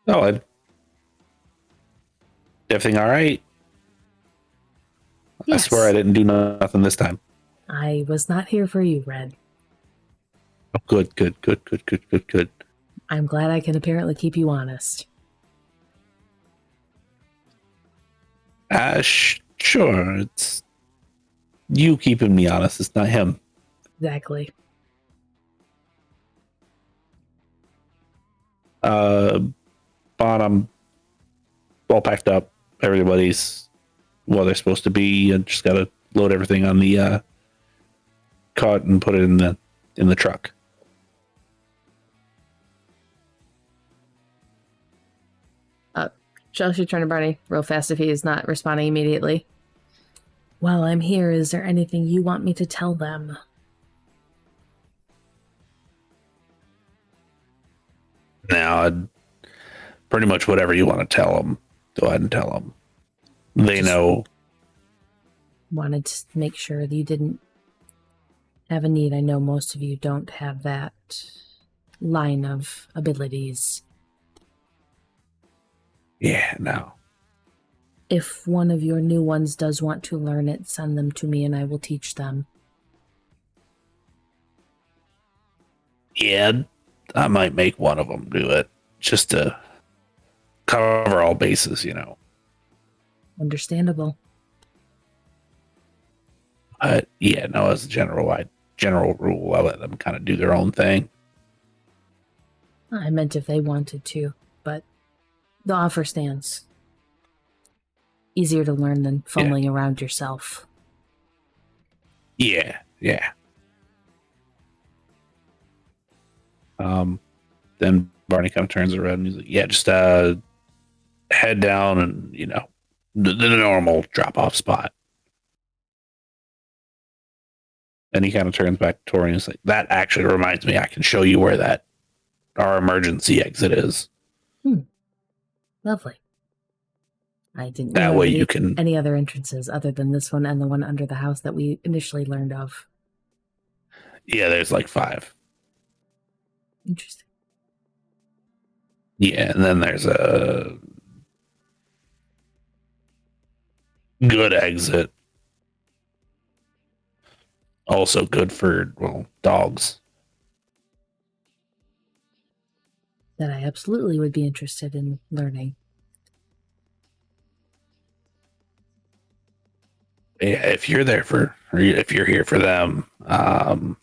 Oh, everything all right? Yes. I swear I didn't do nothing this time. I was not here for you, Red. Oh, good. I'm glad I can apparently keep you honest. Sure. It's you keeping me honest. It's not him. Exactly. I'm all packed up. Everybody's where they're supposed to be. I just gotta load everything on the cart and put it in the truck. Chelsea, turn to Barney real fast if he is not responding immediately. While I'm here, is there anything you want me to tell them? Now, pretty much whatever you want to tell them, go ahead and tell them. They know. Wanted to make sure that you didn't have a need. I know most of you don't have that line of abilities. Yeah, no. If one of your new ones does want to learn it, send them to me and I will teach them. Yeah, I might make one of them do it just to cover all bases, you know. Understandable. Yeah, no, as a general rule, I let them kind of do their own thing. I meant if they wanted to, but the offer stands. Easier to learn than fumbling around yourself. Yeah. Then Barney kind of turns around and he's like, yeah, just head down and, you know, the normal drop-off spot. And he kind of turns back to Tory and is like, that actually reminds me, I can show you where our emergency exit is. Lovely. I didn't that know way you can any other entrances other than this one and the one under the house that we initially learned of. Yeah, there's like 5. Interesting. Yeah, and then there's a good exit. Also good for, well, dogs. That I absolutely would be interested in learning. Yeah, if you're there or if you're here for them, I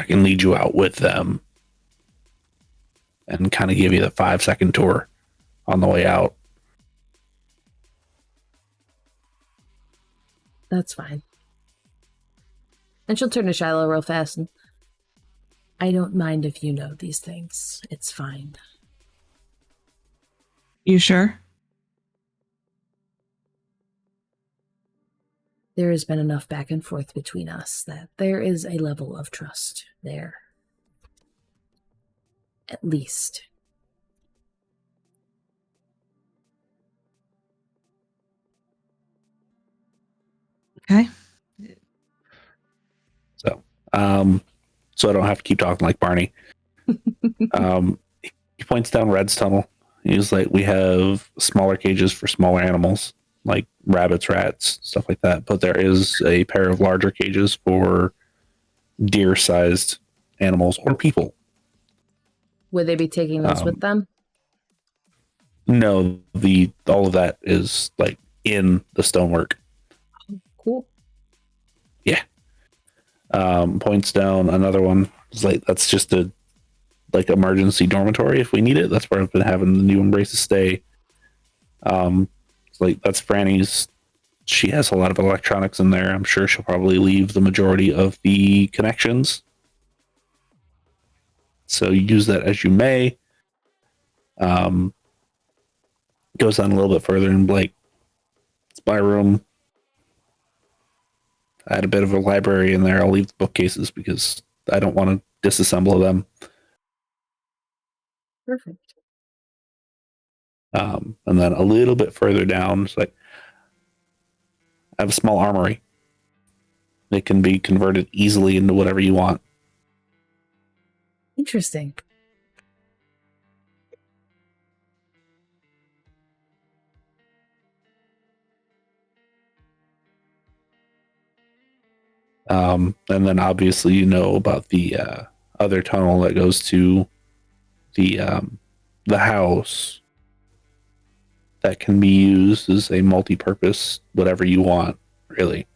can lead you out with them and kind of give you the 5-second tour on the way out. That's fine. And she'll turn to Shiloh real fast and I don't mind if you know these things. It's fine. You sure? There has been enough back and forth between us that there is a level of trust there. At least. Okay. So I don't have to keep talking like Barney. He points down Red's tunnel. He's like, we have smaller cages for smaller animals, like rabbits, rats, stuff like that. But there is a pair of larger cages for deer-sized animals or people. Would they be taking those with them? No, all of that is like in the stonework. Cool. Yeah. Points down another one. It's like, that's just a like emergency dormitory if we need it. That's where I've been having the new Embraces stay. It's like, that's Franny's. She has a lot of electronics in there. I'm sure she'll probably leave the majority of the connections. So use that as you may. Goes on a little bit further and like, it's my room. I had a bit of a library in there. I'll leave the bookcases because I don't want to disassemble them. Perfect. And then a little bit further down, it's like, I have a small armory. It can be converted easily into whatever you want. Interesting. And then obviously you know about the other tunnel that goes to the house that can be used as a multi-purpose, whatever you want, really.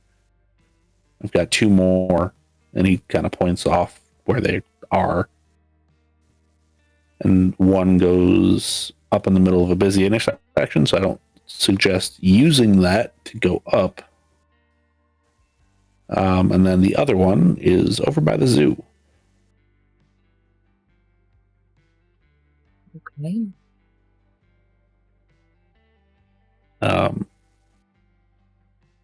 I've got 2 more, and he kind of points off where they are. And one goes up in the middle of a busy intersection, so I don't suggest using that to go up. And then the other one is over by the zoo. Okay.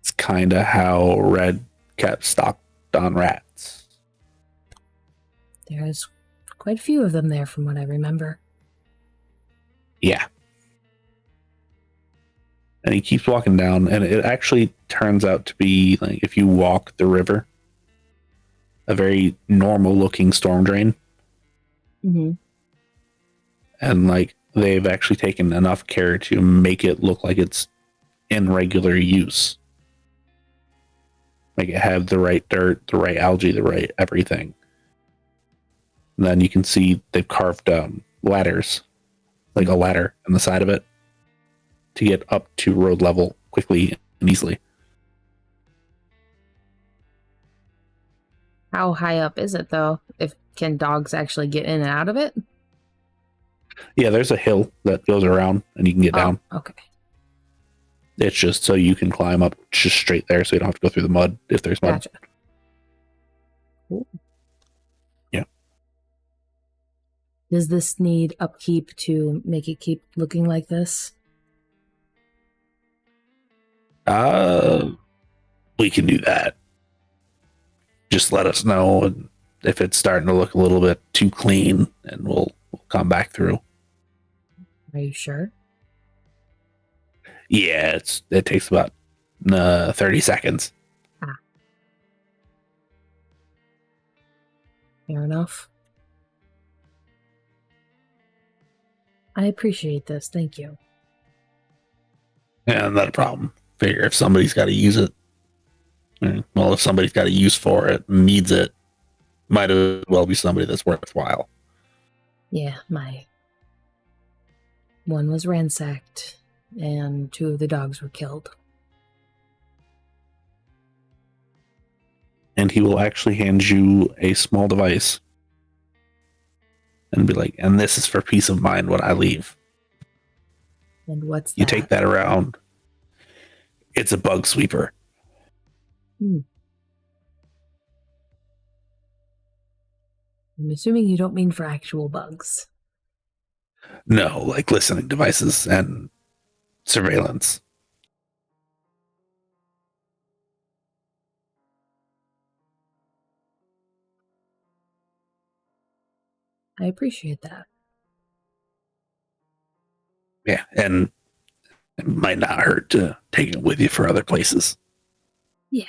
It's kind of how Red kept stocked on rats. There is quite a few of them there from what I remember. Yeah. And he keeps walking down, and it actually turns out to be, like, if you walk the river, a very normal looking storm drain. Mm-hmm. And, like, they've actually taken enough care to make it look like it's in regular use. Like, it had the right dirt, the right algae, the right everything. And then you can see they've carved ladders, like a ladder on the side of it, to get up to road level quickly and easily. How high up is it, though? Can dogs actually get in and out of it? Yeah, there's a hill that goes around, and you can get down. Okay. It's just so you can climb up just straight there, so you don't have to go through the mud if there's mud. Gotcha. Cool. Yeah. Does this need upkeep to make it keep looking like this? We can do that. Just let us know if it's starting to look a little bit too clean, and we'll come back through. Are you sure? Yeah, it takes about 30 seconds. Fair enough. I appreciate this. Thank you. Yeah, not a problem. Figure if somebody's got to use it. Well, if somebody's got a use for it, needs it, might as well be somebody that's worthwhile. Yeah, my one was ransacked, and 2 of the dogs were killed. And he will actually hand you a small device and be like, and this is for peace of mind when I leave. And what's that? You take that around. It's a bug sweeper. I'm assuming you don't mean for actual bugs. No, like listening devices and surveillance. I appreciate that. Yeah, and it might not hurt to take it with you for other places. Yeah.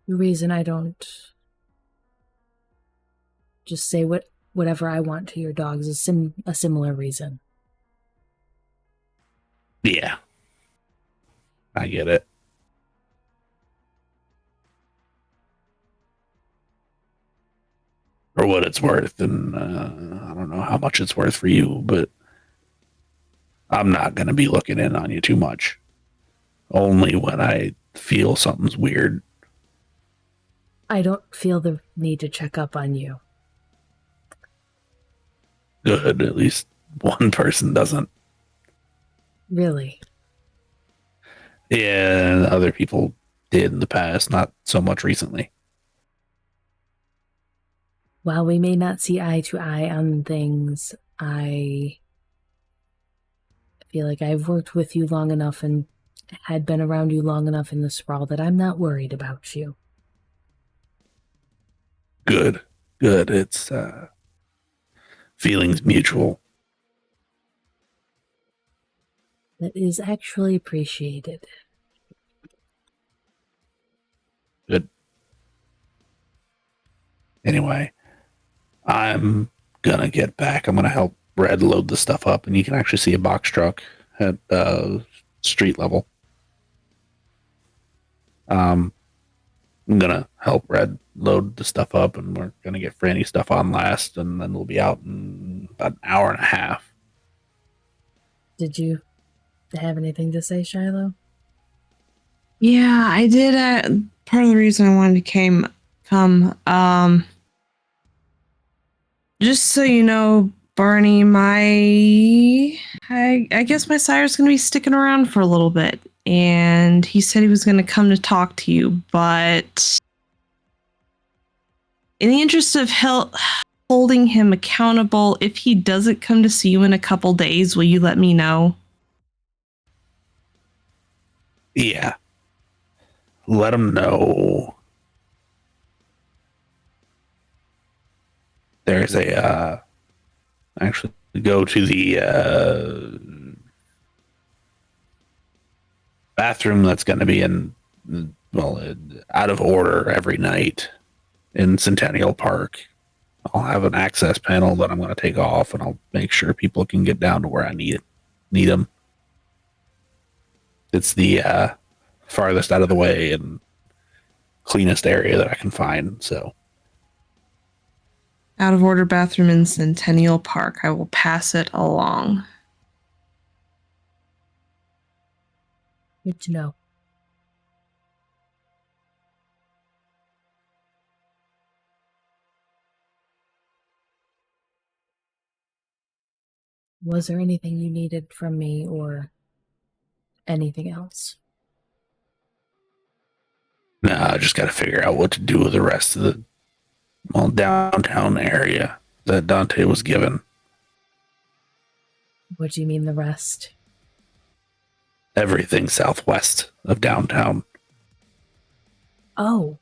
The reason I don't just say whatever I want to your dogs is a similar reason. Yeah. I get it. For what it's worth, and I don't know how much it's worth for you, but I'm not going to be looking in on you too much. Only when I feel something's weird. I don't feel the need to check up on you. Good, at least one person doesn't. Really? Yeah, other people did in the past, not so much recently. While we may not see eye to eye on things, I feel like I've worked with you long enough and had been around you long enough in the sprawl that I'm not worried about you. Good. It's feelings mutual. That is actually appreciated. Good. Anyway, I'm gonna get back. I'm gonna help Red load the stuff up, and you can actually see a box truck at street level. I'm gonna help Red load the stuff up, and we're gonna get Franny stuff on last, and then we'll be out in about an hour and a half. Did you have anything to say, Shiloh? Yeah, I did. Part of the reason I wanted to come, just so you know, Barney, I guess my sire's going to be sticking around for a little bit, and he said he was going to come to talk to you, but in the interest of holding him accountable, if he doesn't come to see you in a couple days, will you let me know? Yeah. Let him know. there's a actually go to the bathroom that's going to be out of order every night in Centennial Park. I'll have an access panel that I'm going to take off, and I'll make sure people can get down to where I need them. It's the farthest out of the way and cleanest area that I can find. So, out of order bathroom in Centennial Park. I will pass it along. Good to know. Was there anything you needed from me or anything else? No, I just got to figure out what to do with the rest of the downtown area that Dante was given. What do you mean the rest? Everything southwest of downtown. Oh.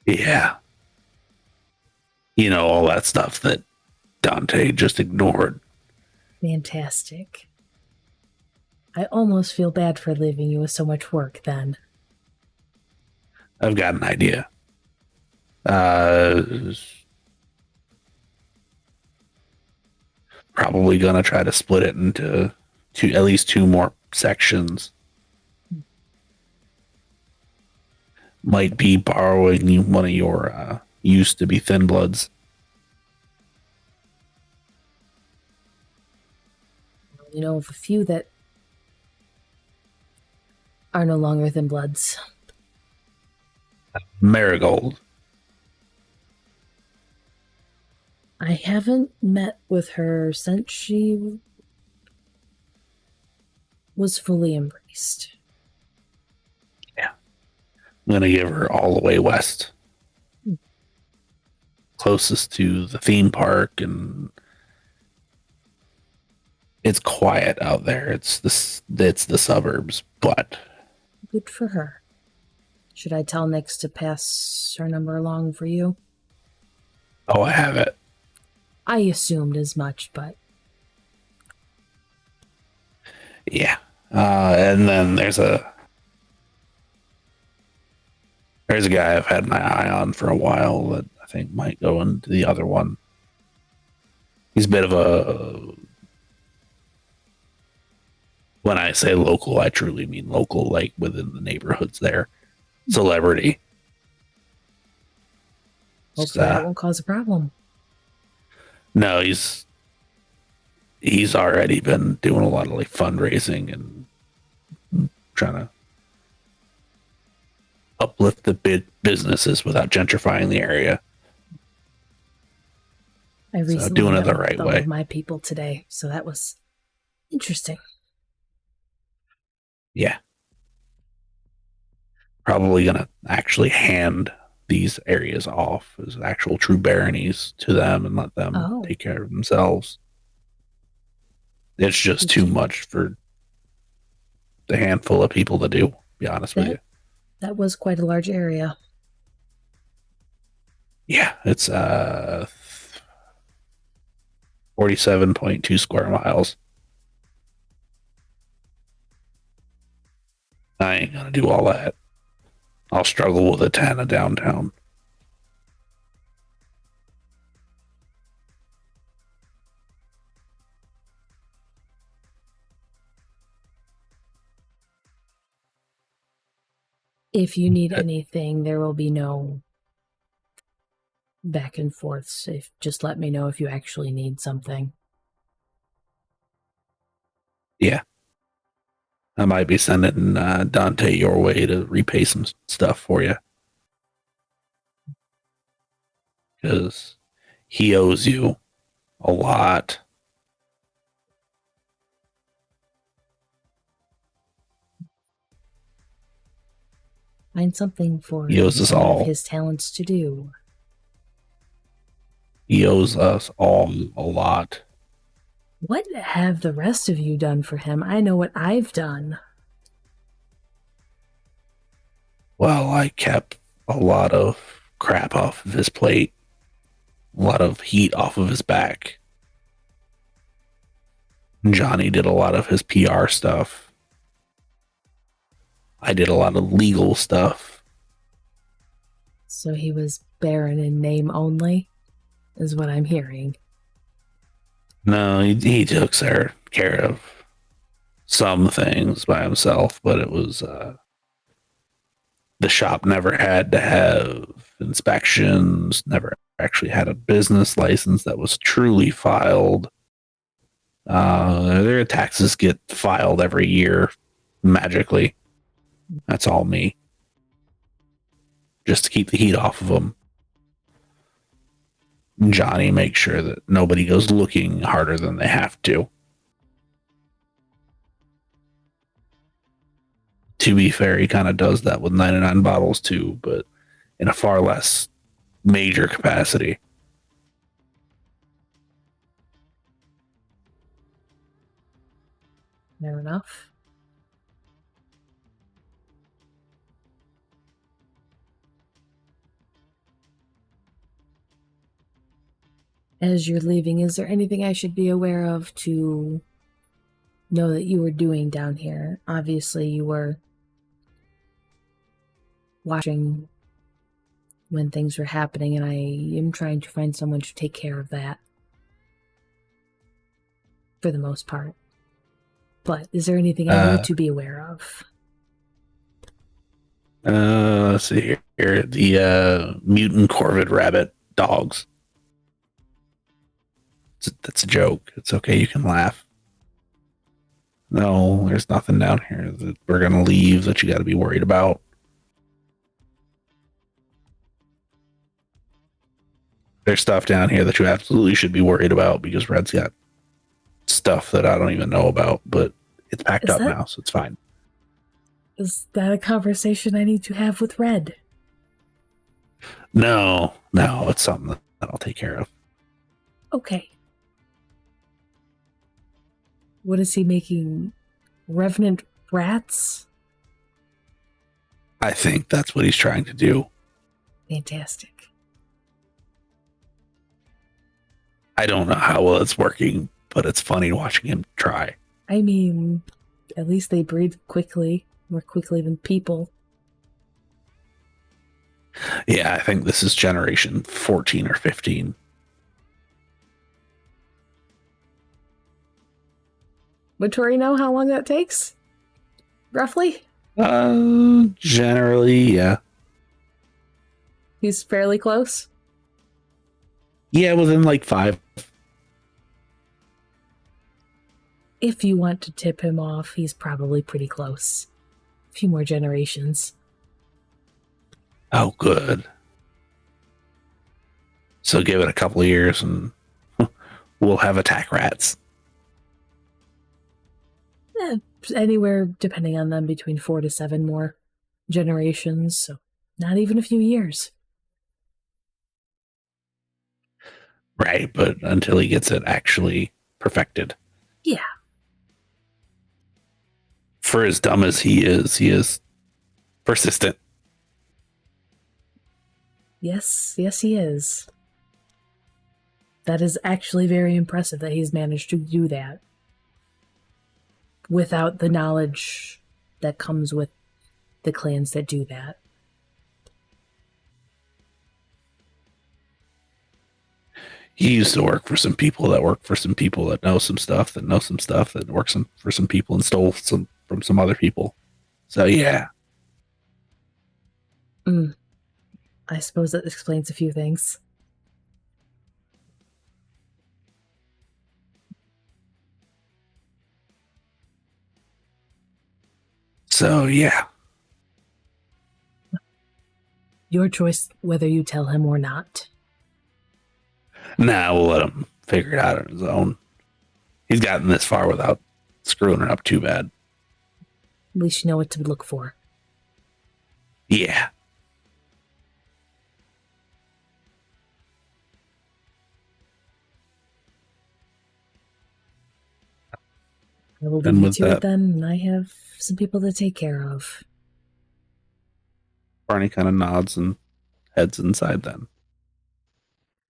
Yeah. You know, all that stuff that Dante just ignored. Fantastic. I almost feel bad for leaving you with so much work then. I've got an idea. Probably gonna try to split it into at least two more sections. Might be borrowing one of your used to be Thin Bloods. You know of a few that are no longer Thin Bloods. Marigold. I haven't met with her since she was fully embraced. Yeah. I'm going to give her all the way west. Closest to the theme park, and it's quiet out there. It's the suburbs, but good for her. Should I tell Nix to pass her number along for you? Oh, I have it. I assumed as much, but yeah. And then there's a guy I've had my eye on for a while that I think might go into the other one. He's a bit of a, when I say local, I truly mean local, like within the neighborhoods there. Celebrity. Hopefully that won't cause a problem. No, he's already been doing a lot of like fundraising and trying to uplift the businesses without gentrifying the area. I recently doing it the right way. With my people today, so that was interesting. Yeah. Probably gonna actually hand these areas off as actual true baronies to them and let them take care of themselves. It's just too much for the handful of people to do, to be honest with you. That was quite a large area. Yeah, it's 47.2 square miles. I ain't gonna do all that. I'll struggle with a 10 of downtown. If you need anything, there will be no back and forths. Just let me know if you actually need something. Yeah. I might be sending Dante your way to repay some stuff for you. Because he owes you a lot. Find something for he owes us one all. Of his talents to do. He owes us all a lot. What have the rest of you done for him? I know what I've done. Well, I kept a lot of crap off of his plate, a lot of heat off of his back. Johnny did a lot of his PR stuff. I did a lot of legal stuff. So he was Baron in name only, is what I'm hearing. No, he took care of some things by himself, but it was the shop never had to have inspections, never actually had a business license that was truly filed. Their taxes get filed every year magically. That's all me. Just to keep the heat off of them. Johnny makes sure that nobody goes looking harder than they have to. To be fair, he kind of does that with 99 bottles too, but in a far less major capacity. Fair enough. As you're leaving, is there anything I should be aware of to know that you were doing down here? Obviously, you were watching when things were happening, and I am trying to find someone to take care of that. For the most part. But is there anything I need to be aware of? Let's see here. The mutant corvid rabbit dogs. That's a joke. It's okay. You can laugh. No, there's nothing down here that we're going to leave that you got to be worried about. There's stuff down here that you absolutely should be worried about because Red's got stuff that I don't even know about, but it's packed up now, so it's fine. Is that a conversation I need to have with Red? No, it's something that I'll take care of. Okay. What is he making? Revenant rats? I think that's what he's trying to do. Fantastic. I don't know how well it's working, but it's funny watching him try. I mean, at least they breed quickly, more quickly than people. Yeah, I think this is generation 14 or 15. Would Tory know how long that takes? Roughly? Generally, yeah. He's fairly close? Yeah, within like 5. If you want to tip him off, he's probably pretty close. A few more generations. Oh, good. So give it a couple of years and we'll have attack rats. Anywhere, depending on them, between 4 to 7 more generations, so not even a few years. Right, but until he gets it actually perfected. Yeah. For as dumb as he is persistent. Yes, he is. That is actually very impressive that he's managed to do that. Without the knowledge that comes with the clans that do that. He used to work for some people that work for some people that know some stuff that know some stuff that works for some people and stole some from some other people. So yeah. I suppose that explains a few things. So yeah. Your choice whether you tell him or not. Nah, we'll let him figure it out on his own. He's gotten this far without screwing it up too bad. At least you know what to look for. Yeah. I will And leave you with to it that- then, and I have some people to take care of. Barney kind of nods and heads inside then.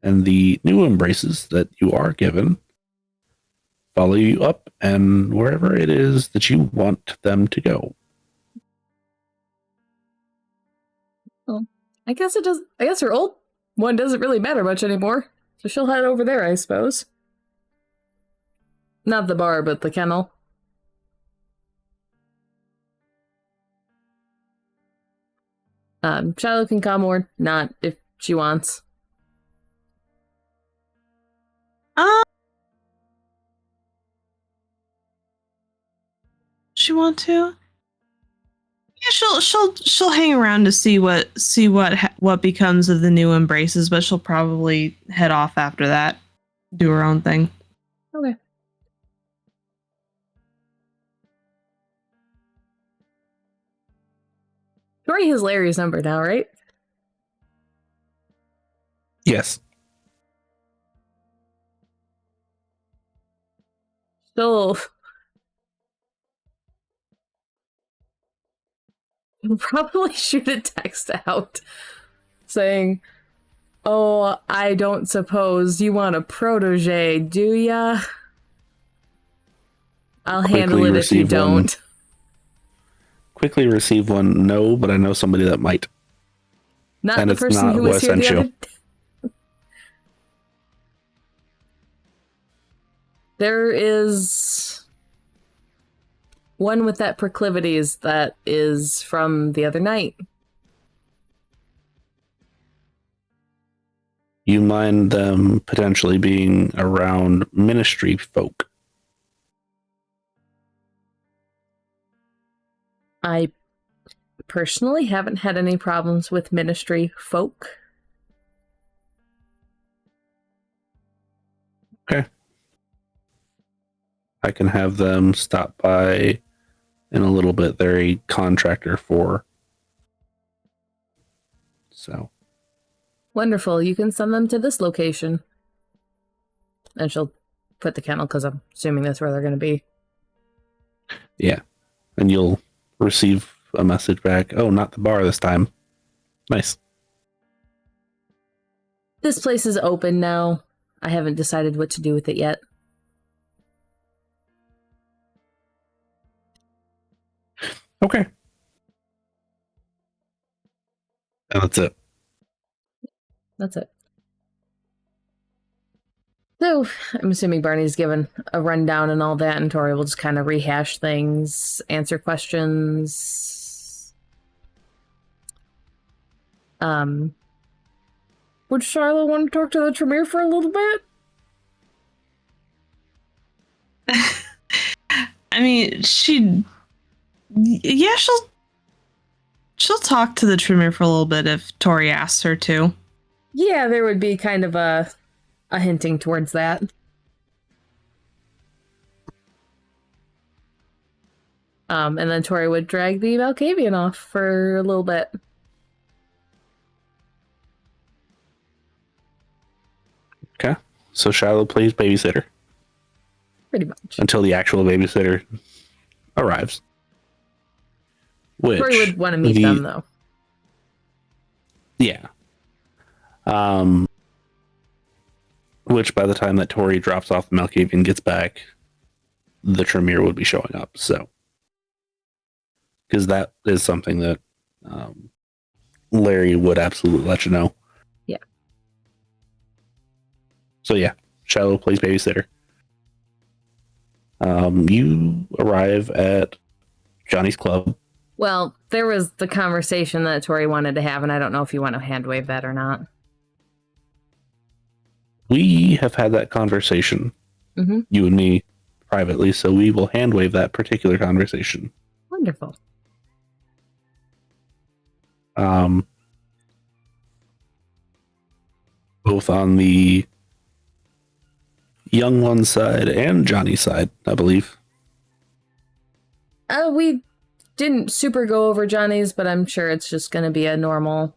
And the new embraces that you are given follow you up and wherever it is that you want them to go. Well, I guess it does. I guess her old one doesn't really matter much anymore. So she'll head over there, I suppose. Not the bar, but the kennel. Shiloh can come or not if she wants. She want to? Yeah, she'll hang around to see what becomes of the new embraces, but she'll probably head off after that, do her own thing. Okay. Tory has Larry's number now, right? Yes. She'll probably shoot a text out saying, "Oh, I don't suppose you want a protege, do ya? I'll handle it if you don't." Quickly receive one. No, but I know somebody that might. Not and the person who was here the other day. There is one with that proclivities that is from the other night. You mind them potentially being around ministry folk? I personally haven't had any problems with ministry folk. Okay. I can have them stop by in a little bit. They're a contractor for. So. Wonderful. You can send them to this location. And she'll put the kennel because I'm assuming that's where they're going to be. Yeah. And you'll receive a message back. Oh, not the bar this time. Nice. This place is open now. I haven't decided what to do with it yet. Okay. And that's it. That's it. So, I'm assuming Barney's given a rundown and all that, and Tory will just kind of rehash things, answer questions. Would Shiloh want to talk to the Tremere for a little bit? I mean, she'll talk to the Tremere for a little bit if Tory asks her to. Yeah, there would be kind of a hinting towards that. And then Tory would drag the Malkavian off for a little bit. Okay. So Shiloh plays babysitter. Pretty much. Until the actual babysitter arrives. Which Tory would want to meet them, though. Yeah. Which by the time that Tory drops off the Malkavian gets back, the Tremere would be showing up, so. Because that is something that Larry would absolutely let you know. Yeah. So yeah, Shiloh plays babysitter. You arrive at Johnny's club. Well, there was the conversation that Tory wanted to have, and I don't know if you want to hand wave that or not. We have had that conversation, you and me, privately, so we will hand wave that particular conversation. Wonderful. Both on the young one's side and Johnny's side, I believe. We didn't super go over Johnny's, but I'm sure it's just going to be a normal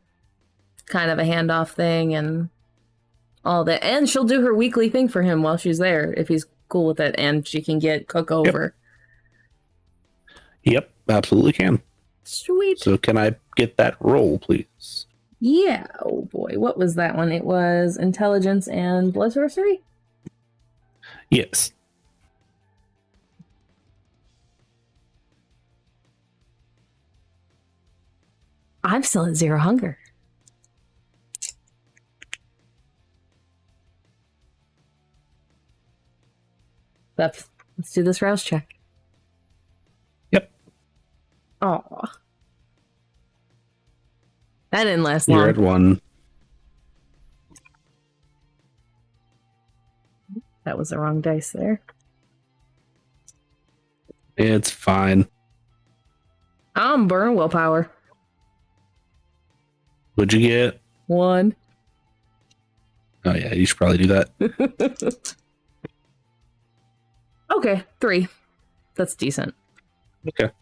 kind of a handoff thing and all that. And she'll do her weekly thing for him while she's there, if he's cool with it, and she can get Cook over. Yep, absolutely can. Sweet. So can I get that roll, please? Yeah. Oh boy, what was that one? It was intelligence and blood sorcery. Yes. I'm still at 0 hunger. Let's do this rouse check. Yep. Oh, that didn't last long. You're at 1. That was the wrong dice there. It's fine. I'm burn willpower. What'd you get? 1. Oh yeah, you should probably do that. Okay, 3. That's decent. Okay.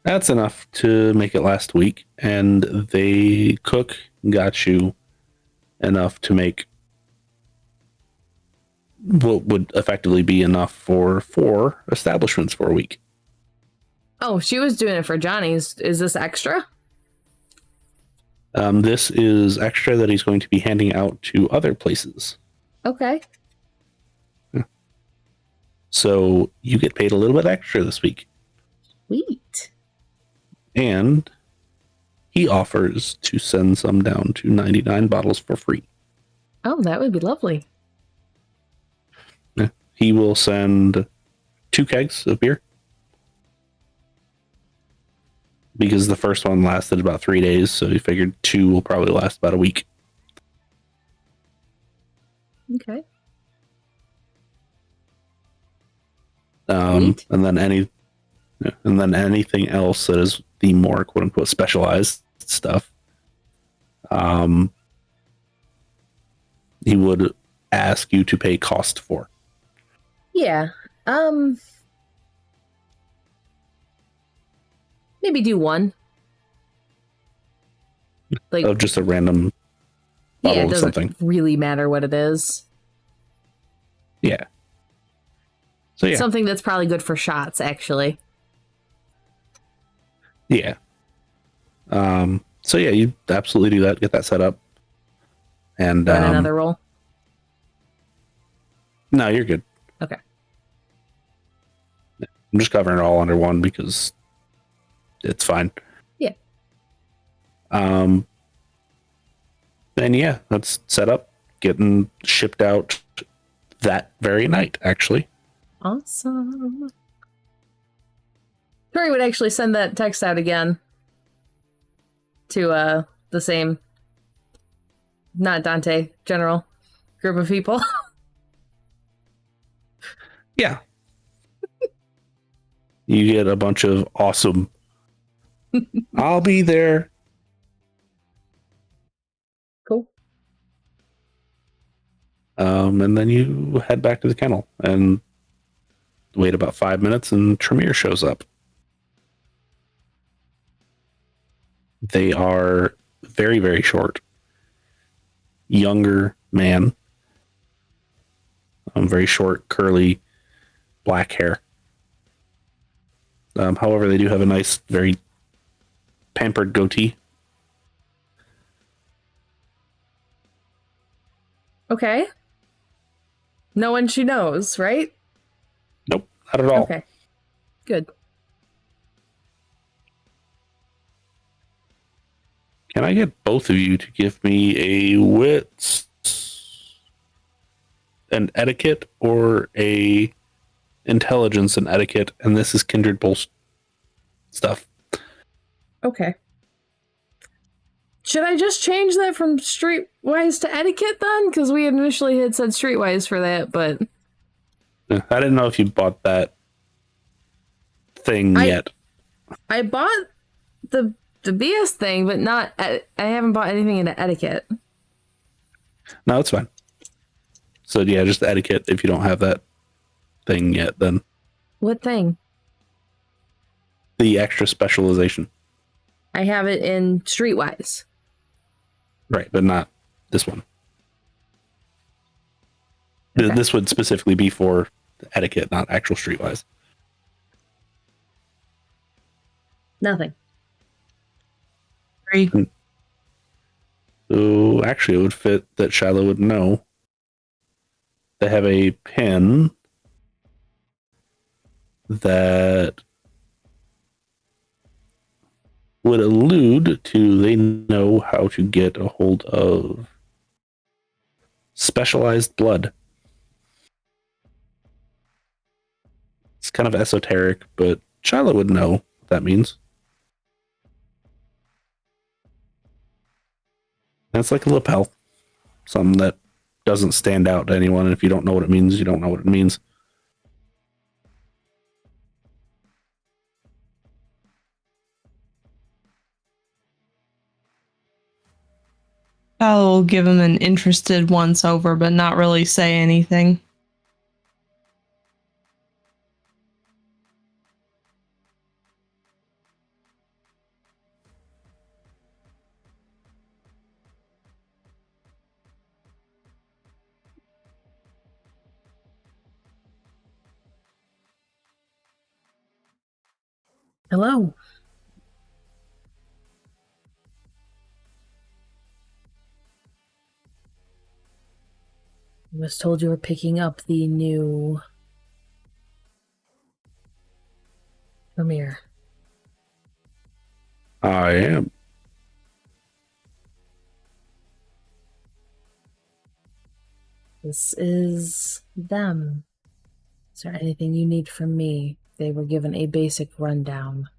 That's enough to make it last week. And they got you enough to make what would effectively be enough for 4 establishments for a week. Oh, she was doing it for Johnny's. Is this extra? This is extra that he's going to be handing out to other places. Okay. So you get paid a little bit extra this week. Sweet. And he offers to send some down to 99 bottles for free. Oh, that would be lovely. Yeah. He will send 2 kegs of beer. Because the first one lasted about 3 days, so he figured 2 will probably last about a week. Okay. And then anything else that is the more quote unquote specialized stuff, he would ask you to pay cost for. Yeah. Maybe do 1. Like Of just a random bottle it of doesn't something. really matter what it is. Yeah. So yeah. Something that's probably good for shots, actually. Yeah. So yeah, you absolutely do that. Get that set up. And Run another roll. No, you're good. Okay. I'm just covering it all under 1 because it's fine. Yeah. And yeah, that's set up, getting shipped out that very night, actually. Awesome. Tory would actually send that text out again to the same, not Dante, general group of people. Yeah. You get a bunch of awesome, I'll be there. Cool. And then you head back to the kennel and wait about 5 minutes and Tremere shows up. They are very, very short. Younger man. Very short, curly, black hair. However, they do have a nice, very pampered goatee. Okay. No one she knows, right? Nope, not at all. Okay. Good. Can I get both of you to give me a wits, an etiquette, or a intelligence and etiquette? And this is kindred pulse stuff. Okay. Should I just change that from streetwise to etiquette then? Because we initially had said streetwise for that, but I didn't know if you bought that thing yet. I bought the BS thing, but not. I haven't bought anything into etiquette. No, it's fine. So yeah, just etiquette. If you don't have that thing yet, then What thing? the extra specialization. I have it in streetwise. Right, but not this one. Okay. This would specifically be for etiquette, not actual streetwise. Nothing. 3. So actually, it would fit that Shiloh would know. They have a pin that would allude to they know how to get a hold of specialized blood. It's kind of esoteric, but Shiloh would know what that means. And it's like a lapel, something that doesn't stand out to anyone. And if you don't know what it means, you don't know what it means. I'll give him an interested once over, but not really say anything. Hello. I was told you were picking up the new premiere. I am. This is them. Is there anything you need from me? They were given a basic rundown.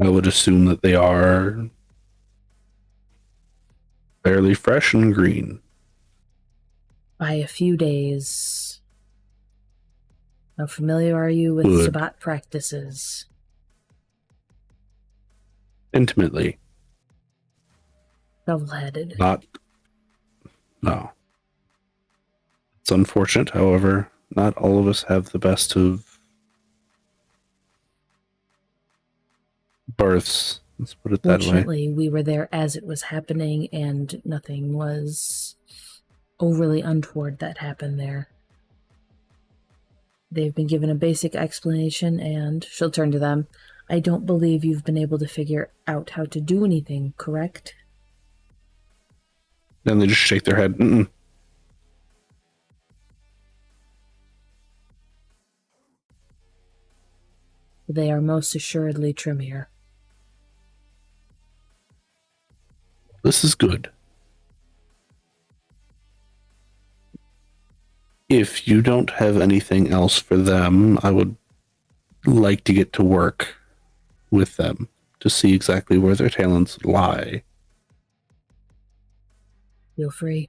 I would assume that they are fairly fresh and green. By a few days. How familiar are you with Good. Sabbat practices? Intimately. Double-headed. No. It's unfortunate, however, not all of us have the best of births. Let's put it that way. Fortunately, we were there as it was happening, and nothing was overly untoward that happened there. They've been given a basic explanation, and she'll turn to them. I don't believe you've been able to figure out how to do anything, correct? Then they just shake their head. Mm-mm. They are most assuredly Tremere. This is good. If you don't have anything else for them, I would like to get to work with them to see exactly where their talents lie. Feel free.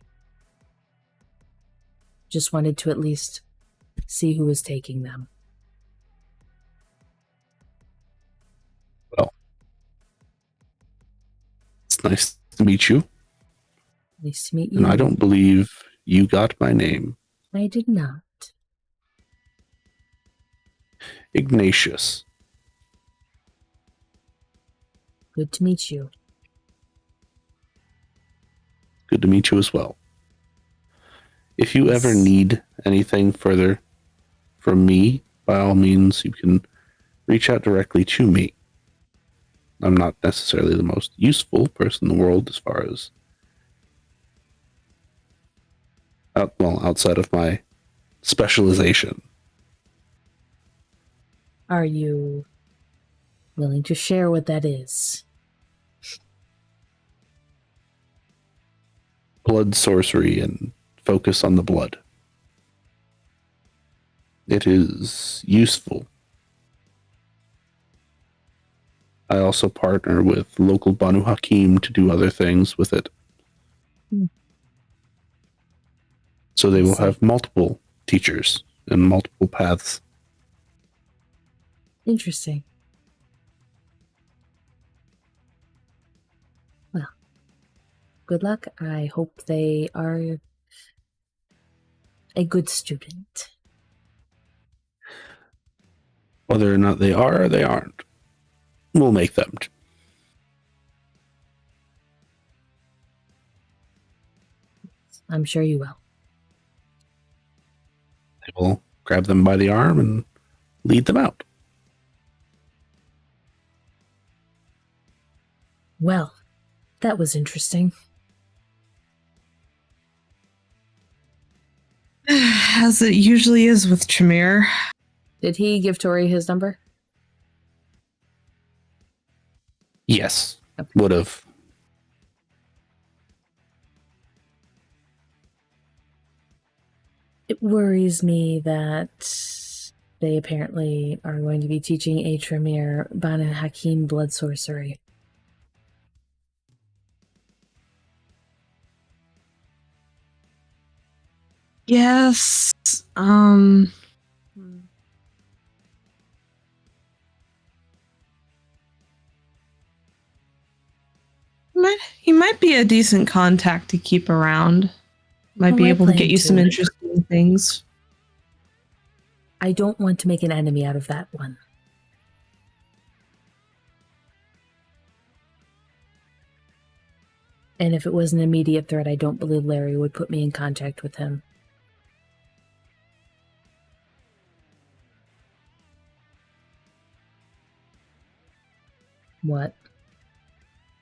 Just wanted to at least see who was taking them. Well, it's nice to meet you. Nice to meet you. And I don't believe you got my name. I did not. Ignatius. Good to meet you. Good to meet you as well. If you ever need anything further from me, by all means, you can reach out directly to me. I'm not necessarily the most useful person in the world as far as outside of my specialization. Are you willing to share what that is? Blood sorcery and focus on the blood. It is useful. I also partner with local Banu Hakim to do other things with it. So they will have multiple teachers and multiple paths. Interesting. Well, good luck. I hope they are a good student. Whether or not they are or they aren't, we'll make them. I'm sure you will. They will grab them by the arm and lead them out. Well, that was interesting. As it usually is with Tremere. Did he give Tory his number? Yes, would have. It worries me that they apparently are going to be teaching a Tremere Banu Hakim blood sorcery. Yes. He might be a decent contact to keep around. Might be able to get you some interesting things. I don't want to make an enemy out of that one. And if it was an immediate threat, I don't believe Larry would put me in contact with him. What?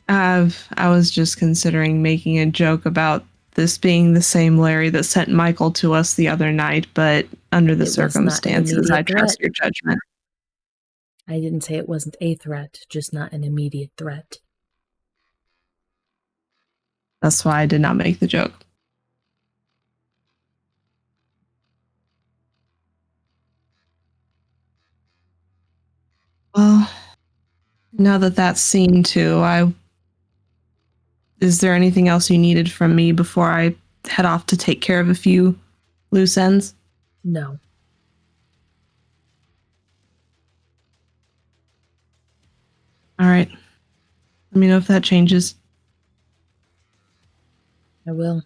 I was just considering making a joke about this being the same Larry that sent Michael to us the other night, but under the circumstances, I trust your judgment. I didn't say it wasn't a threat, just not an immediate threat. That's why I did not make the joke. Well, now that that's seen to, is there anything else you needed from me before I head off to take care of a few loose ends? No. All right. Let me know if that changes. I will.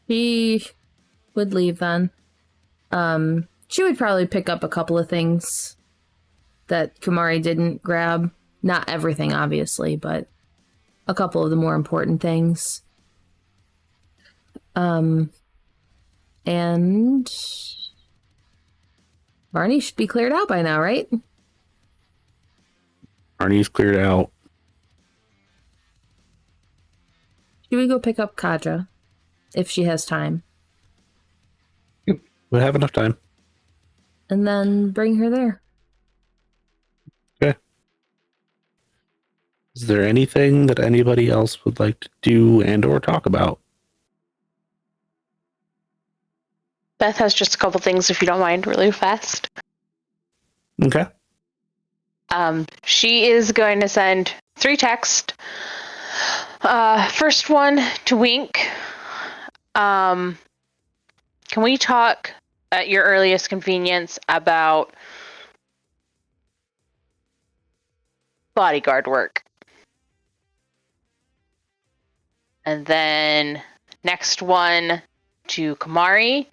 She would leave then. She would probably pick up a couple of things that Kumari didn't grab. Not everything, obviously, but a couple of the more important things. And Barney should be cleared out by now, right? Barney's cleared out. Should we go pick up Kadra if she has time? We have enough time. And then bring her there. Okay. Is there anything that anybody else would like to do and or talk about? Beth has just a couple things, if you don't mind, really fast. Okay. She is going to send 3 texts. First one to Wink. Can we talk at your earliest convenience about bodyguard work? And then next one to Kumari.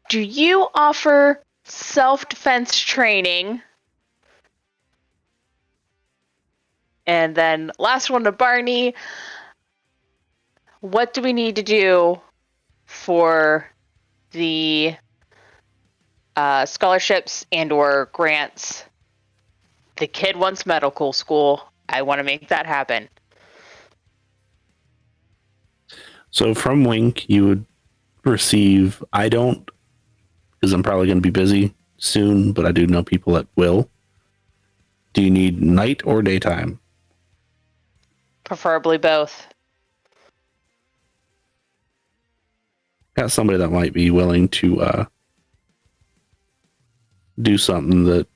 Do you offer self-defense training? And then last one to Barney. What do we need to do for the scholarships and or grants? The kid wants medical school. I want to make that happen. So from Wink, you would receive, I don't, because I'm probably going to be busy soon, but I do know people that will. Do you need night or daytime? Preferably both. Got somebody that might be willing to do something that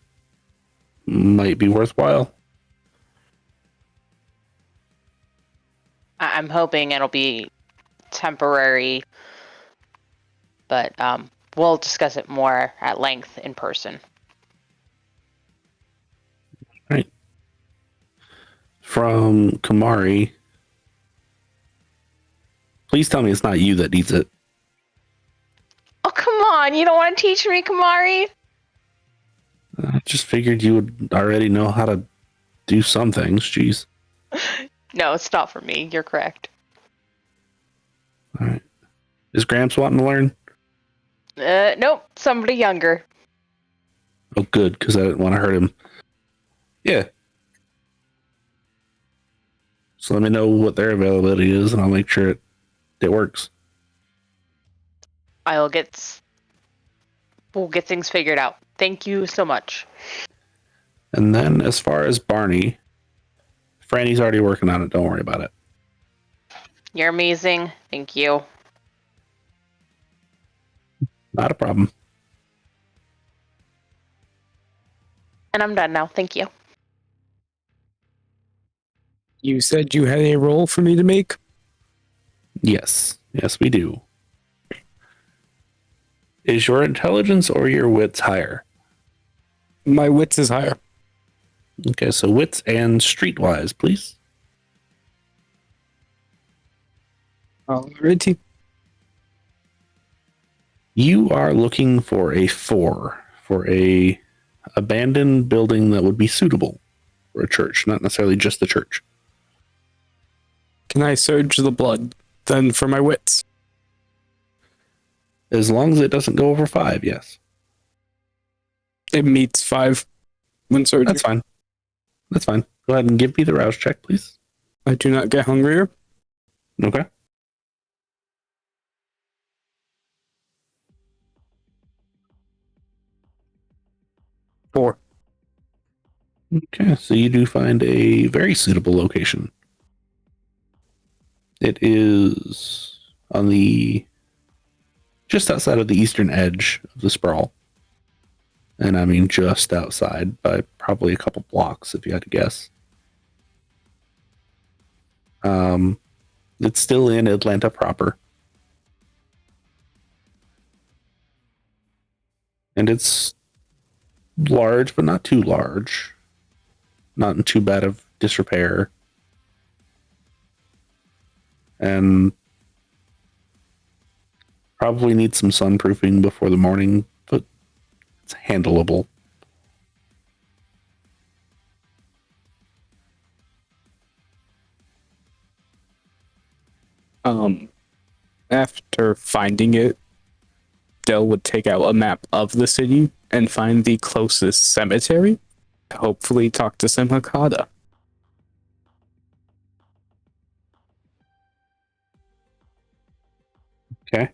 might be worthwhile. I'm hoping it'll be temporary, but we'll discuss it more at length in person. Right. From Kumari, please tell me it's not you that needs it. Oh, come on. You don't want to teach me, Kumari? I just figured you would already know how to do some things. Jeez. No, it's not for me. You're correct. All right. Is Gramps wanting to learn? Nope. Somebody younger. Oh, good, because I didn't want to hurt him. Yeah. So let me know what their availability is, and I'll make sure it works. We'll get things figured out. Thank you so much. And then as far as Barney, Franny's already working on it. Don't worry about it. You're amazing. Thank you. Not a problem. And I'm done now. Thank you. You said you had a roll for me to make? Yes. Yes, we do. Is your intelligence or your wits higher? My wits is higher. Okay, so wits and streetwise, please. Alrighty. You are looking for a 4 for a abandoned building that would be suitable for a church, not necessarily just the church. Can I surge the blood then for my wits? As long as it doesn't go over 5, yes. It meets 5 when surging. That's fine. That's fine. Go ahead and give me the rouse check, please. I do not get hungrier. Okay. Four. Okay, so you do find a very suitable location. It is on the just outside of the eastern edge of the sprawl. And I mean just outside by probably a couple blocks, if you had to guess. It's still in Atlanta proper. And it's large, but not too large. Not in too bad of disrepair. And probably needs some sunproofing before the morning, but it's handleable. After finding it, Dell would take out a map of the city and find the closest cemetery. Hopefully talk to some Hakata. Okay.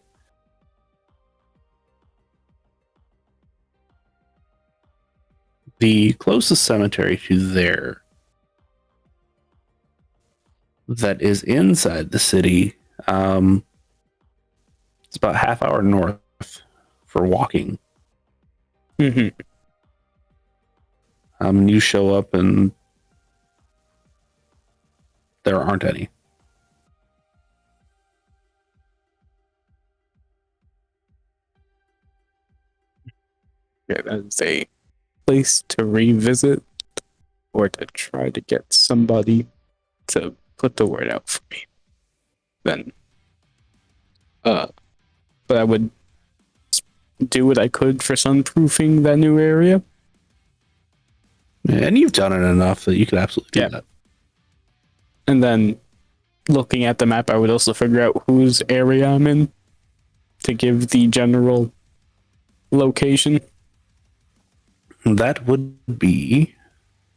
The closest cemetery to there that is inside the city, it's about half hour north for walking. Mm-hmm. You show up and there aren't any. Yeah, that's a place to revisit or to try to get somebody to put the word out for me. Then, but I would do what I could for sunproofing that new area. And you've done it enough that you could absolutely do that. And then looking at the map, I would also figure out whose area I'm in to give the general location. That would be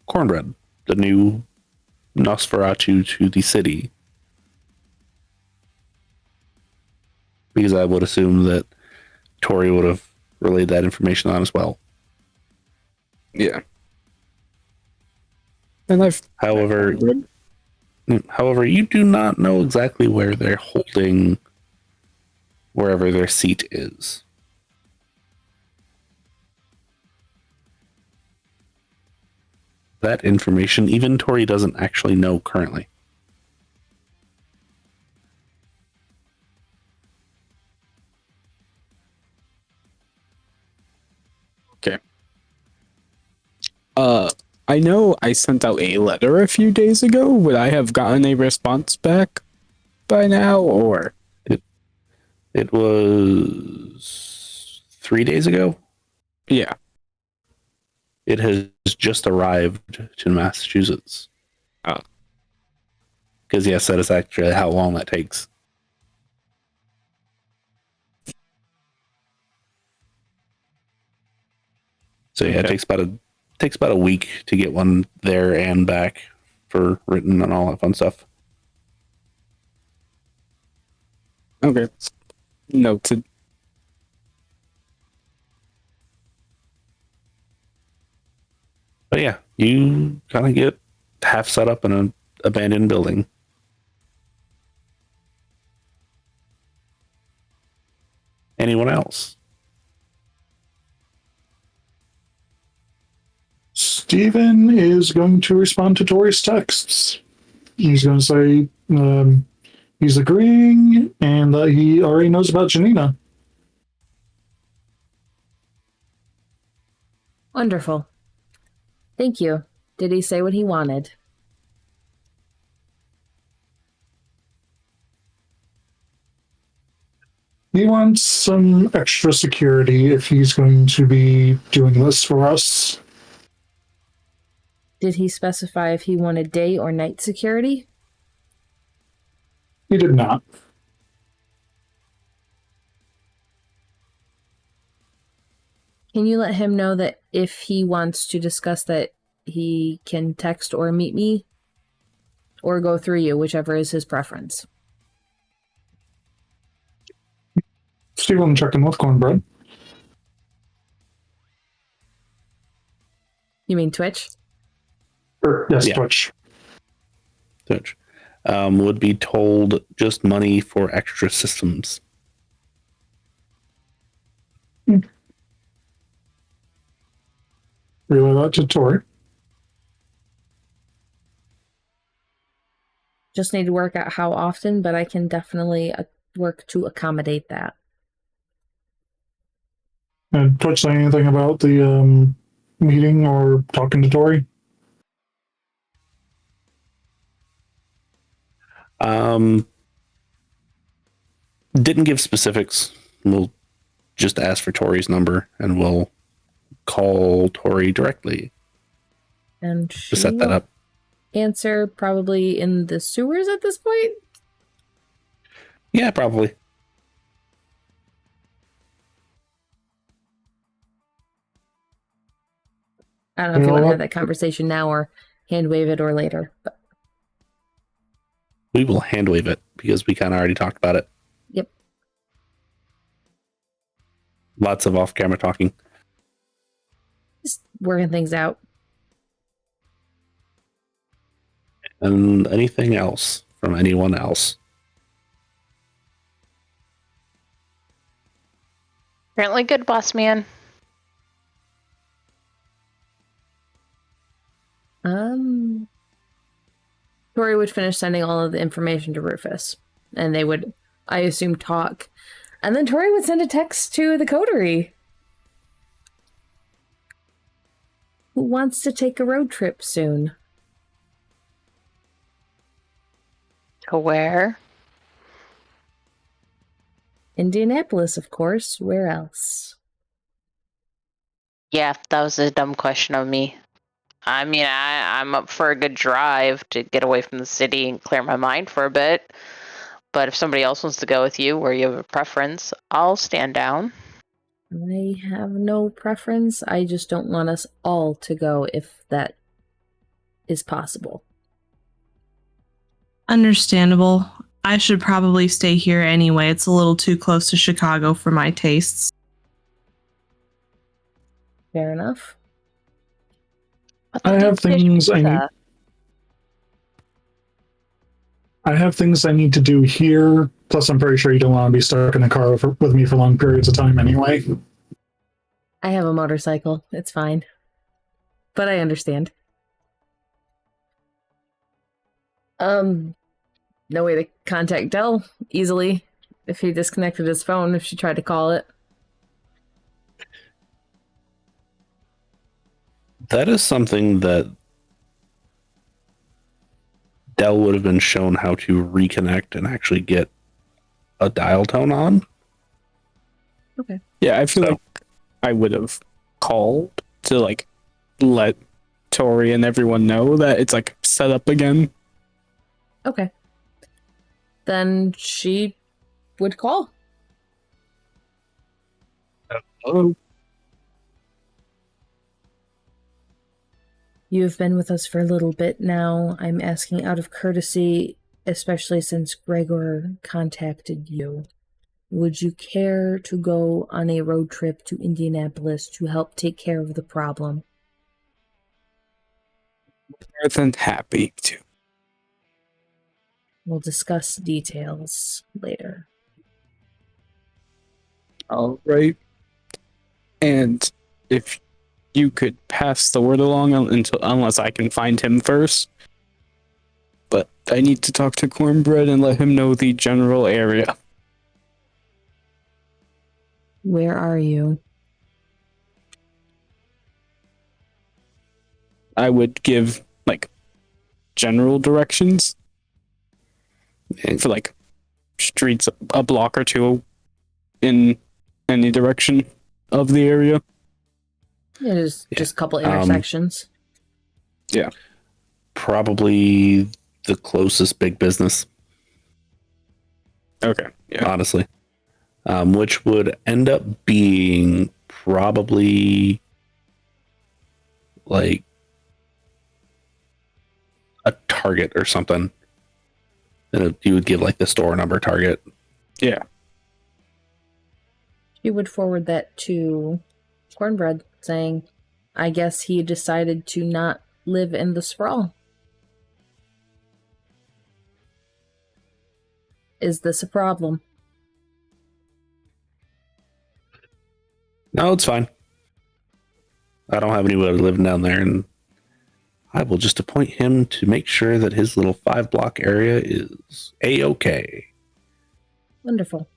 Cornbread, the new Nosferatu to the city. Because I would assume that Tory would have relayed that information on as well. Yeah. And However, you do not know exactly where they're holding wherever their seat is. That information, even Tory doesn't actually know currently. Okay. I know I sent out a letter a few days ago. Would I have gotten a response back by now, or? It was 3 days ago. Yeah. It has just arrived to Massachusetts. Oh. Because yes, that is actually how long that takes. So yeah, Okay. it takes about a week to get one there and back for written and all that fun stuff. Okay. Noted. But yeah, you kind of get half set up in an abandoned building. Anyone else? Steven is going to respond to Tory's texts. He's going to say he's agreeing and that he already knows about Janina. Wonderful. Thank you. Did he say what he wanted? He wants some extra security if he's going to be doing this for us. Did he specify if he wanted day or night security? He did not. Can you let him know that if he wants to discuss that, he can text or meet me? Or go through you, whichever is his preference. Steven check in with Cornbread. You mean Twitch? Yes, Yeah. Twitch. Which would be told just money for extra systems. Relay that to Tory. Just need to work out how often, but I can definitely work to accommodate that. And Twitch say anything about the meeting or talking to Tory? Didn't give specifics. We'll just ask for Tori's number and we'll call Tory directly And to set that up. Answer probably in the sewers at this point? Yeah, probably. I don't know if you want to have that conversation now or hand wave it or later. But we will hand wave it because we kind of already talked about it. Yep. Lots of off-camera talking. Just working things out. And anything else from anyone else? Apparently good, boss man. Tory would finish sending all of the information to Rufus, and they would, I assume, talk. And then Tory would send a text to the coterie. Who wants to take a road trip soon? To where? Indianapolis, of course. Where else? Yeah, that was a dumb question of me. I mean, I'm up for a good drive to get away from the city and clear my mind for a bit. But if somebody else wants to go with you, where you have a preference, I'll stand down. I have no preference. I just don't want us all to go if that is possible. Understandable. I should probably stay here anyway. It's a little too close to Chicago for my tastes. Fair enough. I have things I need. I have things I need to do here. Plus, I'm pretty sure you don't want to be stuck in a car with me for long periods of time anyway. I have a motorcycle. It's fine. But I understand. No way to contact Dell easily if he disconnected his phone if she tried to call it. That is something that Dell would have been shown how to reconnect and actually get a dial tone on. Okay. Yeah, I feel like I would have called to like let Tory and everyone know that it's like set up again. Okay. Then she would call. Oh. You've been with us for a little bit now. I'm asking out of courtesy, especially since Gregor contacted you. Would you care to go on a road trip to Indianapolis to help take care of the problem? More than happy to. We'll discuss details later. All right. And if you could pass the word along unless I can find him first. But I need to talk to Cornbread and let him know the general area. Where are you? I would give, general directions for, streets a block or two in any direction of the area. Yeah, just a couple intersections. Yeah. Probably the closest big business. Okay. Yeah. Honestly. Which would end up being probably like a Target or something. And you would give the store number Target. Yeah. She would forward that to Cornbread, saying, I guess he decided to not live in the sprawl. Is this a problem? No, it's fine. I don't have anybody living down there, and I will just appoint him to make sure that his little 5-block area is A-OK. Wonderful.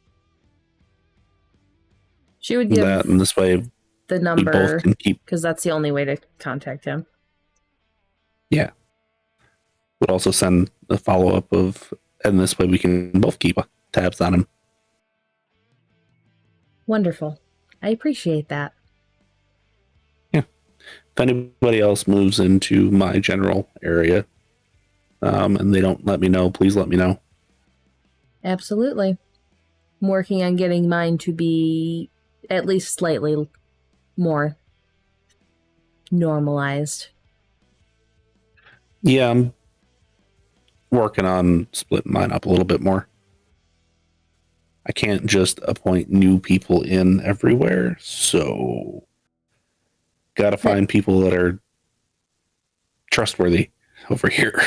She would give that, and this way the number, can keep, because that's the only way to contact him. Yeah. Would also send a follow-up and this way we can both keep tabs on him. Wonderful. I appreciate that. Yeah. If anybody else moves into my general area, and they don't let me know, please let me know. Absolutely. I'm working on getting mine to be at least slightly more normalized. Yeah, I'm working on splitting mine up a little bit more. I can't just appoint new people in everywhere, so gotta find people that are trustworthy over here.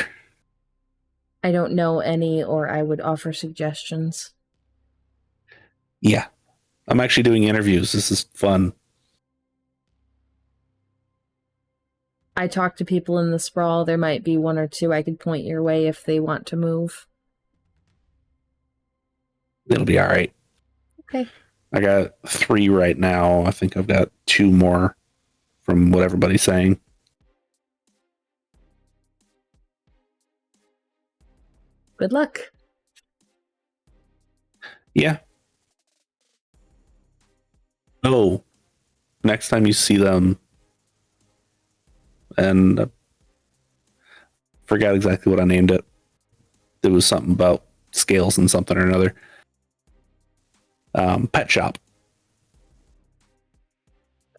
I don't know any, or I would offer suggestions. Yeah. I'm actually doing interviews. This is fun. I talk to people in the sprawl. There might be one or two I could point your way if they want to move. It'll be all right. Okay. I got 3 right now. I think I've got 2 more from what everybody's saying. Good luck. Yeah. Oh, next time you see them, and I forgot exactly what I named it. There was something about scales and something or another. Pet shop.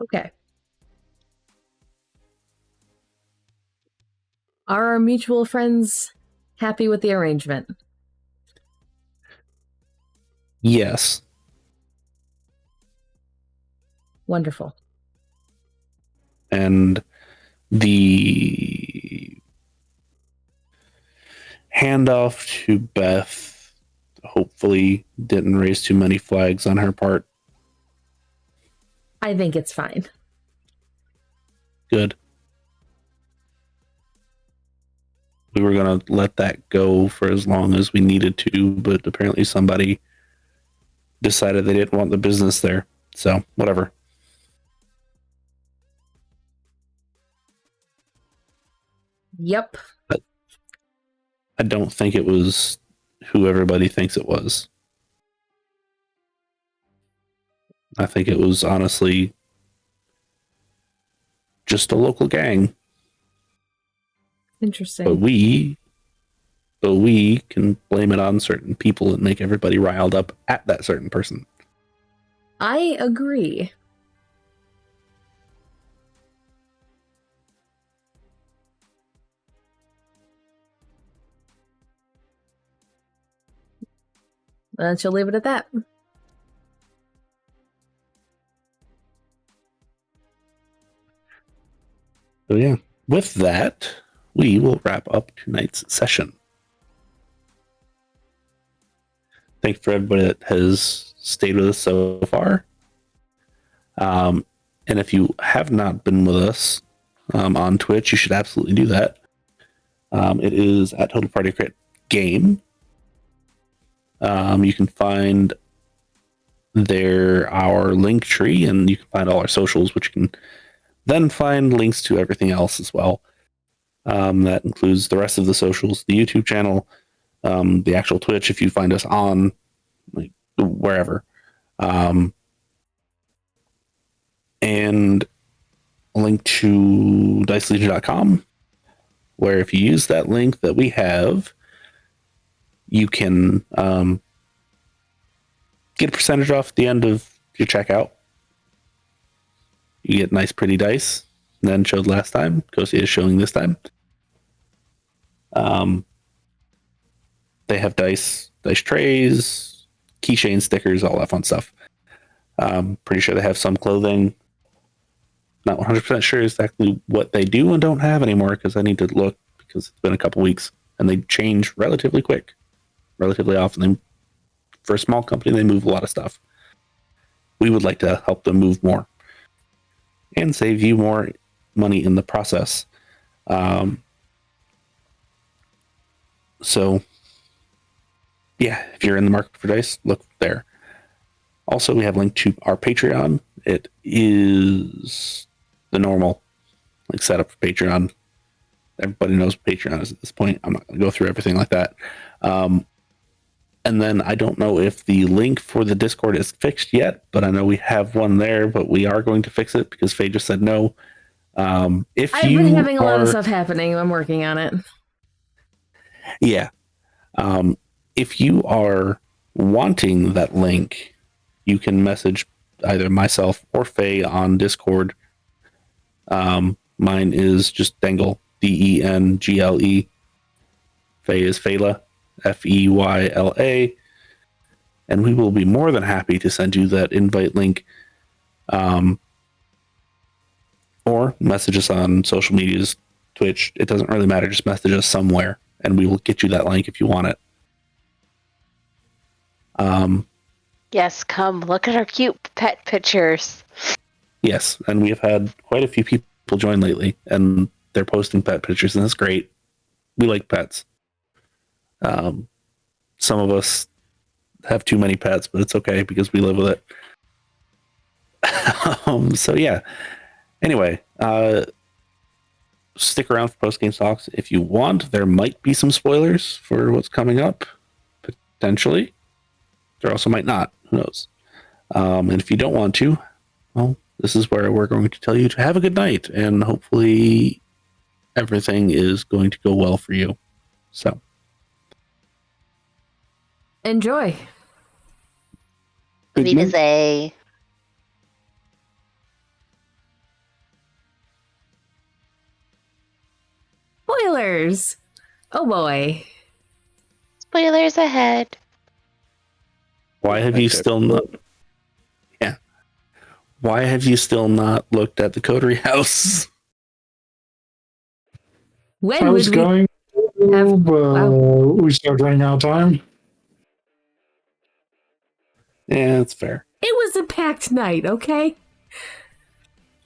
Okay. Are our mutual friends happy with the arrangement? Yes. Wonderful. And the handoff to Beth hopefully didn't raise too many flags on her part. I think it's fine. Good. We were going to let that go for as long as we needed to, but apparently somebody decided they didn't want the business there. So, whatever. Yep. I don't think it was who everybody thinks it was. I think it was honestly just a local gang. Interesting. But we can blame it on certain people and make everybody riled up at that certain person. I agree. And she'll leave it at that. So yeah, with that, we will wrap up tonight's session. Thanks for everybody that has stayed with us so far. And if you have not been with us on Twitch, you should absolutely do that. It is at Total Party Krit Game. You can find our link tree, and you can find all our socials, which you can then find links to everything else as well. That includes the rest of the socials, the YouTube channel, the actual Twitch, if you find us on like wherever. And a link to dicelegion.com, where if you use that link that we have, you can get a percentage off at the end of your checkout. You get nice, pretty dice. Then showed last time. Cocia is showing this time. They have dice trays, keychain stickers, all that fun stuff. Pretty sure they have some clothing. Not 100% sure exactly what they do and don't have anymore, because I need to look, because it's been a couple weeks and they change relatively often. For a small company, they move a lot of stuff. We would like to help them move more and save you more money in the process. So yeah, if you're in the market for dice, look there. Also, we have a link to our Patreon. It is the normal setup for Patreon. Everybody knows what Patreon is at this point. I'm not going to go through everything like that. And then I don't know if the link for the Discord is fixed yet, but I know we have one there, but we are going to fix it because Faye just said no. I've been having a lot of stuff happening. I'm working on it. Yeah. If you are wanting that link, you can message either myself or Faye on Discord. Mine is just Dengle, Dengle. Faye is Feyla, Feyla, and we will be more than happy to send you that invite link. Or message us on social medias, Twitch. It doesn't really matter. Just message us somewhere, and we will get you that link if you want it. Yes, come look at our cute pet pictures. Yes, and we have had quite a few people join lately, and they're posting pet pictures, and that's great. We like pets. Some of us have too many pets, but it's okay because we live with it. So yeah. Anyway, stick around for post-game talks if you want. There might be some spoilers for what's coming up, potentially. There also might not. Who knows? And if you don't want to, well, this is where we're going to tell you to have a good night, and hopefully everything is going to go well for you. So enjoy. Leave as a spoilers. Oh boy. Spoilers ahead. Why have you still not? Yeah. Why have you still not looked at the coterie house? I was going to, but we started running out of time. Yeah, that's fair. It was a packed night, okay?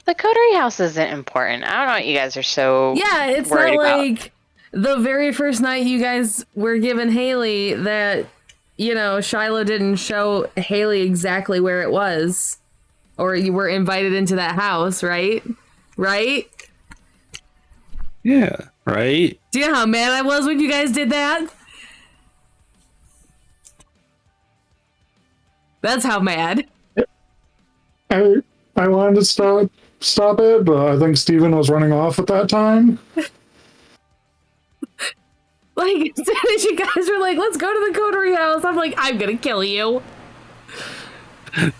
The coterie house isn't important. I don't know what you guys are so yeah, it's not like the very first night you guys were given Haley that, you know, Shiloh didn't show Haley exactly where it was. Or you were invited into that house, right? Right? Yeah, right? Do you know how mad I was when you guys did that? That's how mad. I wanted to stop it, but I think Steven was running off at that time. Like, as soon as you guys were like, let's go to the coterie house, I'm like, I'm gonna kill you.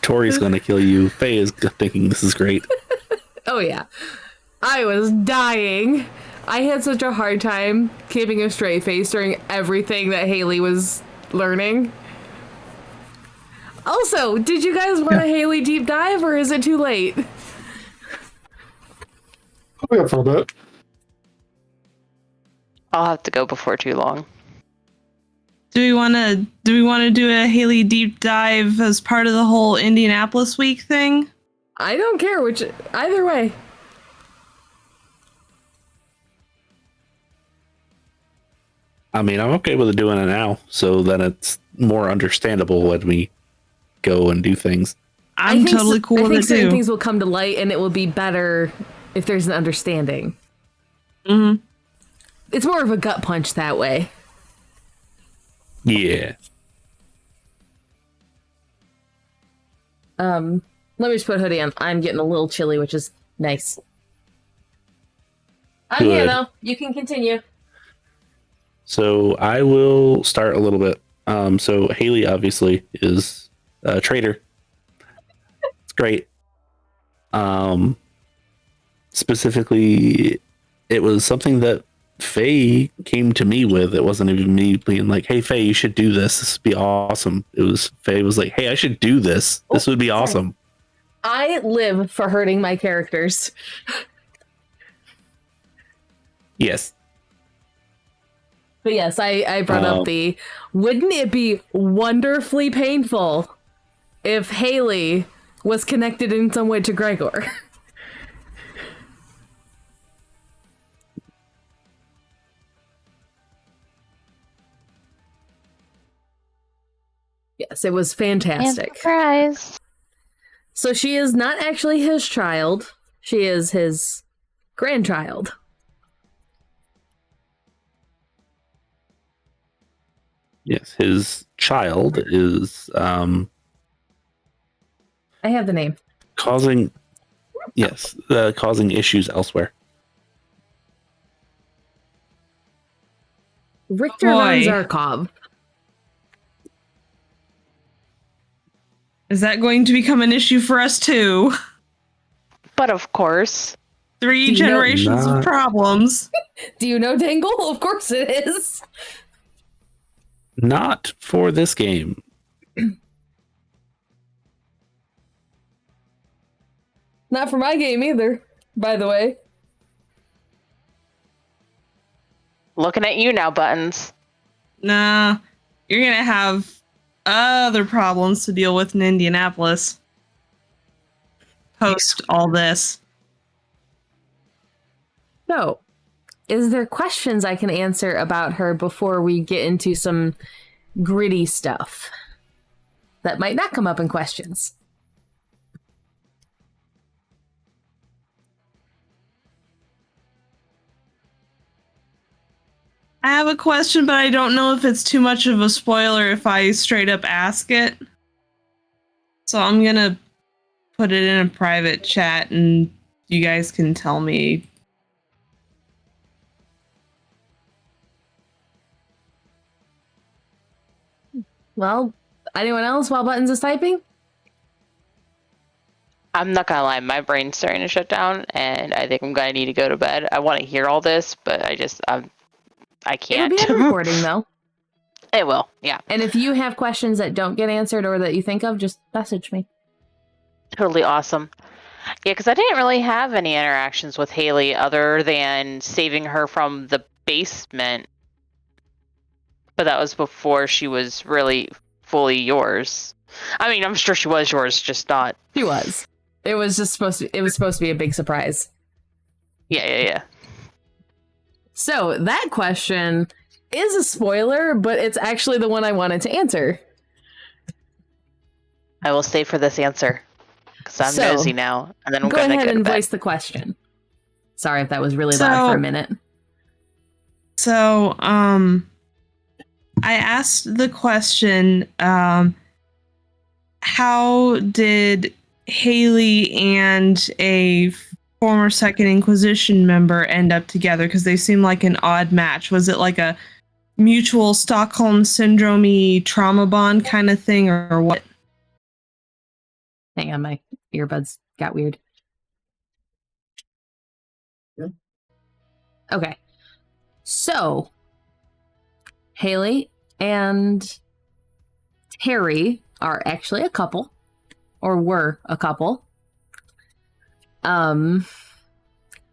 Tory's gonna kill you. Faye is thinking this is great. Oh, yeah. I was dying. I had such a hard time keeping a straight face during everything that Haley was learning. Also, did you guys want a Haley deep dive, or is it too late? I'll be up for a bit. I'll have to go before too long. Do we want to do a Haley deep dive as part of the whole Indianapolis week thing? I don't care either way. I mean, I'm okay with doing it now, so then it's more understandable when we go and do things. I'm totally cool with it too. I think certain things will come to light, and it will be better if there's an understanding. Mm-hmm. It's more of a gut punch that way. Yeah. Let me just put a hoodie on. I'm getting a little chilly, which is nice. I'm here, though. You can continue. So I will start a little bit. So Haley obviously is a traitor. It's great. Specifically, it was something that Faye came to me with. It wasn't even me being like, "Hey, Faye, you should do this. This would be awesome." It was Faye was like, "Hey, I should do this. This would be awesome." I live for hurting my characters. Yes. But yes, I brought up wouldn't it be wonderfully painful if Haley was connected in some way to Gregor? Yes, it was fantastic. And surprise. So she is not actually his child. She is his grandchild. Yes, his child is I have the name. causing issues elsewhere. Richter von Zarkov. Is that going to become an issue for us too? But of course. 3 generations of problems. Do you know Dengle? Of course it is. Not for this game. Not for my game either, by the way. Looking at you now, Buttons. Nah, you're gonna have other problems to deal with in Indianapolis. Post all this. So, is there questions I can answer about her before we get into some gritty stuff that might not come up in questions? I have a question, but I don't know if it's too much of a spoiler if I straight up ask it. So I'm gonna put it in a private chat and you guys can tell me. Well, anyone else while Buttons is typing? I'm not gonna lie, my brain's starting to shut down, and I think I'm gonna need to go to bed. I want to hear all this, but I can't. It'll be a recording, though. It will, yeah. And if you have questions that don't get answered or that you think of, just message me. Totally awesome. Yeah, because I didn't really have any interactions with Haley other than saving her from the basement. But that was before she was really fully yours. I mean, I'm sure she was yours, just not. She was. It was supposed to be a big surprise. Yeah. So that question is a spoiler, but it's actually the one I wanted to answer. I will stay for this answer because I'm nosy now, and then I'm go going to ahead and bed. voice the question. Sorry if that was really loud for a minute. So, I asked the question, how did Haley and a former Second Inquisition member end up together? Because they seem like an odd match. Was it like a mutual Stockholm Syndrome-y trauma bond kind of thing, or what? Hang on, my earbuds got weird. Okay. So, Haley and Terry are actually a couple, or were a couple.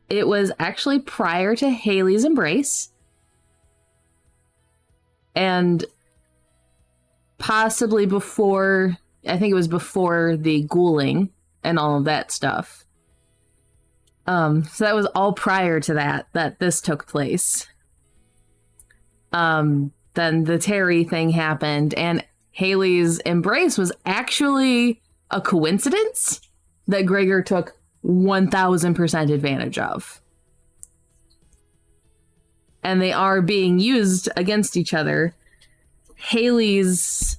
It was actually prior to Haley's embrace, and possibly before, I think it was before the ghouling and all of that stuff. So that was all prior to that this took place. Then the Terry thing happened, and Haley's embrace was actually a coincidence that Gregor took 1000% advantage of. And they are being used against each other.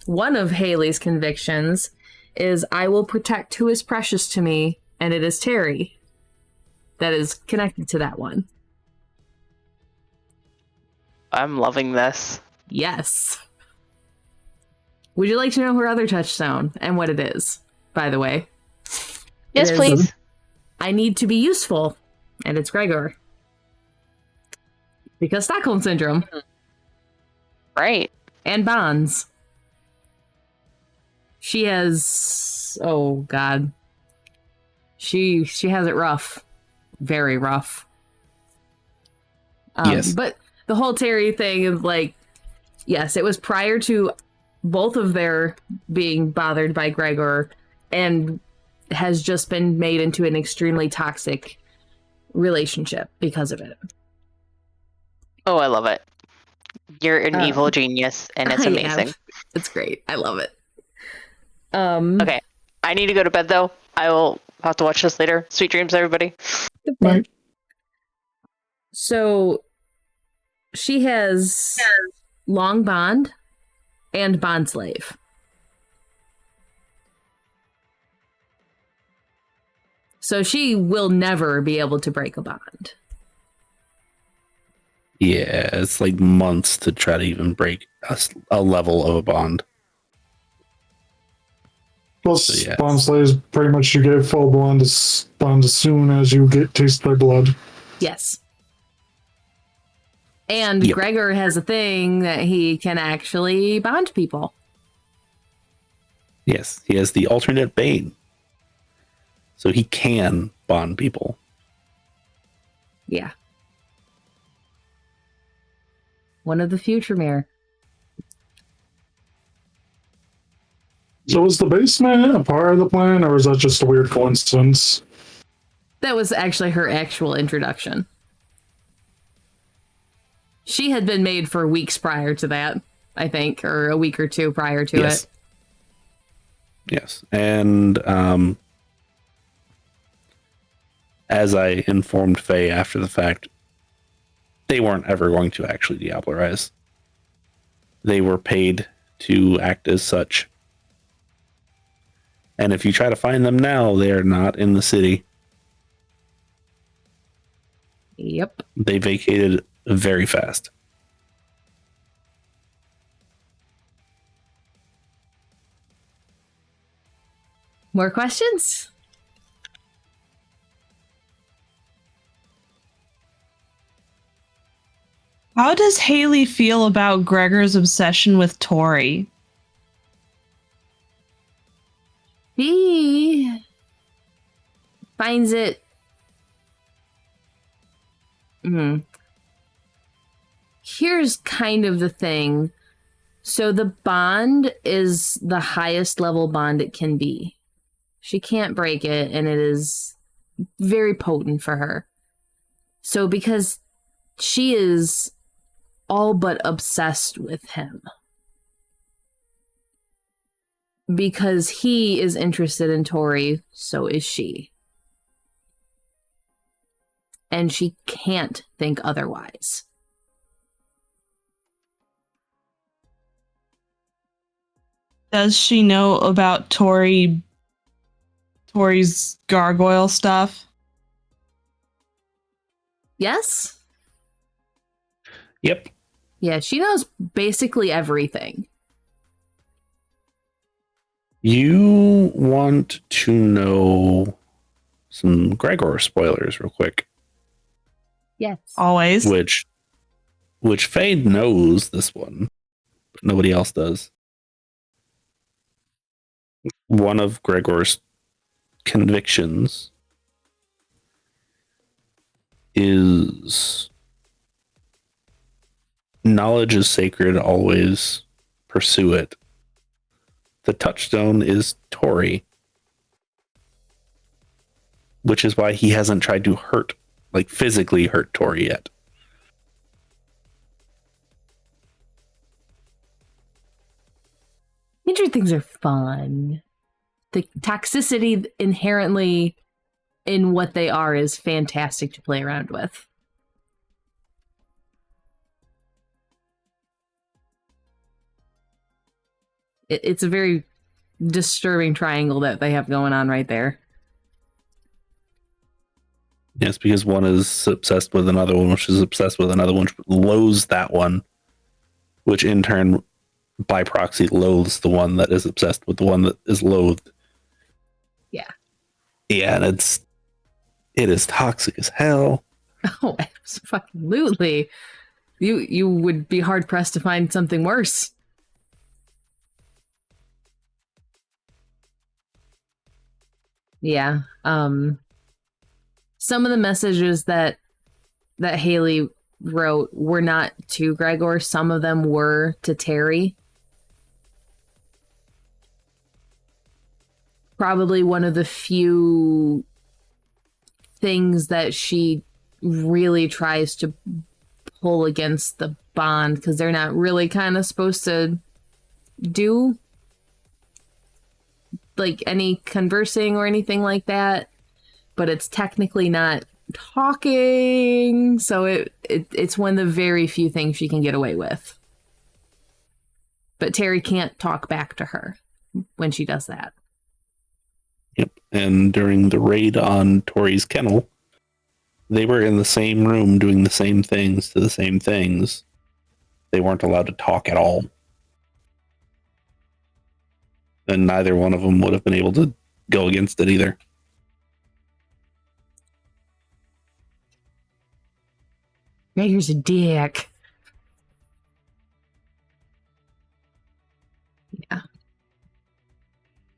One of Haley's convictions is, I will protect who is precious to me, and it is Terry that is connected to that one. I'm loving this. Yes. Would you like to know her other touchstone and what it is, by the way? Yes, please. I need to be useful, and it's Gregor. Because Stockholm Syndrome. Right. And bonds. She has... Oh, God. She has it rough. Very rough. Yes. But the whole Terry thing is like... Yes, it was prior to both of their being bothered by Gregor, and has just been made into an extremely toxic relationship because of it. Oh, I love it. You're an evil genius, and it's amazing. It's great. I love it. Okay, I need to go to bed, though. I will have to watch this later. Sweet dreams, everybody. Good night. So, she has long bond and bond slave. So she will never be able to break a bond. Yeah, it's like months to try to even break a level of a bond. Plus, bond slaves, pretty much you get full bond as soon as you taste their blood. Yes. And Gregor has a thing that he can actually bond people. Yes, he has the alternate bane. So he can bond people. Yeah. One of the future mirror. So was the basement a part of the plan, or was that just a weird coincidence? That was actually her actual introduction. She had been made for weeks prior to that, I think, or a week or two prior to it. Yes. And as I informed Faye after the fact, they weren't ever going to actually Diablerize. They were paid to act as such. And if you try to find them now, they are not in the city. Yep. They vacated very fast. More questions? How does Haley feel about Gregor's obsession with Tory? He finds it... Here's kind of the thing. So the bond is the highest level bond it can be. She can't break it, and it is very potent for her. So because she is all but obsessed with him. Because he is interested in Tory, so is she. And she can't think otherwise. Does she know about Tory's gargoyle stuff? Yes? Yep. Yeah, she knows basically everything. You want to know some Gregor spoilers real quick. Yes. Always. Which Faye knows this one, but nobody else does. one of Gregor's convictions is knowledge is sacred, always pursue it. The touchstone is Tory, which is why he hasn't tried to physically hurt Tory yet. Nature things are fun. The toxicity inherently in what they are is fantastic to play around with. It's a very disturbing triangle that they have going on right there. Yes, because one is obsessed with another one, which is obsessed with another one, which loathes that one, which in turn, by proxy, loathes the one that is obsessed with the one that is loathed. Yeah. Yeah, and it is toxic as hell. Oh, absolutely. You would be hard pressed to find something worse. Yeah. Some of the messages that Haley wrote were not to Gregor. Some of them were to Terry. Probably one of the few things that she really tries to pull against the bond, because they're not really kind of supposed to do like any conversing or anything like that, but it's technically not talking, so it's one of the very few things she can get away with. But Terry can't talk back to her when she does that. Yep. And during the raid on Tory's kennel, they were in the same room doing the same things to the same things. They weren't allowed to talk at all. And neither one of them would have been able to go against it either. Gregor's a dick. Yeah.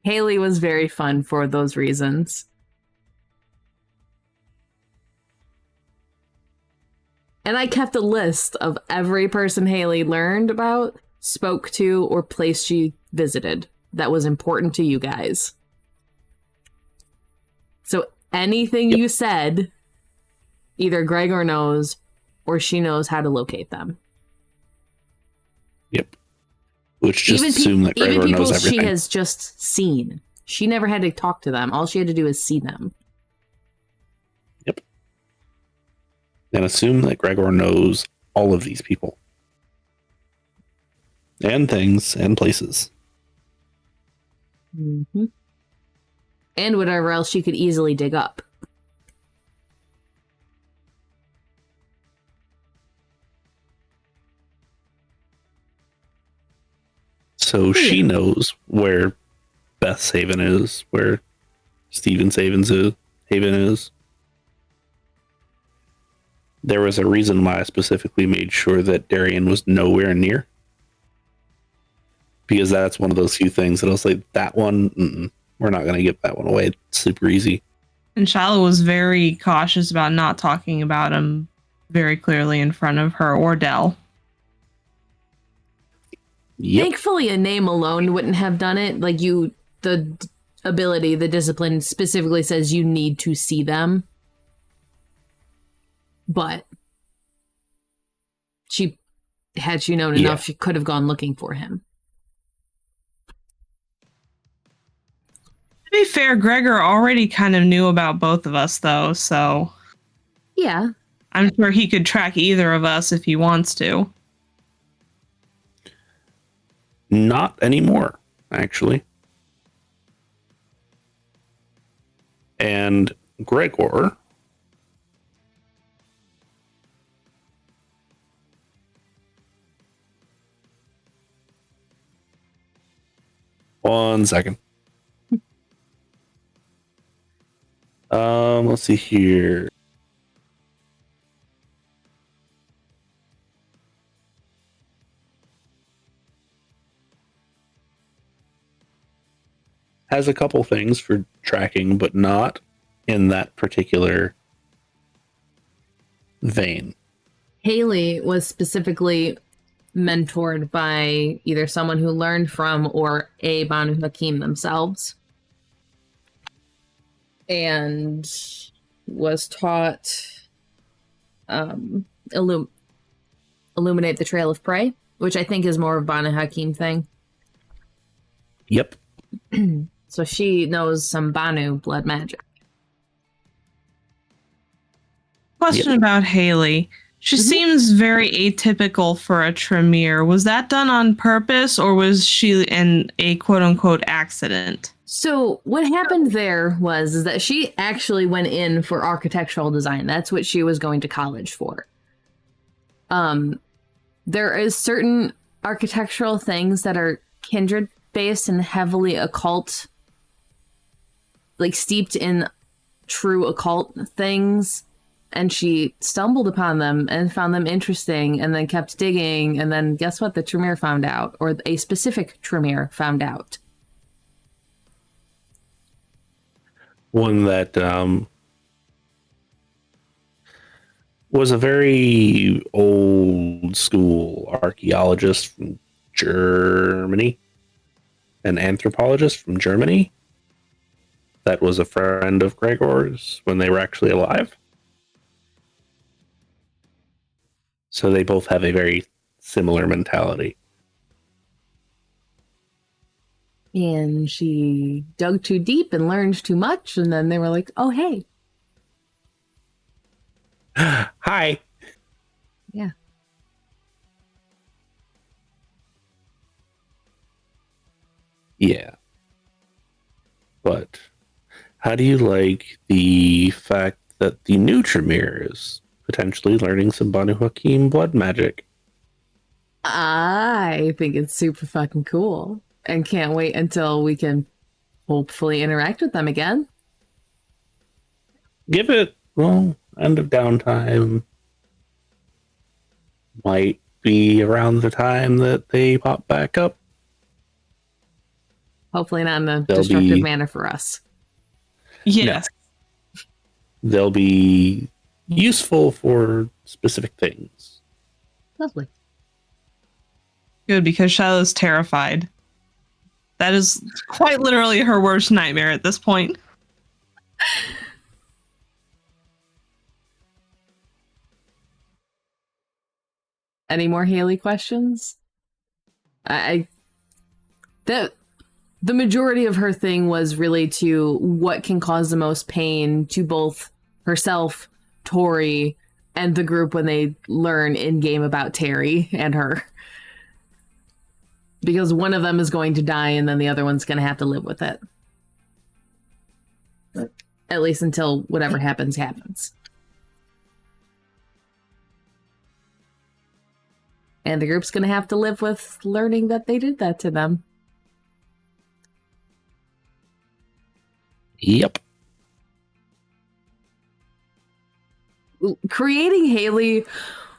Haley was very fun for those reasons. And I kept a list of every person Haley learned about, spoke to, or place she visited that was important to you guys. So anything you said, either Gregor knows or she knows how to locate them. Yep. Which just assume that Gregor even knows everything. She has just seen. She never had to talk to them. All she had to do is see them. Yep. And assume that Gregor knows all of these people. And things and places. Mm-hmm. And whatever else she could easily dig up. So she knows where Beth's haven is, where Steven's haven is. There was a reason why I specifically made sure that Darian was nowhere near. Because that's one of those few things that I was like, that one, we're not going to give that one away. It's super easy. And Shiloh was very cautious about not talking about him very clearly in front of her or Dell. Yep. Thankfully, a name alone wouldn't have done it. Like the ability, the discipline specifically says you need to see them. But had she known enough, she could have gone looking for him. To be fair, Gregor already kind of knew about both of us, though, so... Yeah. I'm sure he could track either of us if he wants to. Not anymore, actually. And Gregor... One second. Let's see here. has a couple things for tracking, but not in that particular vein. Haley was specifically mentored by either someone who learned from or a Banu Hakim themselves, and was taught illuminate the trail of prey, which I think is more of a Banu Hakim thing. Yep. So she knows some Banu blood magic. Question about Haley. She seems very atypical for a Tremere. Was that done on purpose, or was she in a quote-unquote accident? So what happened there is that she actually went in for architectural design. That's what she was going to college for. There is certain architectural things that are kindred based and heavily occult, like steeped in true occult things. And she stumbled upon them and found them interesting, and then kept digging. And then guess what? The Tremere found out, or a specific Tremere found out. One that was a very old school archaeologist from Germany, an anthropologist from Germany that was a friend of Gregor's when they were actually alive. So they both have a very similar mentality. And she dug too deep and learned too much, and then they were like, oh, hey. Hi. Yeah. Yeah. But how do you like the fact that the new Tremere is potentially learning some Banu Hakim blood magic? I think it's super fucking cool, and can't wait until we can hopefully interact with them again. Give it, end of downtime might be around the time that they pop back up. Hopefully not in a destructive manner for us. Yes. No. They'll be useful for specific things. Lovely. Good, because Shiloh's terrified. That is quite literally her worst nightmare at this point. Any more Haley questions? The majority of her thing was really to what can cause the most pain to both herself, Tory, and the group when they learn in-game about Terry and her. Because one of them is going to die and then the other one's going to have to live with it. At least until whatever happens, happens. And the group's going to have to live with learning that they did that to them. Yep. Creating Haley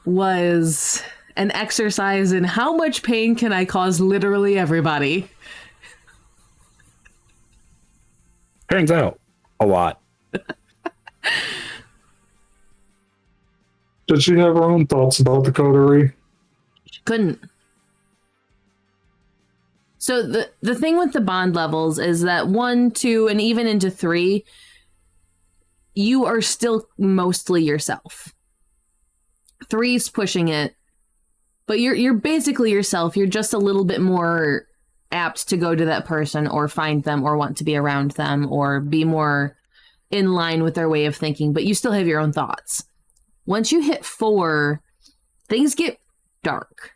was an exercise in how much pain can I cause literally everybody. Turns out, a lot. Did she have her own thoughts about the coterie? She couldn't. So the thing with the bond levels is that 1, 2, and even into 3, you are still mostly yourself. 3's pushing it, but you're basically yourself. You're just a little bit more apt to go to that person or find them or want to be around them or be more in line with their way of thinking, but you still have your own thoughts. Once you hit 4, things get dark.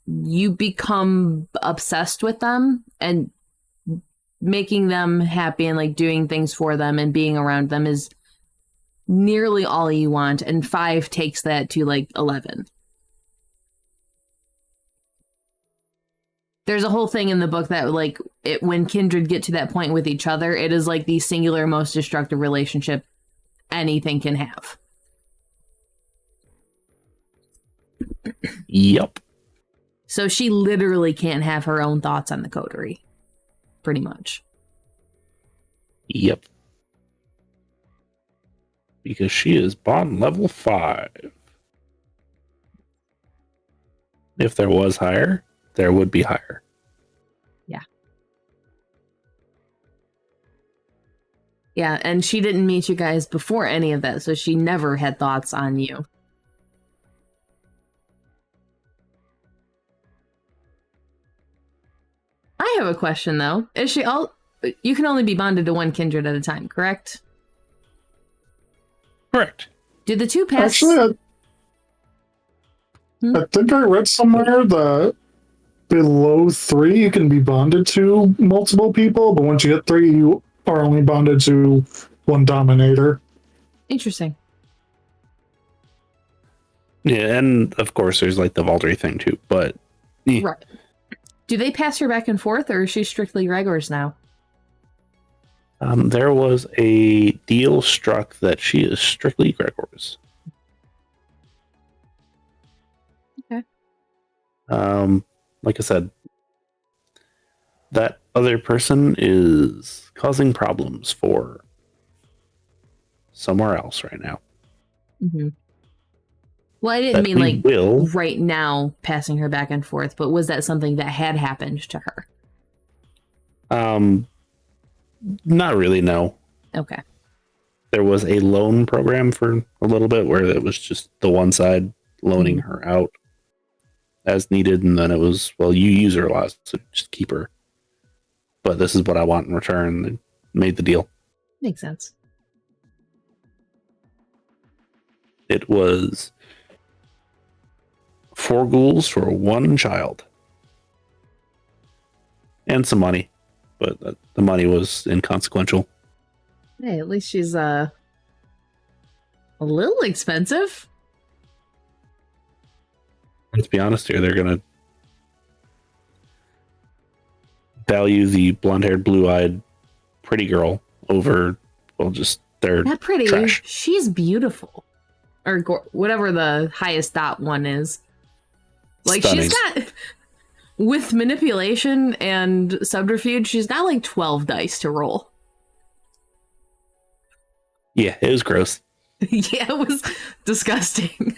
You become obsessed with them and making them happy and like doing things for them and being around them is nearly all you want. And 5 takes that to like 11. There's a whole thing in the book that like when kindred get to that point with each other, it is like the singular most destructive relationship anything can have. Yep. So she literally can't have her own thoughts on the coterie. pretty much. Yep. Because she is bond level 5. If there was higher, there would be higher. Yeah. Yeah, and she didn't meet you guys before any of that, so she never had thoughts on you. I have a question, though. Is she all... You can only be bonded to one kindred at a time, correct? Correct. Do the two pass... Actually, I think I read somewhere that below 3 you can be bonded to multiple people, but once you hit 3 you are only bonded to one dominator. Interesting. Yeah, and of course there's like the Valkyrie thing too, but... Yeah. Right. Do they pass her back and forth, or is she strictly Gregor's now? There was a deal struck that she is strictly Gregor's. Okay. Like I said, that other person is causing problems for somewhere else right now. Mm-hmm. Well, I didn't mean like right now passing her back and forth, but was that something that had happened to her? Not really, no. Okay. There was a loan program for a little bit where it was just the one side loaning her out as needed, and then it was, well, you use her a lot, so just keep her. But this is what I want in return. They made the deal. Makes sense. It was 4 ghouls for 1 child. And some money. But the money was inconsequential. Hey, at least she's a little expensive. Let's be honest here, they're going to value the blonde-haired, blue-eyed pretty girl over, well, just their Not pretty. trash. She's beautiful. Or whatever the highest dot one is. Like, Stunning. she's got... With manipulation and subterfuge, she's got like 12 dice to roll. Yeah, it was gross. Yeah, it was disgusting.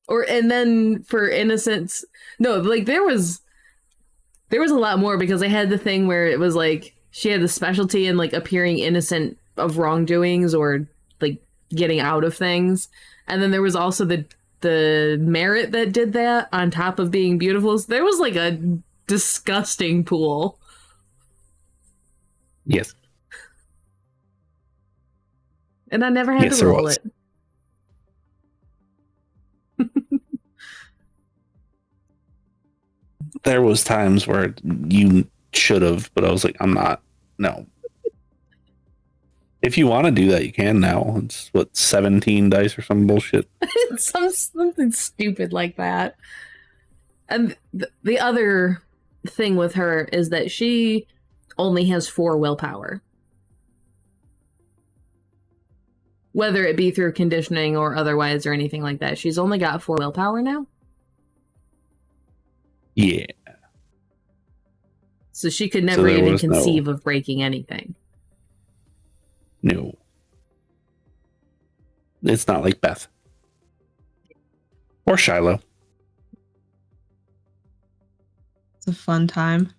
And then for innocence, no, like there was a lot more, because I had the thing where it was like she had the specialty in like appearing innocent of wrongdoings or like getting out of things, and then there was also the merit that did that on top of being beautiful. So there was like a disgusting pool. Yes. And I never had to roll it. There was times where you should have, but I was like, I'm not. No. If you want to do that, you can now. It's, 17 dice or some bullshit? Something stupid like that. And the other thing with her is that she only has 4 willpower. Whether it be through conditioning or otherwise or anything like that. She's only got 4 willpower now. Yeah. So she could never even conceive of breaking anything. No. It's not like Beth. Or Shiloh. It's a fun time.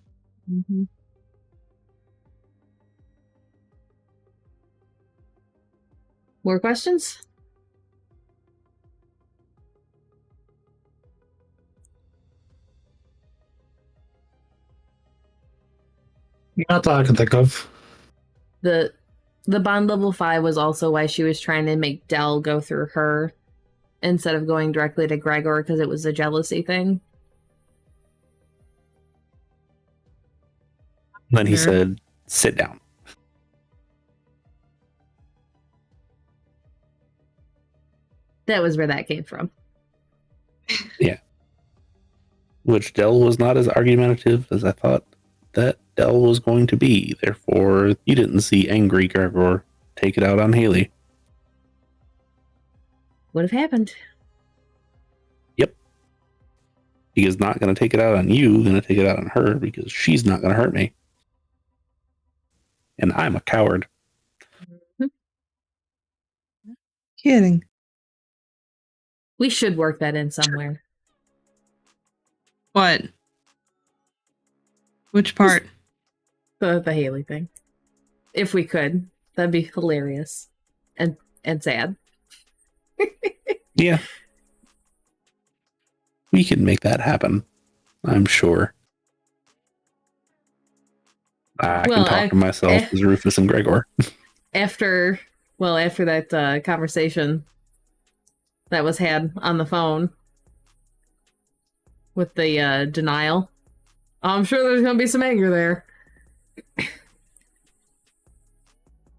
Mm-hmm. More questions? Not that I can think of. The bond level 5 was also why she was trying to make Dell go through her instead of going directly to Gregor, because it was a jealousy thing. Then he said, sit down. That was where that came from. Yeah. Which Dell was not as argumentative as I thought that Dell was going to be. Therefore, you didn't see angry Gregor take it out on Haley. Would have happened. Yep. Because not going to take it out on you, going to take it out on her because she's not going to hurt me. And I'm a coward. Kidding. We should work that in somewhere. What? Which part? The Haley thing. If we could. That'd be hilarious. And sad. Yeah. We can make that happen. I'm sure. I can talk to myself as Rufus and Gregor. After that conversation that was had on the phone with the denial, I'm sure there's going to be some anger there.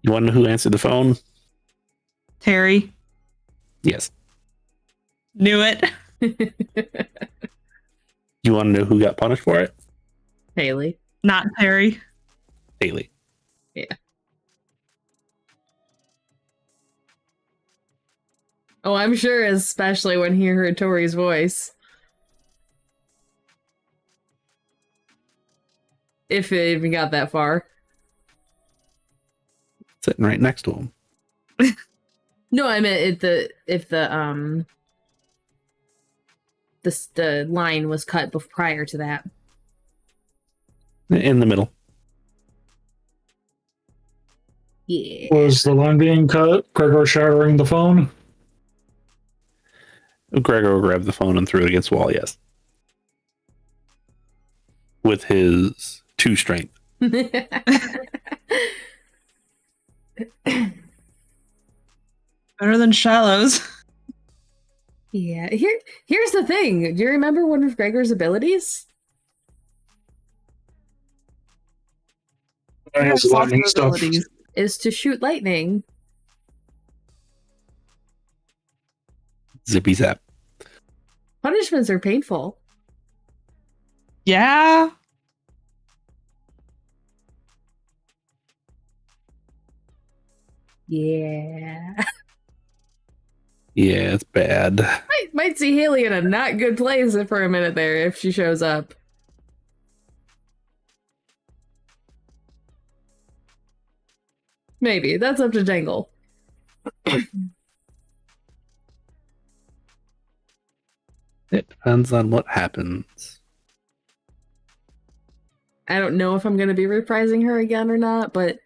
You want to know who answered the phone? Terry. Yes. Knew it. You want to know who got punished for it? Haley. Not Terry. Haley. Yeah. Oh, I'm sure, especially when he heard Tory's voice. If it even got that far. Sitting right next to him. No, I meant if the line was cut prior to that. In the middle. Yeah. Was the line being cut? Gregor shattering the phone? Gregor grabbed the phone and threw it against the wall, yes. With his 2 strength. Better than Shiloh's. Yeah. Here's the thing. Do you remember one of Gregor's abilities? Has lightning stuff. Is to shoot lightning. Zippy zap. Punishments are painful. Yeah. Yeah. Yeah, it's bad. Might see Haley in a not good place for a minute there if she shows up. Maybe. That's up to Dengle. It depends on what happens. I don't know if I'm going to be reprising her again or not, but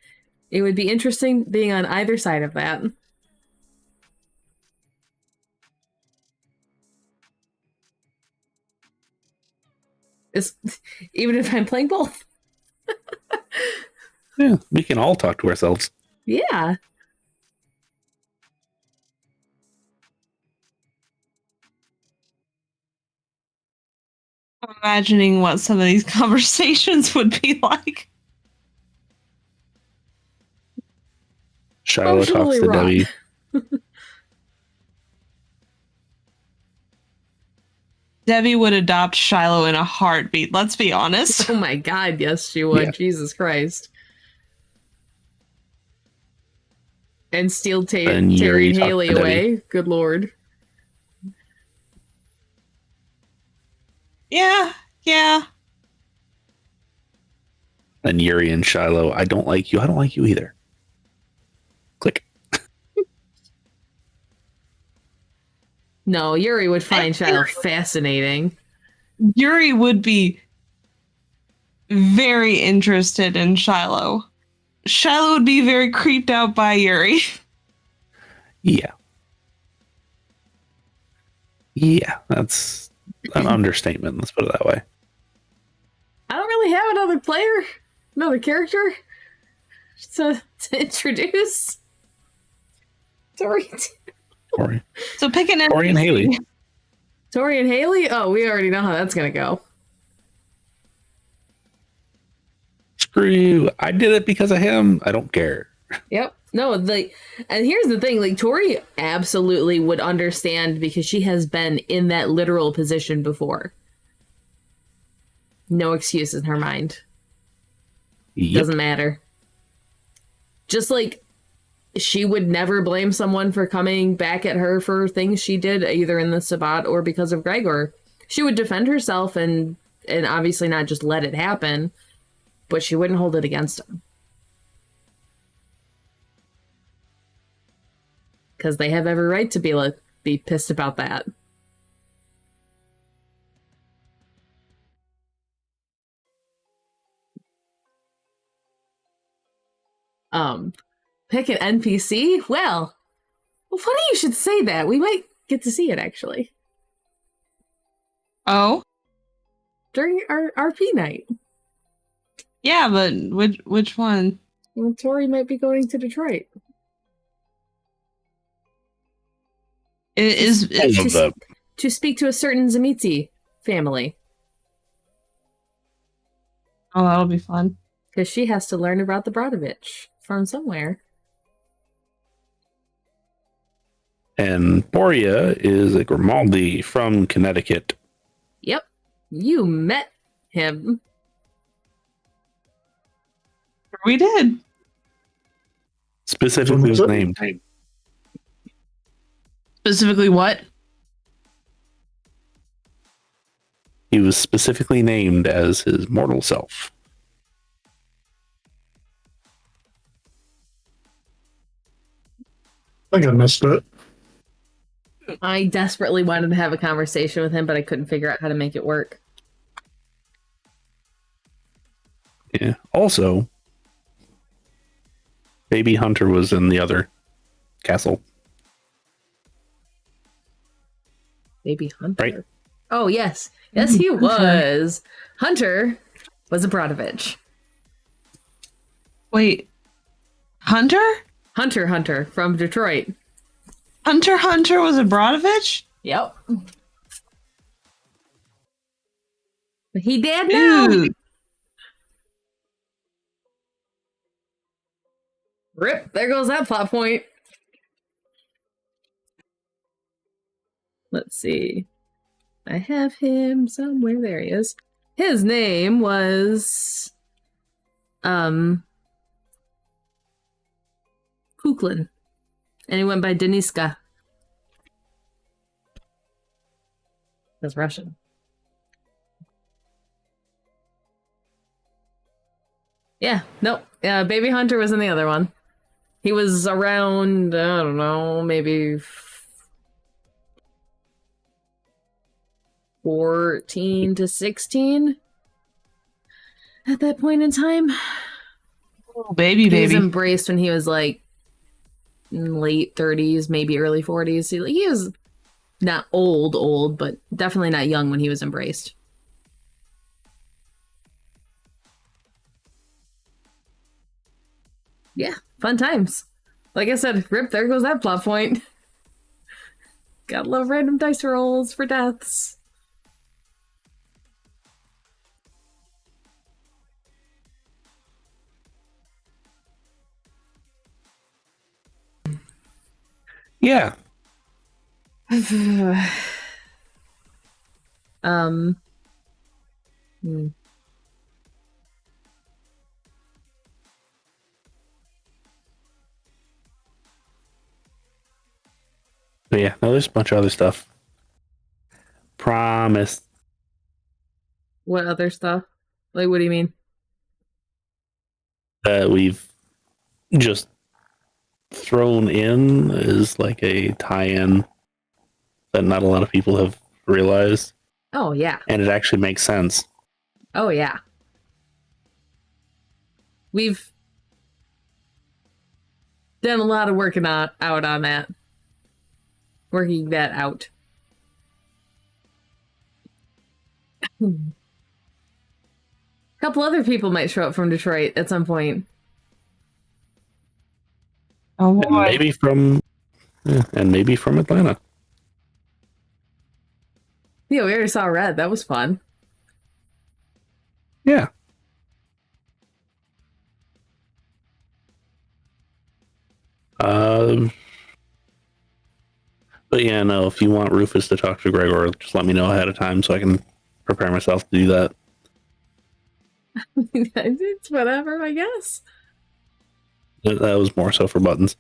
it would be interesting being on either side of that. Even if I'm playing both. Yeah, we can all talk to ourselves. Yeah. I'm imagining what some of these conversations would be like. Shiloh talks to Debbie. Debbie would adopt Shiloh in a heartbeat, let's be honest. Oh my god, yes she would. Yeah. Jesus Christ. And steal Terry And and Haley away. Good lord. Yeah. And Yuri and Shiloh, I don't like you. I don't like you either. Click. No, Yuri would find Shiloh fascinating. Yuri would be very interested in Shiloh. Shiloh would be very creeped out by Yuri. Yeah. Yeah, that's an understatement. Let's put it that way. I don't really have another character to introduce. Tory. So pick an Tory and Haley. Tory and Haley? Oh, we already know how that's going to go. Screw you. I did it because of him. I don't care. Yep. No, and here's the thing, like Tory absolutely would understand because she has been in that literal position before. No excuse in her mind. Yep. Doesn't matter. Just like she would never blame someone for coming back at her for things she did either in the Sabbat or because of Gregor. She would defend herself and obviously not just let it happen, but she wouldn't hold it against him. Because they have every right to be pissed about that. Pick an NPC? Well, funny you should say that. We might get to see it, actually. Oh? During our RP night. Yeah, but which one? Well, Tory might be going to Detroit. To speak to a certain Zamitzi family. Oh, that'll be fun. Because she has to learn about the Brodovich from somewhere. And Boria is a Grimaldi from Connecticut. Yep. You met him. We did. Specifically was named. Specifically what? He was specifically named as his mortal self. I think I missed it. I desperately wanted to have a conversation with him, but I couldn't figure out how to make it work. Yeah. Also, Baby Hunter was in the other castle. Baby Hunter? Right. Oh, yes. Yes, he was. Hunter was a Brodovich. Wait. Hunter? Hunter from Detroit. Hunter was a Brodovich? Yep. But he dead now. Dude. Rip, there goes that plot point. Let's see. I have him somewhere. There he is. His name was Kuklin. And he went by Deniska. That's Russian. Yeah, nope. Baby Hunter was in the other one. He was around, I don't know, maybe 14 to 16 at that point in time. Oh, baby. He was embraced when he was like in late 30s, maybe early 40s. He was not old, but definitely not young when he was embraced. Yeah, fun times. Like I said, rip, there goes that plot point. Gotta love random dice rolls for deaths. Yeah. But yeah, no, there's a bunch of other stuff. Promise. What other stuff? Like, what do you mean? That we've just thrown in is like a tie-in that not a lot of people have realized. Oh, yeah. And it actually makes sense. Oh, yeah. We've done a lot of working out on that. Working that out. A couple other people might show up from Detroit at some point. Oh, and maybe from Atlanta. Yeah, we already saw Red. That was fun. Yeah. But yeah, no, if you want Rufus to talk to Gregor, just let me know ahead of time so I can prepare myself to do that. It's whatever, I guess. That was more so for buttons.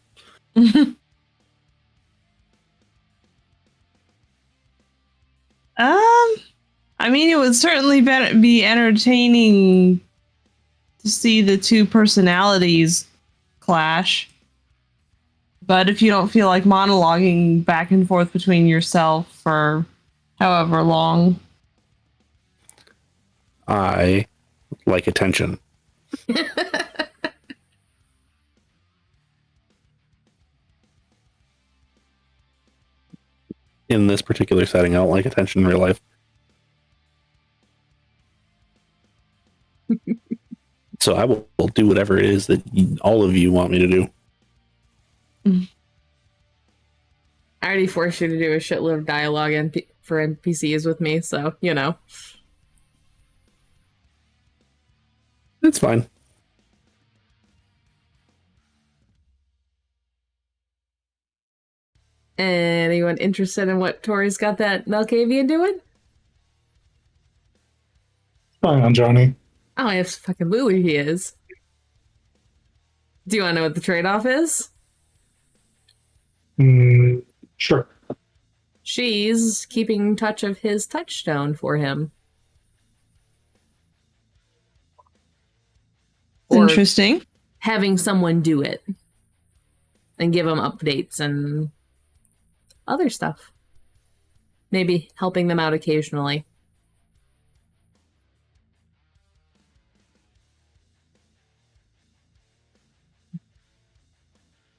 I mean, it would certainly be entertaining to see the two personalities clash. But if you don't feel like monologuing back and forth between yourself for however long. I like attention. In this particular setting, I don't like attention in real life. So I will do whatever it is that all of you want me to do. I already forced you to do a shitload of dialogue for NPCs with me, so, you know. It's fine. Anyone interested in what Tory's got that Melkavian doing? Fine on Johnny. Oh, I fucking he is. Do you want to know what the trade-off is? Sure. She's keeping touch of his touchstone for him. Interesting. Having someone do it and give him updates and other stuff. Maybe helping them out occasionally.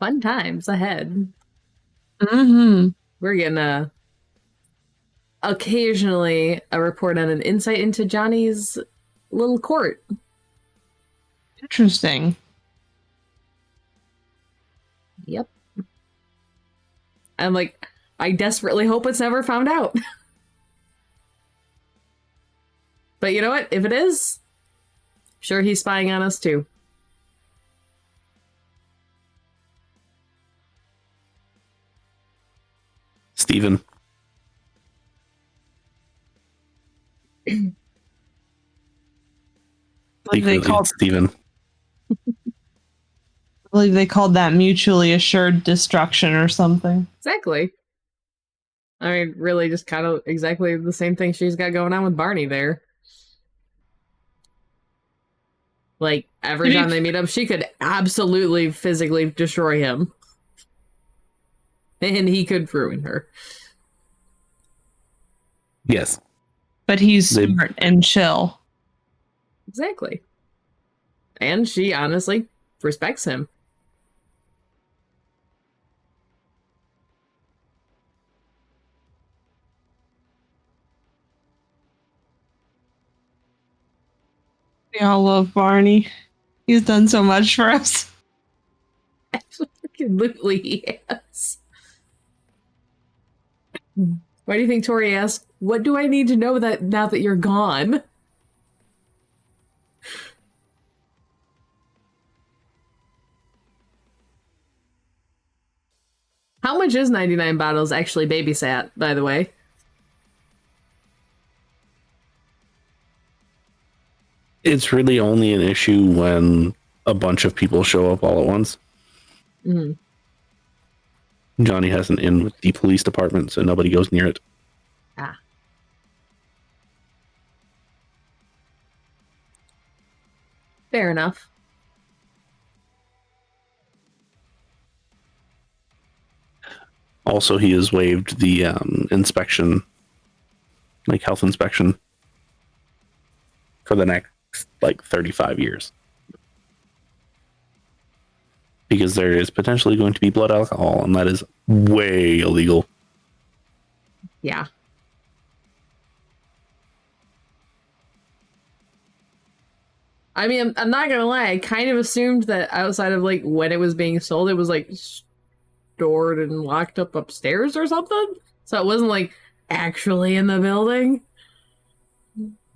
Fun times ahead. Mm-hmm. We're getting occasionally a report on an insight into Johnny's little court. Interesting. Yep. I'm like, I desperately hope it's never found out. But you know what? If it is, sure he's spying on us too. Steven. They called Steven. I believe they called that mutually assured destruction or something. Exactly. I mean, really just kind of exactly the same thing she's got going on with Barney there. Like, every time they meet up, she could absolutely physically destroy him. And he could ruin her. Yes. But he's smart and chill. Exactly. And she honestly respects him. We all love Barney. He's done so much for us. Absolutely, he has. Why do you think Tory asked, what do I need to know that now that you're gone? How much is 99 bottles actually babysat, by the way? It's really only an issue when a bunch of people show up all at once. Mm. Johnny has an in with the police department, so nobody goes near it. Ah. Fair enough. Also, he has waived the inspection, like health inspection, for the next, 35 years. Because there is potentially going to be blood alcohol, and that is way illegal. Yeah. I mean, I'm not gonna lie, I kind of assumed that outside of, when it was being sold, it was, stored and locked up upstairs or something? So it wasn't, actually in the building?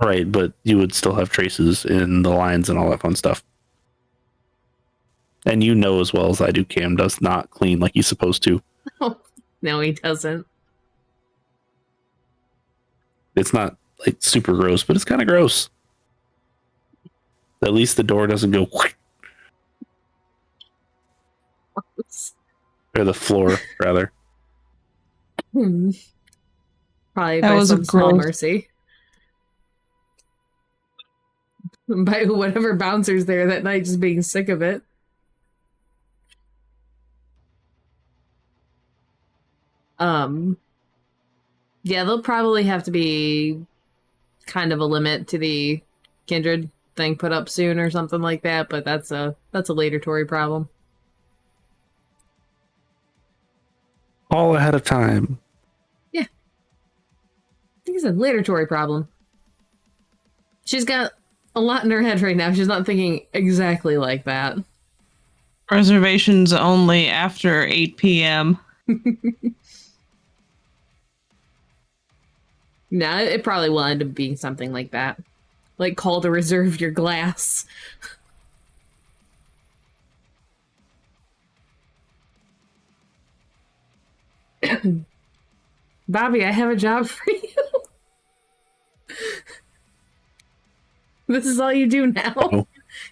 Right, but you would still have traces in the lines and all that fun stuff. And you know as well as I do, Cam does not clean like he's supposed to. Oh, no, he doesn't. It's not, super gross, but it's kind of gross. At least the door doesn't go... Or the floor, rather. Probably that by was some a small gross. mercy. by whatever bouncers there that night, just being sick of it. Yeah, there'll probably have to be kind of a limit to the kindred thing put up soon or something like that, but that's a later Tory problem. All ahead of time. Yeah. I think it's a later Tory problem. She's got a lot in her head right now. She's not thinking exactly like that. Reservations only after 8 p.m. No, it probably will end up being something like that. Like, call to reserve your glass. Bobby, I have a job for you. This is all you do now. Oh.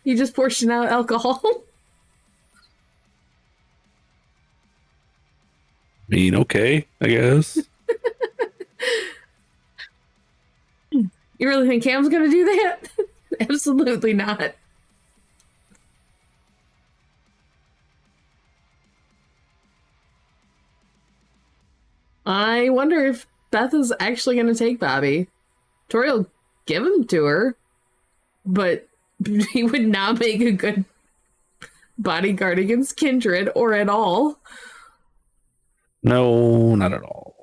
You just portion out alcohol. I mean, okay, I guess. You really think Cam's gonna do that? Absolutely not. I wonder if Beth is actually gonna take Bobby. Tory will give him to her, but he would not make a good bodyguard against kindred or at all. No, not at all.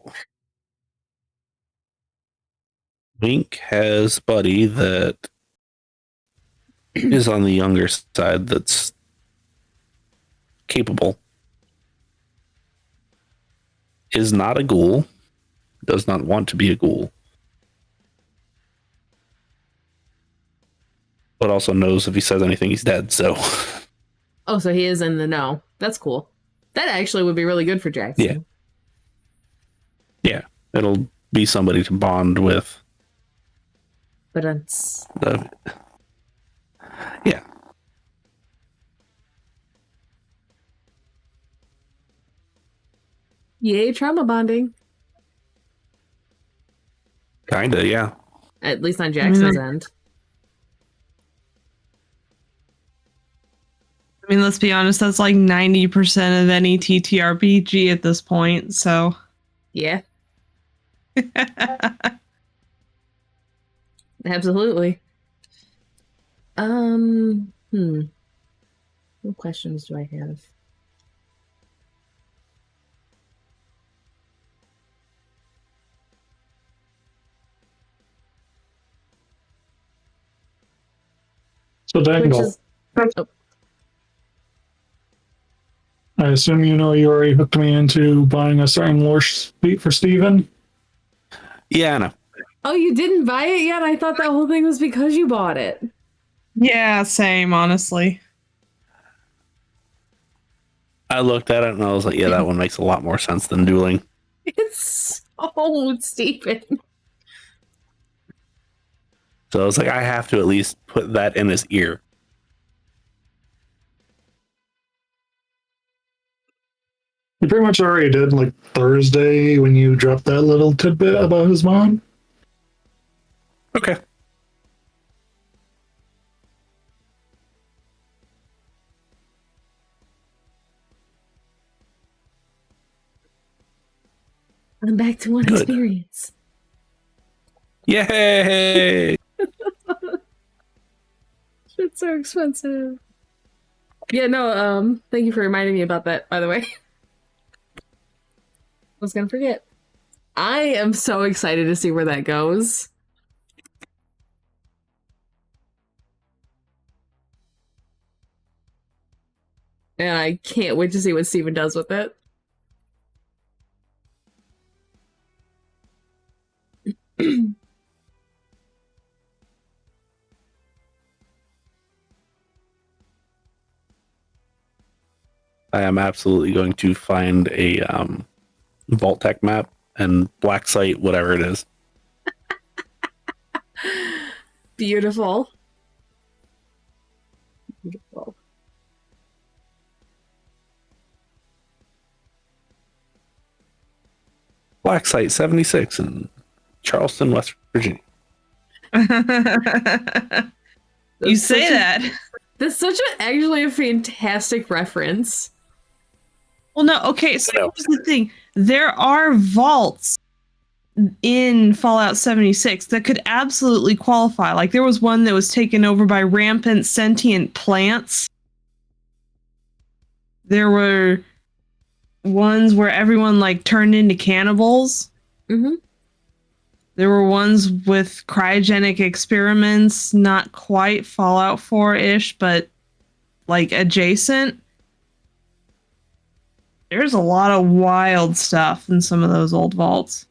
Wink has Buddy that is on the younger side that's capable. Is not a ghoul. Does not want to be a ghoul. But also knows if he says anything, he's dead, so... Oh, so he is in the know. That's cool. That actually would be really good for Jackson. Yeah. Yeah. It'll be somebody to bond with. But it's... Yeah. Yay, trauma bonding. Kinda, yeah. At least on Jackson's end. I mean, let's be honest, that's like 90% of any TTRPG at this point, so... Yeah. Absolutely. What questions do I have? So Dengle, I assume you know you already hooked me into buying a certain lore suite for Steven? Yeah, I know. Oh, you didn't buy it yet? I thought that whole thing was because you bought it. Yeah, same, honestly. I looked at it and I was like, yeah, that one makes a lot more sense than dueling. It's so Steven. So I was like, I have to at least put that in his ear. You pretty much already did, like Thursday when you dropped that little tidbit about his mom. Okay. I'm back to one Good. experience. Yay! It's so expensive. Yeah, no, thank you for reminding me about that, by the way. I was gonna forget. I am so excited to see where that goes. And I can't wait to see what Steven does with it. I am absolutely going to find a Vault Tech map and black site, whatever it is. Beautiful. Beautiful. Black Site 76 in Charleston, West Virginia. The You say that. That's actually a fantastic reference. Well, no, okay, so here's the thing. There are vaults in Fallout 76 that could absolutely qualify. Like, there was one that was taken over by rampant sentient plants. There were ones where everyone, like, turned into cannibals. Mm-hmm. There were ones with cryogenic experiments, not quite Fallout 4-ish, but, like, adjacent. There's a lot of wild stuff in some of those old vaults.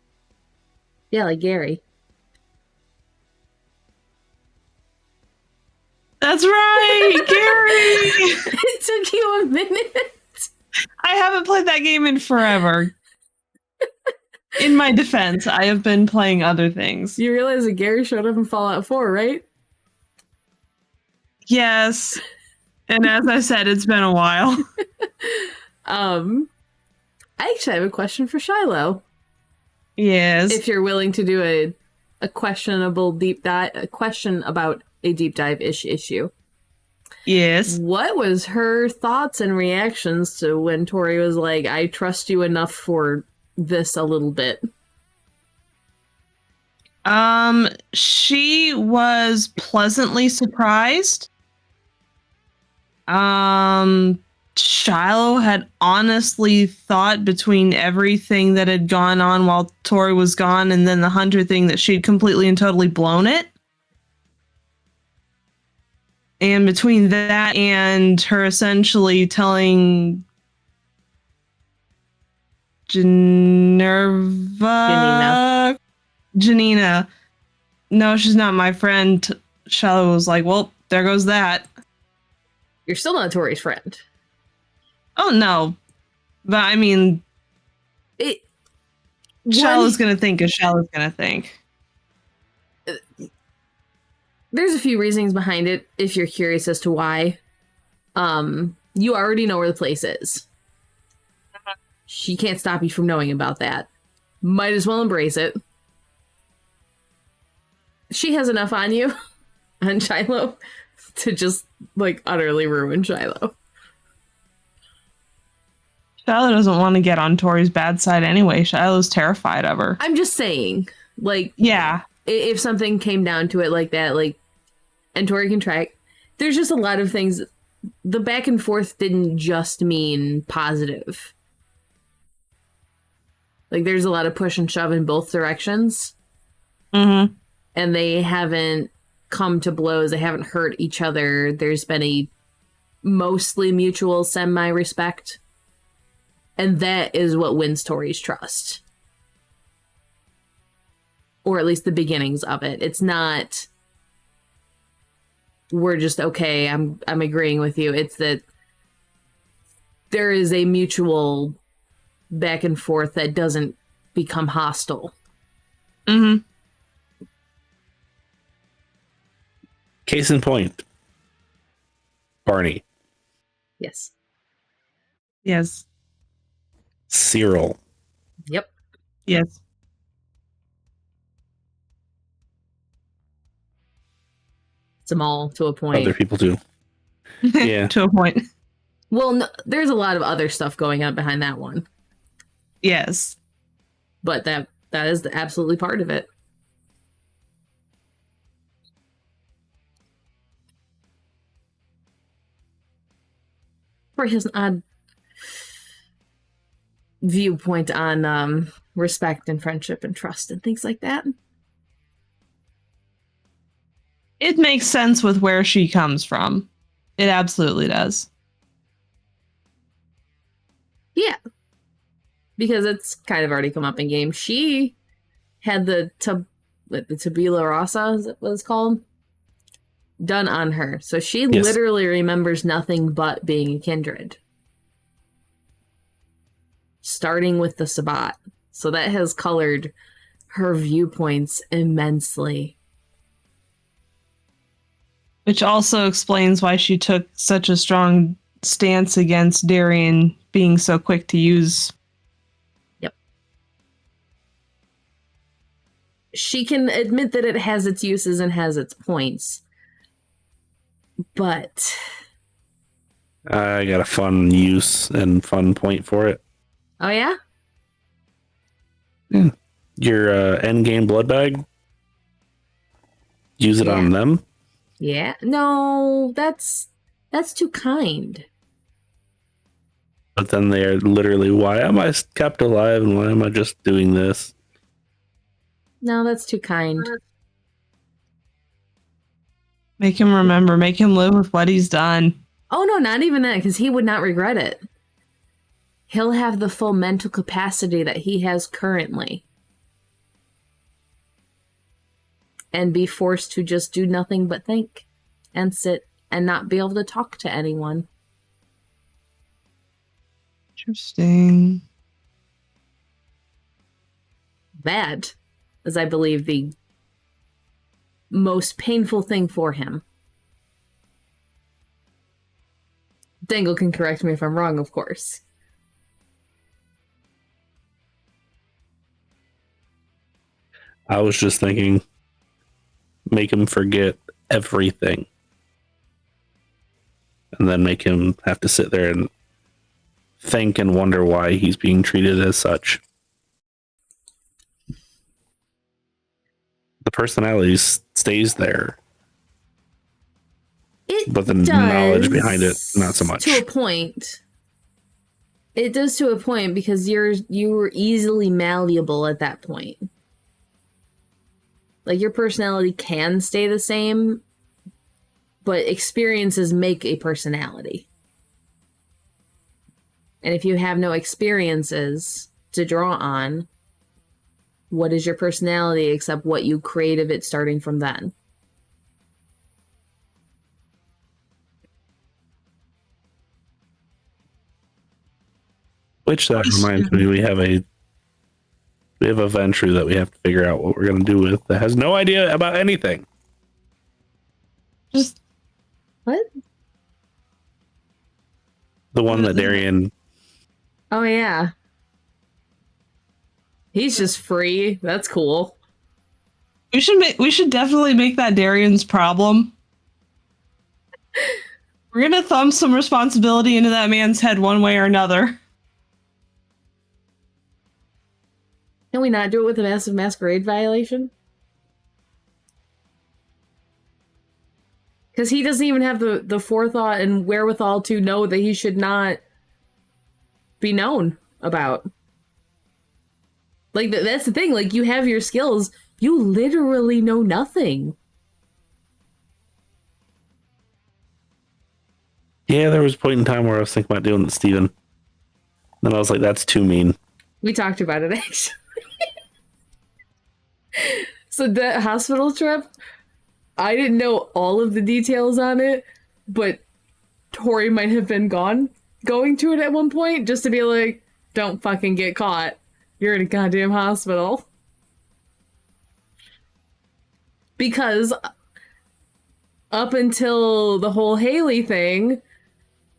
Yeah, like Gary. That's right, Gary! It took you a minute. I haven't played that game in forever. In my defense, I have been playing other things. You realize that Gary showed up in Fallout 4, right? Yes. And as I said, it's been a while. I actually have a question for Shiloh. Yes. If you're willing to do a questionable deep dive, a question about a deep dive-ish issue. Yes. What was her thoughts and reactions to when Tory was like, I trust you enough for this a little bit? She was pleasantly surprised. Shiloh had honestly thought, between everything that had gone on while Tory was gone and then the Hunter thing, that she'd completely and totally blown it. And between that and her essentially telling Janina, no, she's not my friend, Shiloh was like, well, there goes that. You're still not Tory's friend. Oh, no. But, I mean, Shiloh's going to think as Shiloh's going to think. There's a few reasons behind it, if you're curious as to why. You already know where the place is. She can't stop you from knowing about that. Might as well embrace it. She has enough on you, on Shiloh, to just, like, utterly ruin Shiloh. Shiloh doesn't want to get on Tory's bad side anyway. Shiloh's terrified of her. I'm just saying, like... Yeah. If something came down to it like that, like... And Tory can track... There's just a lot of things... The back and forth didn't just mean positive. Like, there's a lot of push and shove in both directions. Mm-hmm. And they haven't come to blows. They haven't hurt each other. There's been a mostly mutual semi-respect. And that is what wins Tory's trust. Or at least the beginnings of it. It's not, we're just okay, I'm agreeing with you. It's that there is a mutual back and forth that doesn't become hostile. Mm-hmm. Case in point. Barney. Yes. Yes. Cyril. Yep. Yes. It's them all to a point. Other people too. Yeah. To a point. Well, no, there's a lot of other stuff going on behind that one. Yes. But that is absolutely part of it. Or he has an odd viewpoint on respect and friendship and trust and things like that. It makes sense with where she comes from. It absolutely does. Yeah. Because it's kind of already come up in game. She had the tabula rasa, is that what it's called? Done on her. So she literally remembers nothing but being a kindred. Starting with the Sabbat. So that has colored her viewpoints immensely. Which also explains why she took such a strong stance against Darian being so quick to use. Yep. She can admit that it has its uses and has its points. But I got a fun use and fun point for it. oh yeah? Yeah. Your endgame blood bag. Use it on them. Yeah. No, that's too kind. But then they're literally, why am I kept alive and why am I just doing this? No, that's too kind. Make him remember. Make him live with what he's done. Oh no, not even that, because he would not regret it. He'll have the full mental capacity that he has currently. And be forced to just do nothing but think and sit and not be able to talk to anyone. Interesting. That is, I believe, the most painful thing for him. Dengle can correct me if I'm wrong, of course. I was just thinking, make him forget everything. And then make him have to sit there and think and wonder why he's being treated as such. The personality stays there. But the knowledge behind it, not so much. To a point. It does to a point because you're easily malleable at that point. Like, your personality can stay the same, but experiences make a personality. And if you have no experiences to draw on, what is your personality except what you create of it starting from then? Which that reminds me, we have a Ventru that we have to figure out what we're going to do with that has no idea about anything. Just what? The one that Darian. Oh yeah. He's just free. That's cool. We should definitely make that Darian's problem. We're gonna thumb some responsibility into that man's head one way or another. Can we not do it with a massive masquerade violation? Because he doesn't even have the forethought and wherewithal to know that he should not be known about. Like, that's the thing. Like, you have your skills. You literally know nothing. Yeah, there was a point in time where I was thinking about doing it, Steven. Then I was like, that's too mean. We talked about it, actually. So that hospital trip, I didn't know all of the details on it, but Tory might have been going to it at one point just to be like, don't fucking get caught. You're in a goddamn hospital. Because up until the whole Haley thing,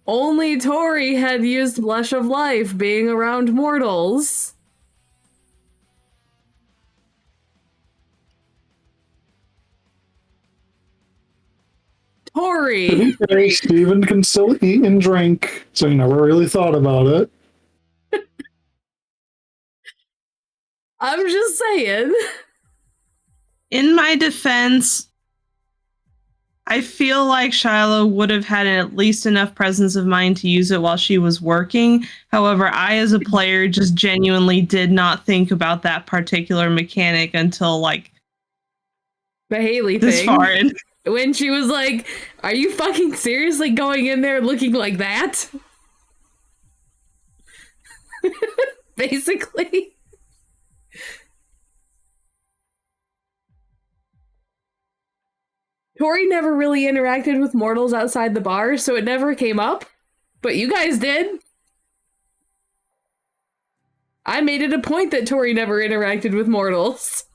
only Tory had used Blush of Life being around mortals. Tory! Steven can still eat and drink, so he never really thought about it. I'm just saying. In my defense, I feel like Shiloh would have had at least enough presence of mind to use it while she was working. However, I, as a player, just genuinely did not think about that particular mechanic until, like, the Haley this thing. far in. When she was like, are you fucking seriously going in there looking like that? Basically. Tory never really interacted with mortals outside the bar, so it never came up. But you guys did. I made it a point that Tory never interacted with mortals.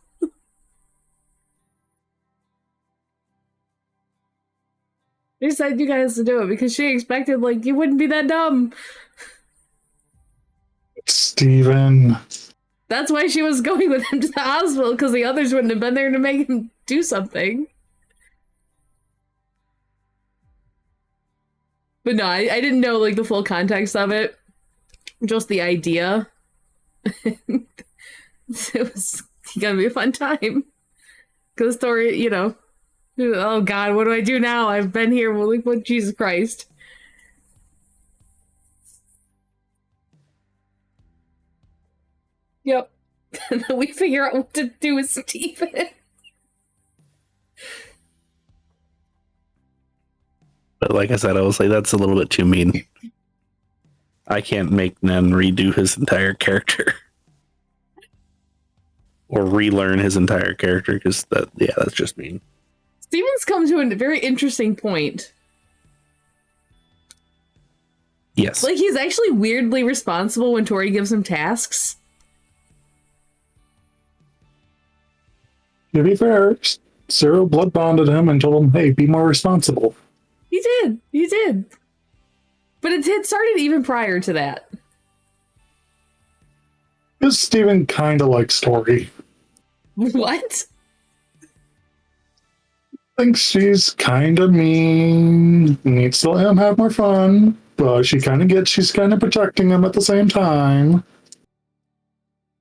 I decided you guys to do it because she expected, like, you wouldn't be that dumb. Steven. That's why she was going with him to the hospital, because the others wouldn't have been there to make him do something. But no, I didn't know like the full context of it. Just the idea. It was gonna be a fun time. Because Tory, you know, oh God, what do I do now? I've been here. Well, like, what? Jesus Christ. Yep. And then we figure out what to do with Steven. But like I said, I was like, that's a little bit too mean. I can't make Nen redo his entire character. Or relearn his entire character, because that's just mean. Steven's come to a very interesting point. Yes. Like, he's actually weirdly responsible when Tory gives him tasks. To be fair, Cyril blood bonded him and told him, hey, be more responsible. He did. But it had started even prior to that. Because Steven kind of likes Tory. What? Thinks she's kind of mean, needs to let him have more fun, but she's kind of protecting him at the same time.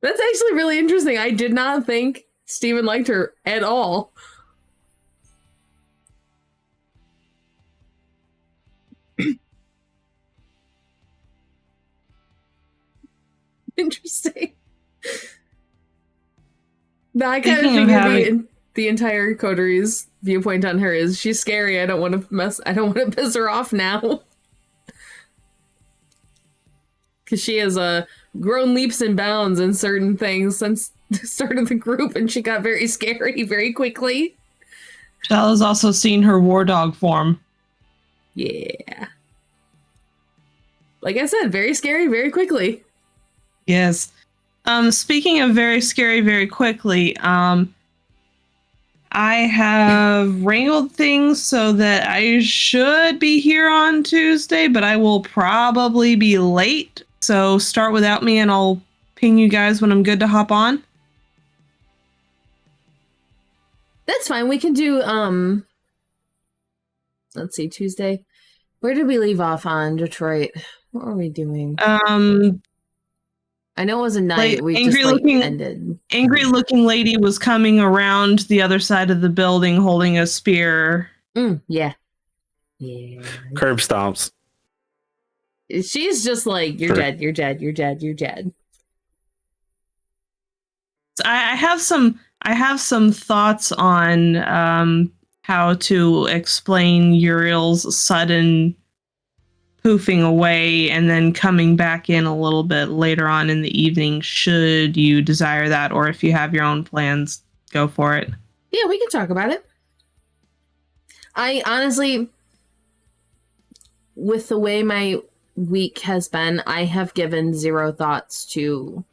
That's actually really interesting. I did not think Steven liked her at all. Interesting. No, I kind of figured the entire coterie's viewpoint on her is she's scary. I don't want to piss her off now. Because she has grown leaps and bounds in certain things since the start of the group, and she got very scary very quickly. Dell has also seen her war dog form. Yeah. Like I said, very scary very quickly. Yes. Speaking of very scary very quickly, I have wrangled things so that I should be here on Tuesday, but I will probably be late. So start without me and I'll ping you guys when I'm good to hop on. That's fine. We can do, let's see, Tuesday. Where did we leave off on Detroit? What were we doing? I know it was a night. We just ended. Angry looking lady was coming around the other side of the building holding a spear. Yeah. Curb stomps. She's just like, you're dead, you're dead, you're dead, you're dead. So I have some thoughts on how to explain Uriel's sudden poofing away and then coming back in a little bit later on in the evening, should you desire that, or if you have your own plans, go for it. Yeah, we can talk about it. I honestly, with the way my week has been, I have given zero thoughts to...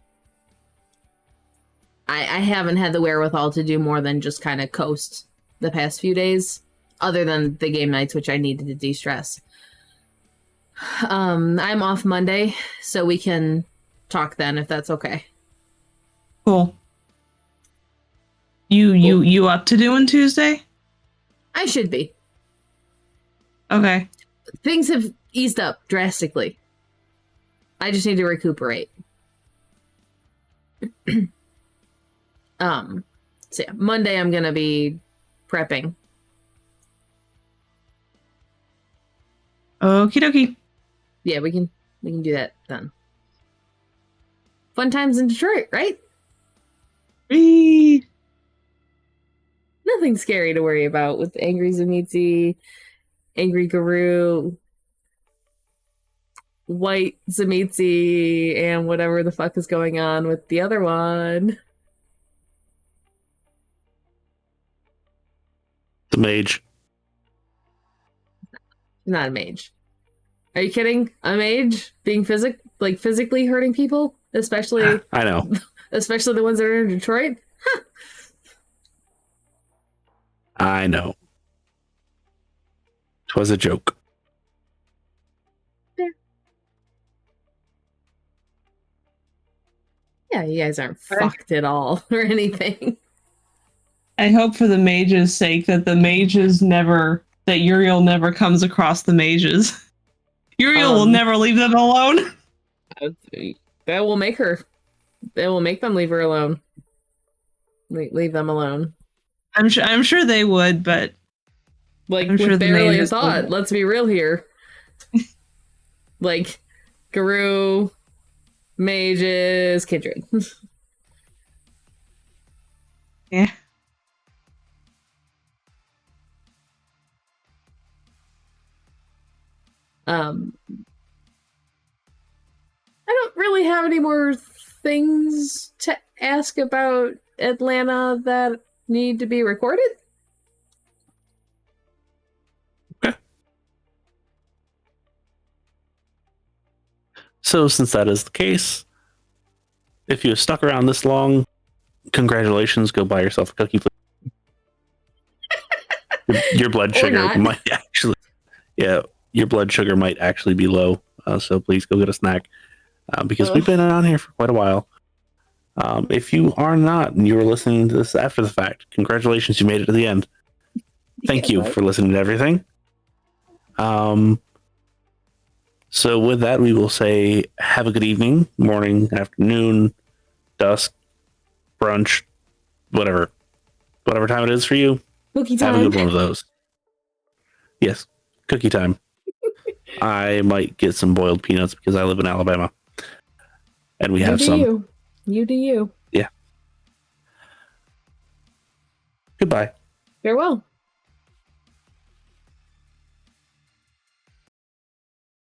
I haven't had the wherewithal to do more than just kind of coast the past few days, other than the game nights, which I needed to de-stress. I'm off Monday, so we can talk then if that's okay. Cool. You up to doing Tuesday? I should be. Okay. Things have eased up drastically. I just need to recuperate. So yeah, Monday I'm gonna be prepping. Okie dokie. Yeah, we can do that then. Fun times in Detroit, right? Whee! Nothing scary to worry about with Angry Zamitzi, Angry Guru, White Zamitzi, and whatever the fuck is going on with the other one. The mage. Not a mage. Are you kidding? A mage being physically hurting people, especially I know, especially the ones that are in Detroit. Huh. I know. 'Twas a joke. Yeah, you guys aren't fucked at all or anything. I hope for the mages' sake that Uriel never comes across the mages. Uriel will never leave them alone. That will make her. It will make them leave her alone. Leave them alone. I'm sure they would, but like I'm with sure barely a thought. Let's be real here. Like Guru, mages, kindred. Yeah. I don't really have any more things to ask about Atlanta that need to be recorded. Okay. So since that is the case, if you have stuck around this long, congratulations, go buy yourself a cookie, please. Your blood sugar might actually, your blood sugar might actually be low. So please go get a snack because we've been on here for quite a while. If you are not and you were listening to this after the fact, congratulations, you made it to the end. Thank you for listening to everything. So with that, we will say have a good evening, morning, afternoon, dusk, brunch, whatever time it is for you. Cookie time. Have a good one of those. Yes, cookie time. I might get some boiled peanuts because I live in Alabama. And we have some. You do you. Yeah. Goodbye. Farewell.